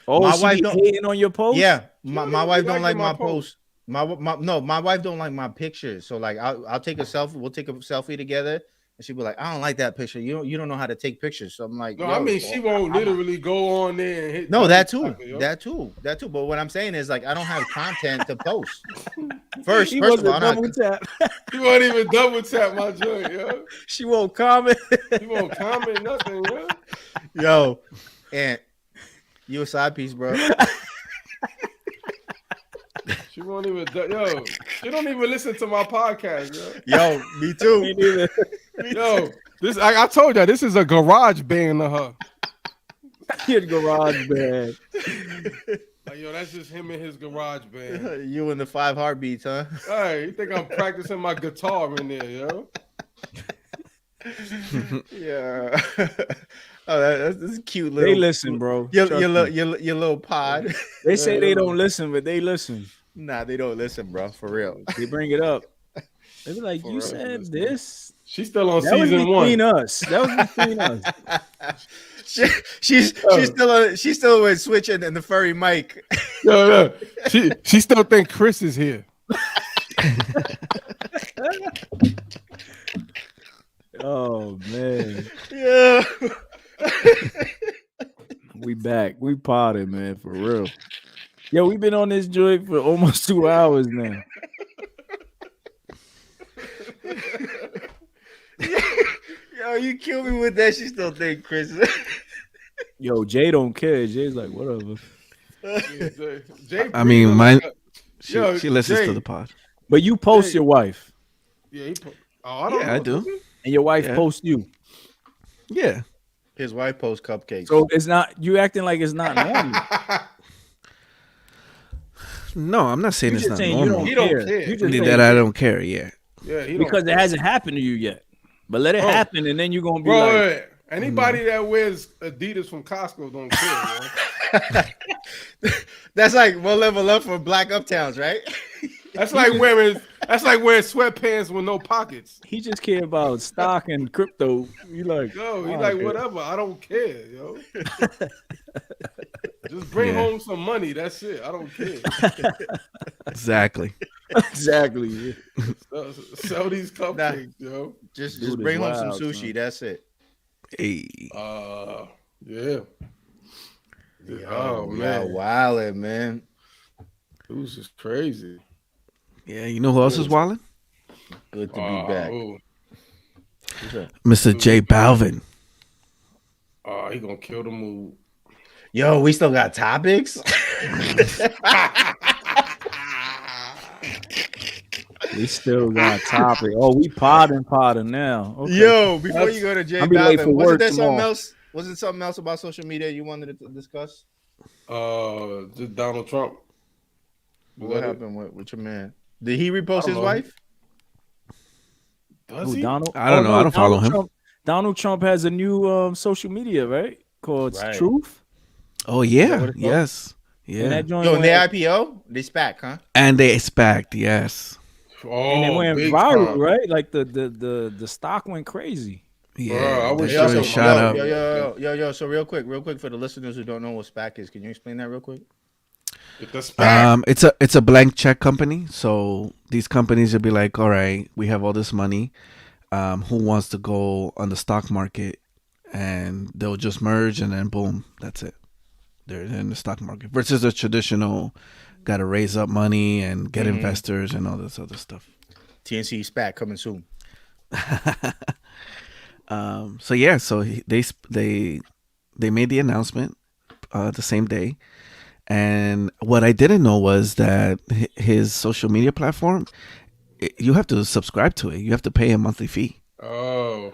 Oh, my wife don't hating on your post? Yeah, my wife don't like my post. My wife don't like my pictures. So like I'll take a selfie. We'll take a selfie together, and she'll be like, I don't like that picture. You don't know how to take pictures. So I'm like, no, I mean she won't literally go on there and hit. No, that too. But what I'm saying is like I don't have content to post. First of all, double tap. She won't even double tap my joint, yo. She won't comment. She won't comment nothing, yo. Yo, and you a side piece, bro. She won't even, she don't even listen to my podcast, yo. Yo, me too. Me neither. Yo, this I told you this is a garage band to her. Your garage band. Like, yo, that's just him and his garage band. You and the 5 heartbeats, huh? Hey, you think I'm practicing my guitar in there, yo? Yeah. Oh, that's cute little. They listen, bro. Your little pod. They say they don't listen, but they listen. Nah, they don't listen, bro. For real. They bring it up. They be like, "You said this." She's still on season 1. That was between us. She's still with switching and the furry mic. No. She still think Chris is here. Oh man. Yeah. We back. We potted, man, for real. Yo, we've been on this joint for almost 2 hours now. Yo, you kill me with that. She still think Chris. Yo, Jay don't care. Jay's like, whatever. Jay I mean, mine. She listens to the pod. But you post your wife. Yeah, I do. And your wife posts you. Yeah. His wife posts cupcakes. So it's not you acting like it's not normal. No, I'm not saying it's not normal. You don't care. You just that I don't care. Yeah. Because it hasn't happened to you yet. But let it happen, and then you're gonna be like, anybody that wears Adidas from Costco don't care, man. That's like one level up for Black Uptowns, right? That's like wearing sweatpants with no pockets. He just care about stock and crypto. You like, yo, he like whatever. I don't care, yo. Just bring home some money. That's it. I don't care. Exactly. Exactly. Sell these cupcakes, yo. Just bring home some sushi. Man. That's it. Hey. Yeah. Oh man, wildin', man. This is crazy. Yeah, you know who else is wildin'? Good to be back. Mr. JBalvin. Oh, he gonna kill the mood. Yo, we still got topics? We still got topic. Oh, we podding now. Okay. Yo, before you go to JBalvin, wasn't something else about social media you wanted to discuss? Just Donald Trump. What happened with your man? Did he repost his wife? Does he? Donald? I don't know. I don't follow him. Donald Trump has a new social media, right? Called Truth. Oh yeah, yes, yeah. And they IPO, they SPAC, huh? And they SPAC'd, yes. And it went viral, right? Like the stock went crazy. Yeah, bro, I shot up. Yo. So real quick for the listeners who don't know what SPAC is, can you explain that real quick? It's a blank check company. So these companies will be like, all right, we have all this money. Who wants to go on the stock market? And they'll just merge, and then boom, that's it. They're in the stock market versus the traditional, got to raise up money and get investors and all this other stuff. TNC SPAC coming soon. So they made the announcement the same day, and what I didn't know was that his social media platform, you have to subscribe to it. You have to pay a monthly fee. Oh,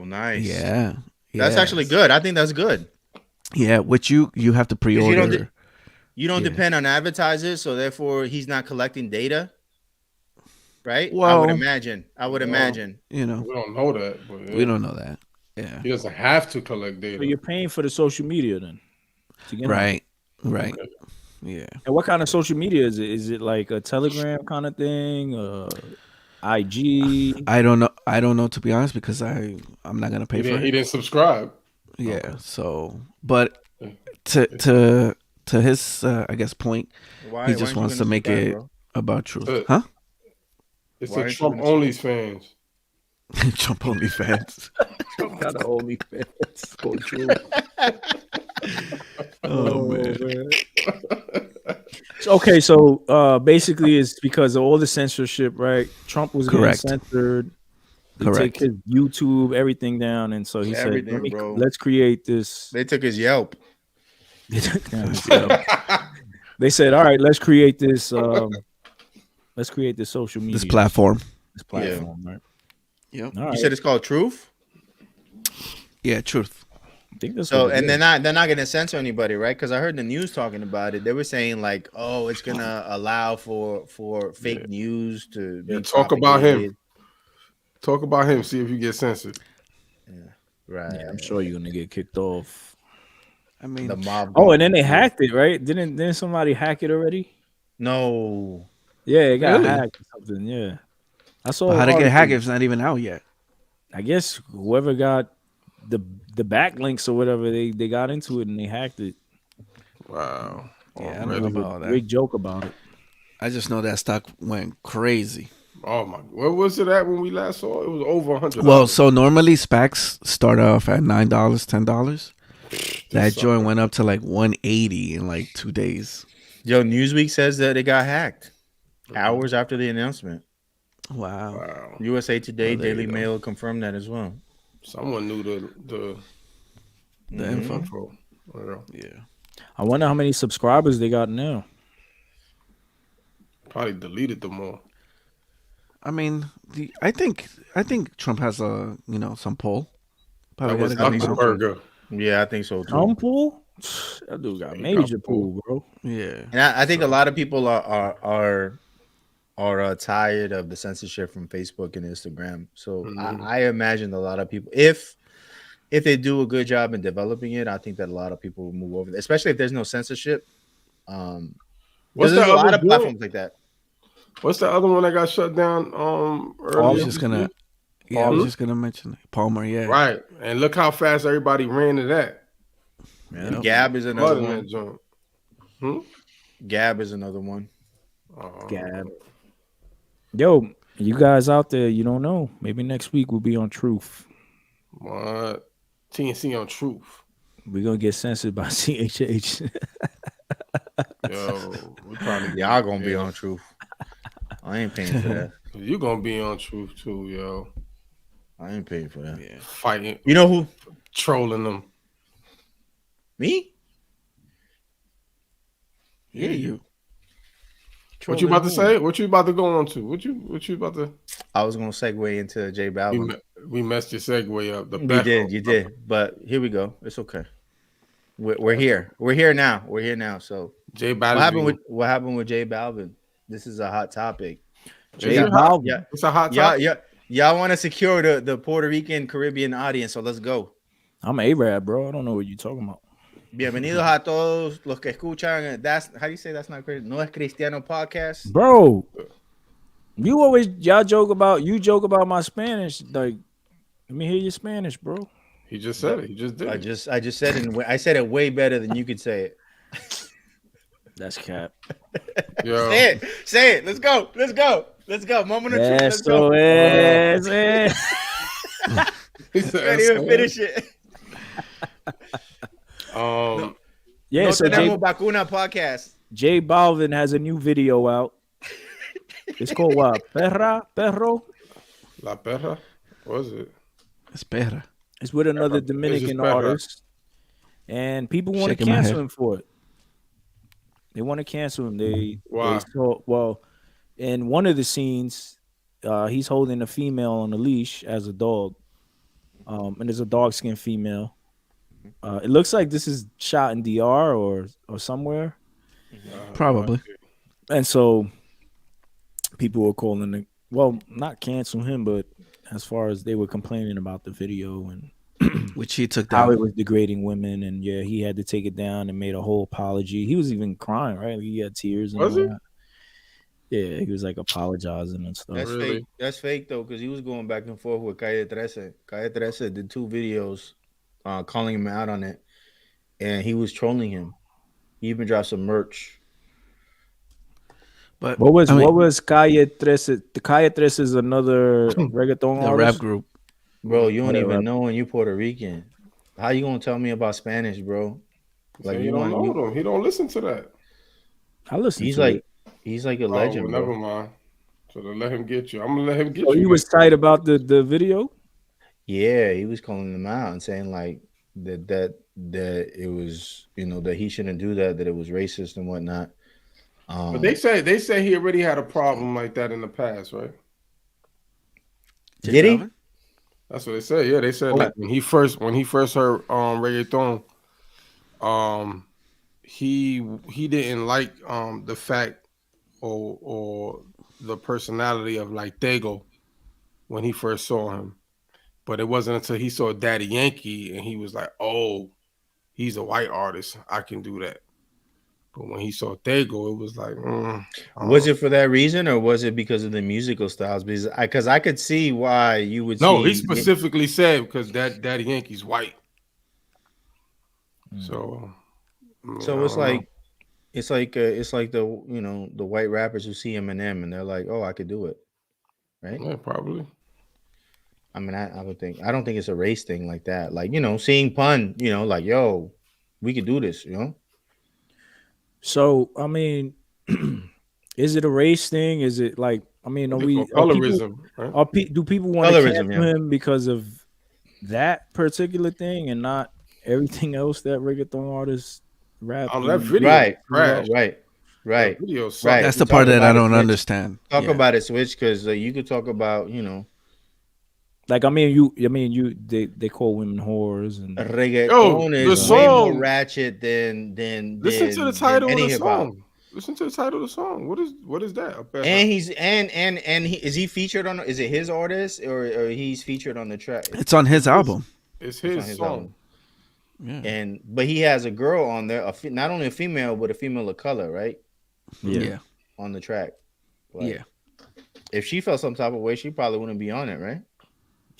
nice. Yeah, that's actually good. I think that's good. Yeah, which you have to pre-order. You don't depend on advertisers, so therefore he's not collecting data, right? Well, I would imagine. You know, we don't know that. But we don't know that. Yeah, he doesn't have to collect data. So you're paying for the social media then, right? Okay. Yeah. And what kind of social media is it? Is it like a Telegram kind of thing? IG? I don't know to be honest, because I'm not gonna pay for it. He didn't subscribe. Yeah. Okay. So, but to his I guess point, he just wants to make it about truth, huh? It's the Trump only fans. Trump only fans. Trump got an only fans. So true. Oh man. Okay, so basically it's because of all the censorship, right? Trump was getting censored. They take his YouTube, everything down, and so he said, let's create this. They took his Yelp. They said, all right, let's create this social media. This platform, right? Yep. Right. You said it's called Truth? Yeah, Truth. I think that's so, and they're not gonna censor anybody, right? Because I heard the news talking about it. They were saying like, oh, it's gonna allow for fake news to be talk about him. Talk about him. See if you get censored. Yeah, right. Yeah, I'm sure you're gonna get kicked off. I mean, the mob. Oh, and then they hacked it, right? Didn't somebody hack it already? No. Yeah, it got hacked or something. Yeah, I saw. But how to get hacked if it's not even out yet? I guess whoever got the backlinks or whatever, they got into it and they hacked it. Wow. Yeah, I don't know about that. Big joke about it. I just know that stock went crazy. Oh my! What was it at when we last saw it? It was over $100. Well, so normally SPACs start off at $9, $10. That joint went up to like $180 in like 2 days. Yo, Newsweek says that it got hacked hours after the announcement. Wow. USA Today, Daily Mail confirmed that as well. Someone knew the info. Yeah. I wonder how many subscribers they got now. Probably deleted them all. I mean, I think Trump has some pull. Probably was Zuckerberg. Yeah, I think so too. Trump pool? That dude got major pool, bro. Yeah, and I think a lot of people are tired of the censorship from Facebook and Instagram. So I imagine a lot of people, if they do a good job in developing it, I think that a lot of people will move over there, especially if there's no censorship. There's a lot of platforms like that. What's the other one that got shut down? I was just gonna mention it. Palmer. Yeah, right. And look how fast everybody ran to that. Yeah. Gab is another one. Gab is another one. Gab. Yo, you guys out there, you don't know. Maybe next week we'll be on Truth. What? TNC on Truth. We're gonna get censored by CHH. Yo, we probably y'all gonna be on Truth. I ain't paying for that. You gonna be on Truth too, yo. I ain't paying for that. Yeah. Fighting. You know who? Trolling them. Me? Yeah, you. What you about to say? What you about to go on to? What you about to? I was gonna segue into JBalvin. We messed your segue up. You did. But here we go. It's okay. We're here. We're here now. We're here now. So JBalvin. What happened with JBalvin? This is a hot topic. JBalvin. Yeah, it's a hot topic. Yeah. Y'all want to secure the Puerto Rican Caribbean audience, so let's go. I'm Arab, bro. I don't know what you're talking about. Bienvenidos a todos los que escuchan. That's how do you say that's not crazy? No es Cristiano podcast, bro. Y'all joke about my Spanish. Like, let me hear your Spanish, bro. He just said it. He just did. I just said it. I said it way better than you could say it. That's cap. Yo. Say it. Let's go. Moment of truth. Let's go. Can't even finish it. Yeah. So Vacuna podcast. JBalvin has a new video out. It's called what? Perro. La Perra. What is it? It's Perra. It's with another Dominican artist, and people want to cancel him for it. They want to cancel him. They saw, in one of the scenes, he's holding a female on a leash as a dog, and there's a dog skin female. It looks like this is shot in DR or somewhere, probably. And so people were calling it. Well, not cancel him, but as far as they were complaining about the video and which he took down, how it was degrading women, and he had to take it down and made a whole apology. He was even crying, right? He had tears. And was he? Yeah, he was like apologizing and stuff. That's fake. That's fake though, because he was going back and forth with Calle 13. Calle 13 did 2 videos, calling him out on it, and he was trolling him. He even dropped some merch. But what was Calle 13? The Calle 13 is another reggaeton artist? Rap group. Bro, you don't even know when you Puerto Rican. How you gonna tell me about Spanish, bro? Like you don't know him. He don't listen to that. I listen. He's like a legend. Well, never mind. So to let him get you, I'm gonna let him get you. He was tight about the video. Yeah, he was calling them out and saying like that it was that he shouldn't do that it was racist and whatnot. But they say he already had a problem like that in the past, right? Did he? That's what they said. Yeah, they said like when he first heard reggaeton, he didn't like the fact or the personality of like Tego when he first saw him. But it wasn't until he saw Daddy Yankee and he was like, "Oh, he's a white artist. I can do that." But when he saw Tego, it was like, was it for that reason, or was it because of the musical styles? Because I could see why you would. No, he specifically said because Daddy Yankee's white. So it's like the the white rappers who see Eminem and they're like, "Oh, I could do it," right? Yeah, probably. I mean, I don't think it's a race thing like that. Like seeing Pun, like, "Yo, we could do this," So, I mean, is it a race thing? Is it like, I mean, colorism? Do people want to cancel him because of that particular thing and not everything else that reggaeton artists rap? On that video, right. That video sucks. That's the part that I don't understand. Talk about it, Switch, because you could talk about, like they call women whores and reggaeton is way more ratchet than listen to the title of the song. Listen to the title of the song. What is that? And he's is he featured on? Is it his artist or he's featured on the track? It's on his album. It's his song. Yeah. But he has a girl on there, not only a female but a female of color, right? Yeah. On the track. Like, yeah. If she felt some type of way, she probably wouldn't be on it, right?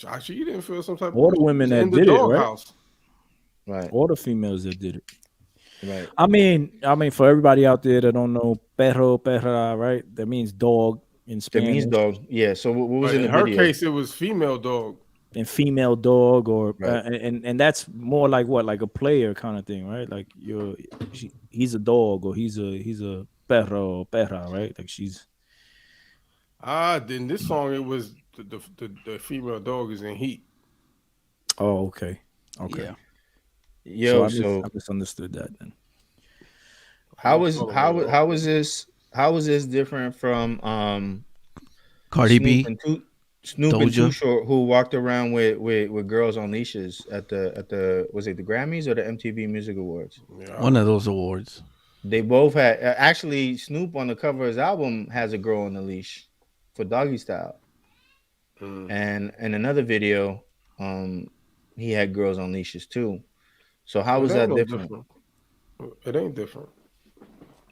Actually, you didn't feel some type of all the women that did it, right? Right. All the females that did it. Right. I mean, for everybody out there that don't know, perra, right? That means dog in Spanish. That means dog. Yeah. So what was in the her video? case, it was female dog. And female dog, or right. And that's more like what, like a player kind of thing, right? Like he's a dog, or he's a perro or perra, right? Like she's. In this song, it was the female dog is in heat. Oh, okay. Yo, so I misunderstood that then. How is this different from Cardi B, Snoop and Too Short, who walked around with girls on leashes at the was it the Grammys or the MTV Music Awards? Yeah. One of those awards. They both had actually Snoop on the cover of his album has a girl on the leash for Doggy Style, and in another video, he had girls on leashes too. So how was that different? It ain't different.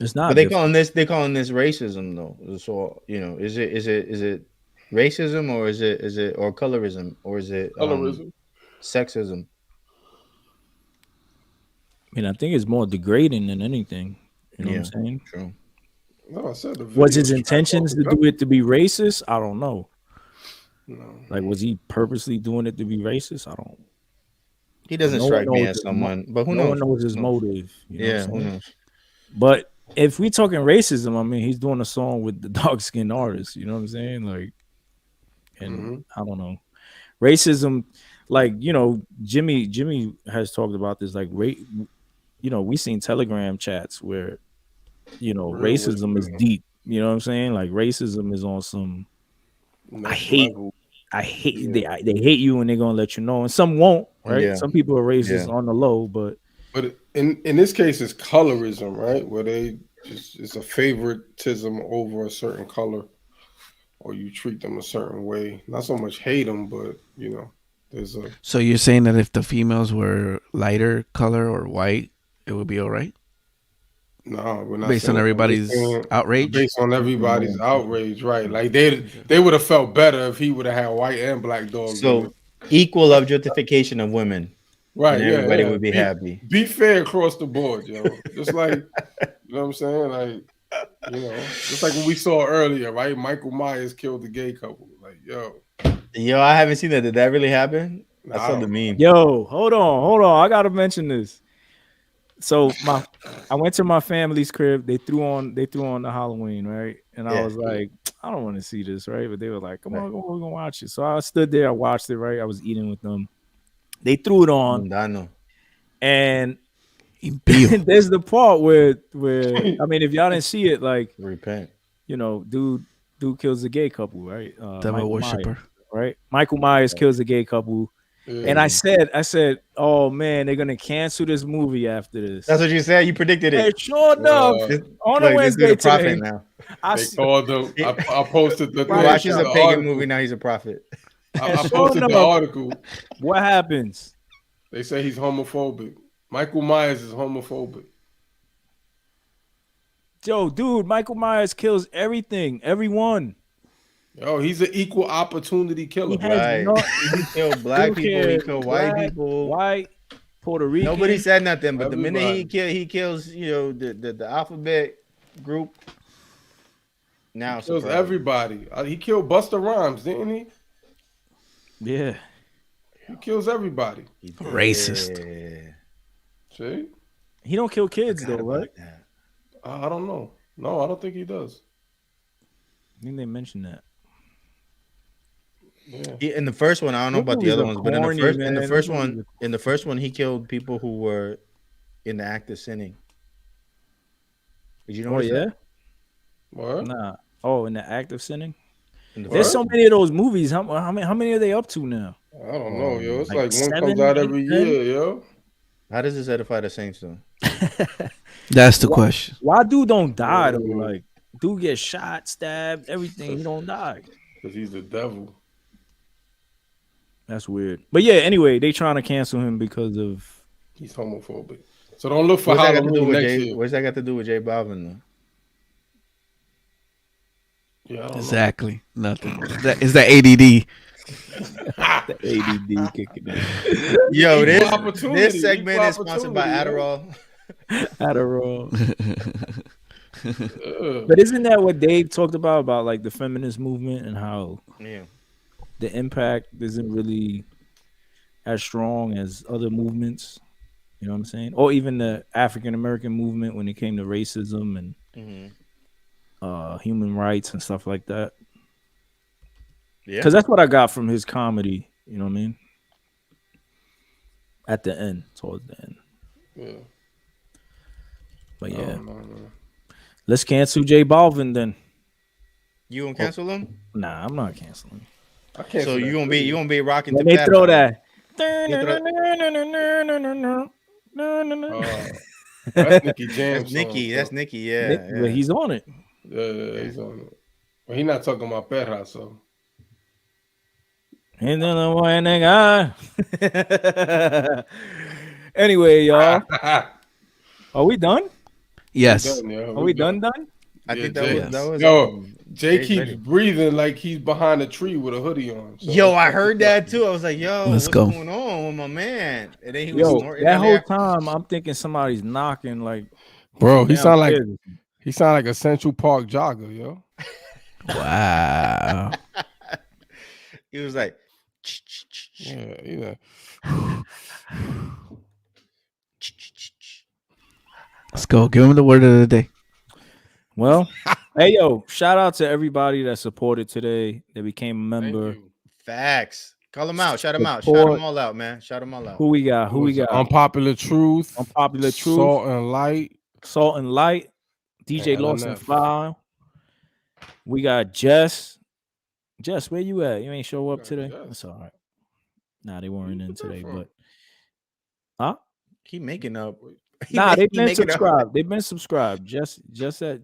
It's not. But they calling this racism though. So is it racism or is it or colorism or is it sexism? I mean, I think it's more degrading than anything. You know what I'm saying? True. No, I said was his intentions to do it to be racist? I don't know. No. Like, was he purposely doing it to be racist? I don't. He doesn't strike me as someone, but who knows? No one knows his motive. Who knows? But if we talking racism, I mean, he's doing a song with the dark skinned artist. You know what I'm saying? Like, and I don't know, racism. Like, Jimmy has talked about this. Like, we seen Telegram chats where, racism is deep. You know what I'm saying? Like, racism is on some. I hate. They hate you and they're gonna let you know, and some won't. Right? Yeah. Some people are racist on the low, but in this case, it's colorism, right? Where it's a favoritism over a certain color, or you treat them a certain way. Not so much hate them, but there's a. So you're saying that if the females were lighter color or white, it would be all right? No, we're not. Based on everybody's outrage? Based on everybody's outrage, right? Like they would have felt better if he would have had white and black dogs. So equal objectification of women. Right. And everybody would be happy. Be fair across the board, yo. Just like, you know what I'm saying? Like, just like what we saw earlier, right? Michael Myers killed the gay couple. Like, Yo, I haven't seen that. Did that really happen? I saw the meme. Yo, hold on. I gotta mention this. So I went to my family's crib. They threw on the Halloween, right? And I was like, I don't want to see this, right? But they were like, come on, we're gonna watch it. So I stood there, I watched it, right? I was eating with them. They threw it on, and there's the part where I mean, if y'all didn't see it, like, repent. Dude kills a gay couple, right? Devil worshiper, right? Michael Myers kills a gay couple. And I said, oh man, they're gonna cancel this movie after this. That's what you said. You predicted it. Hey, sure enough, on a Wednesday today. Now. They called him. I posted the. Watches a pagan movie now. He's a prophet. I posted the article. What happens? They say he's homophobic. Michael Myers is homophobic. Yo, dude, Michael Myers kills everything, everyone. Yo, he's an equal opportunity killer. He killed black people. He killed white people. White, Puerto Rican. Nobody said nothing, but the minute he kills, the alphabet group. Now he kills everybody. He killed Busta Rhymes, didn't he? Yeah. He kills everybody. Racist. See? He don't kill kids though, right? I don't know. No, I don't think he does. I think they mentioned that. Yeah. In the first one, I don't know about the other ones, but in the first one, he killed people who were in the act of sinning. Did you know? That? What? Nah. Oh, in the act of sinning. There's so many of those movies. How many are they up to now? I don't know, yo. It's like one comes out every year, yo. How does this edify the saints, though? That's the question. Why dude don't die though? Like, dude gets shot, stabbed, everything. He don't die because he's the devil. That's weird. But yeah, anyway, they trying to cancel him because of he's homophobic. So don't look for Halloween next year. What's that got to do with JBalvin though? Yeah, exactly. Nothing. Is that ADD? The ADD kicking in. Yo, this segment is sponsored by Adderall. Adderall. But isn't that what Dave talked about like the feminist movement and how the impact isn't really as strong as other movements? You know what I'm saying? Or even the African American movement when it came to racism and human rights and stuff like that. Yeah, because that's what I got from his comedy. You know what I mean? At the end, towards the end. Yeah. But yeah, let's cancel JBalvin then. You gonna cancel him? Nah, I'm not canceling. So you gonna be rocking. Let me throw that. That's Nicky Jam. That's Nicky. Yeah, But he's on it. Yeah, he's on it. Well, he's not talking about Perra, so. Anyway, y'all. Are we done? Yes. Are we done? I think that was. Yo, Jay keeps breathing like he's behind a tree with a hoodie on. So. Yo, I heard that too. I was like, yo, what's going on with my man? And then he was that whole time I'm thinking somebody's knocking like. Bro, he sound like a Central Park jogger, yo. Wow. He was like, yeah. Let's go. Give him the word of the day. Well, hey, yo, shout out to everybody that supported today, that became a member. Facts. Call them out. Shout them out. Shout them all out, man. Shout them all out. Who we got? Unpopular Truth. Salt and Light. DJ Lawson File. We got Jess. Jess, where you at? You ain't show up today? That's all right. Nah, they weren't in today, but keep making up. They've been subscribed. They've been subscribed. Just love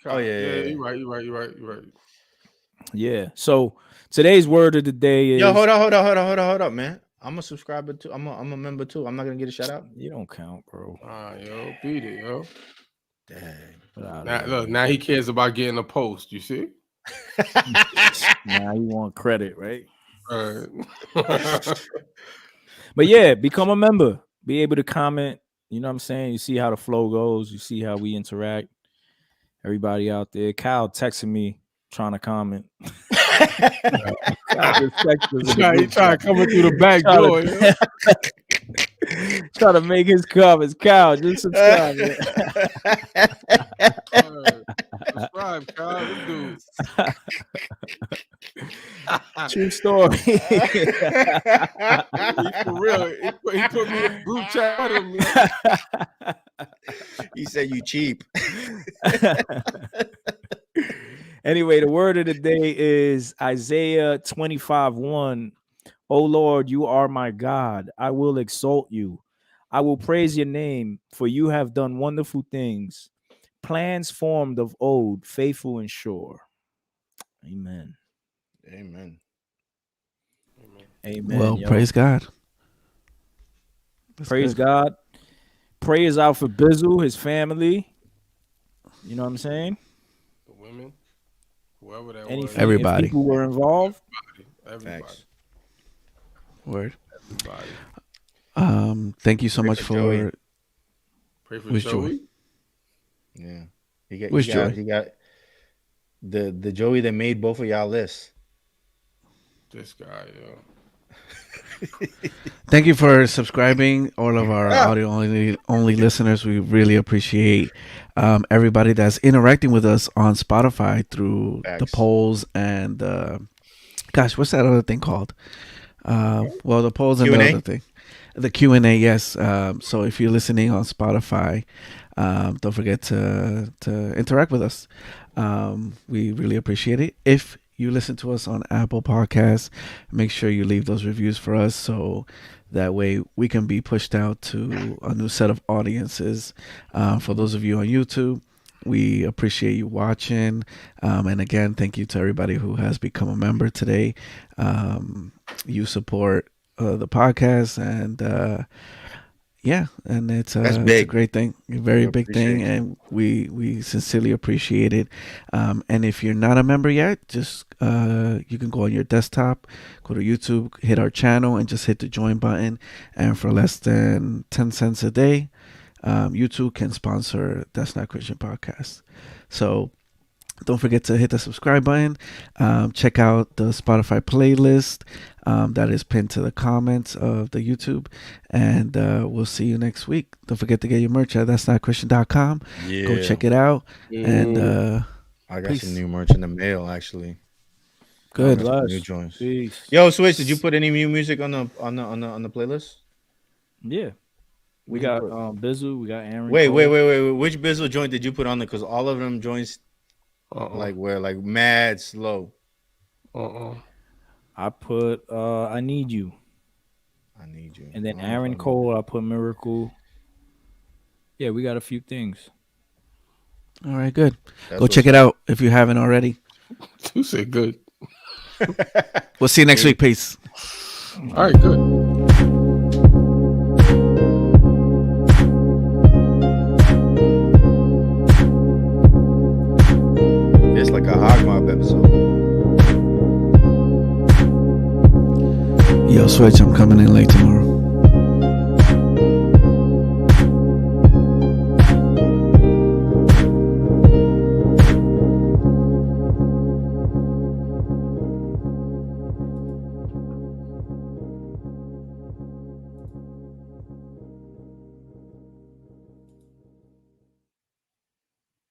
oh yeah. You're right. Yeah. So today's word of the day is. Yo, hold up, man. I'm a subscriber too. I'm a member too. I'm not gonna get a shout out. You don't count, bro. Yo, beat it, yo. Dang. Now he cares about getting a post. You see? Now you want credit, right? All right. But yeah, become a member. Be able to comment. You know what I'm saying? You see how the flow goes. You see how we interact. Everybody out there. Kyle texting me trying to comment. He trying to come through the back door. Trying to make his comments. Kyle, just subscribe. Subscribe, Kyle. Dude. True story. For real. He put me in a group chat with him. He said you cheap. Anyway, the word of the day is Isaiah 25:1. O Lord, you are my God. I will exalt you. I will praise your name, for you have done wonderful things. Plans formed of old, faithful and sure. Amen. Well, praise God. Praise God. Prayers out for Bizzle, his family. You know what I'm saying? The women, whoever that was. Everybody. People were involved. Everybody. Word. Everybody. Thank you so much for. Pray for Joey. Yeah. He got the Joey that made both of y'all lists. This guy, yo. Thank you for subscribing, all of our audio only listeners. We really appreciate everybody that's interacting with us on Spotify through the polls and gosh, what's that other thing called? Well, the polls and Q&A? the other thing, the Q&A. Yes. So if you're listening on Spotify, don't forget to interact with us. We really appreciate it. If you listen to us on Apple Podcasts, make sure you leave those reviews for us so that way we can be pushed out to a new set of audiences. For those of you on YouTube, we appreciate you watching. And again, thank you to everybody who has become a member today. You support the podcast, and and it's a great thing, a very big thing, and we sincerely appreciate it. And if you're not a member yet, just you can go on your desktop, go to YouTube, hit our channel, and just hit the join button. And for less than 10 cents a day, YouTube can sponsor That's Not Christian podcast. So don't forget to hit the subscribe button. Check out the Spotify playlist that is pinned to the comments of the YouTube. And we'll see you next week. Don't forget to get your merch at that'snotchristian.com. Yeah. Go check it out. And I got some new merch in the mail, actually. Good. New joints. Peace. Yo, Switch, did you put any new music on the playlist? Yeah. We got Bizzle, we got Aaron. Wait. Which Bizzle joint did you put on there? Because all of them joints were mad slow. I put I Need You. And then Aaron Cole, I put Miracle. Yeah, we got a few things. All right, good. Go check it out if you haven't already. You said good. We'll see you next week. Peace. All right, good. It's like a Hog Mob episode. Yo, Switch, I'm coming in late tomorrow.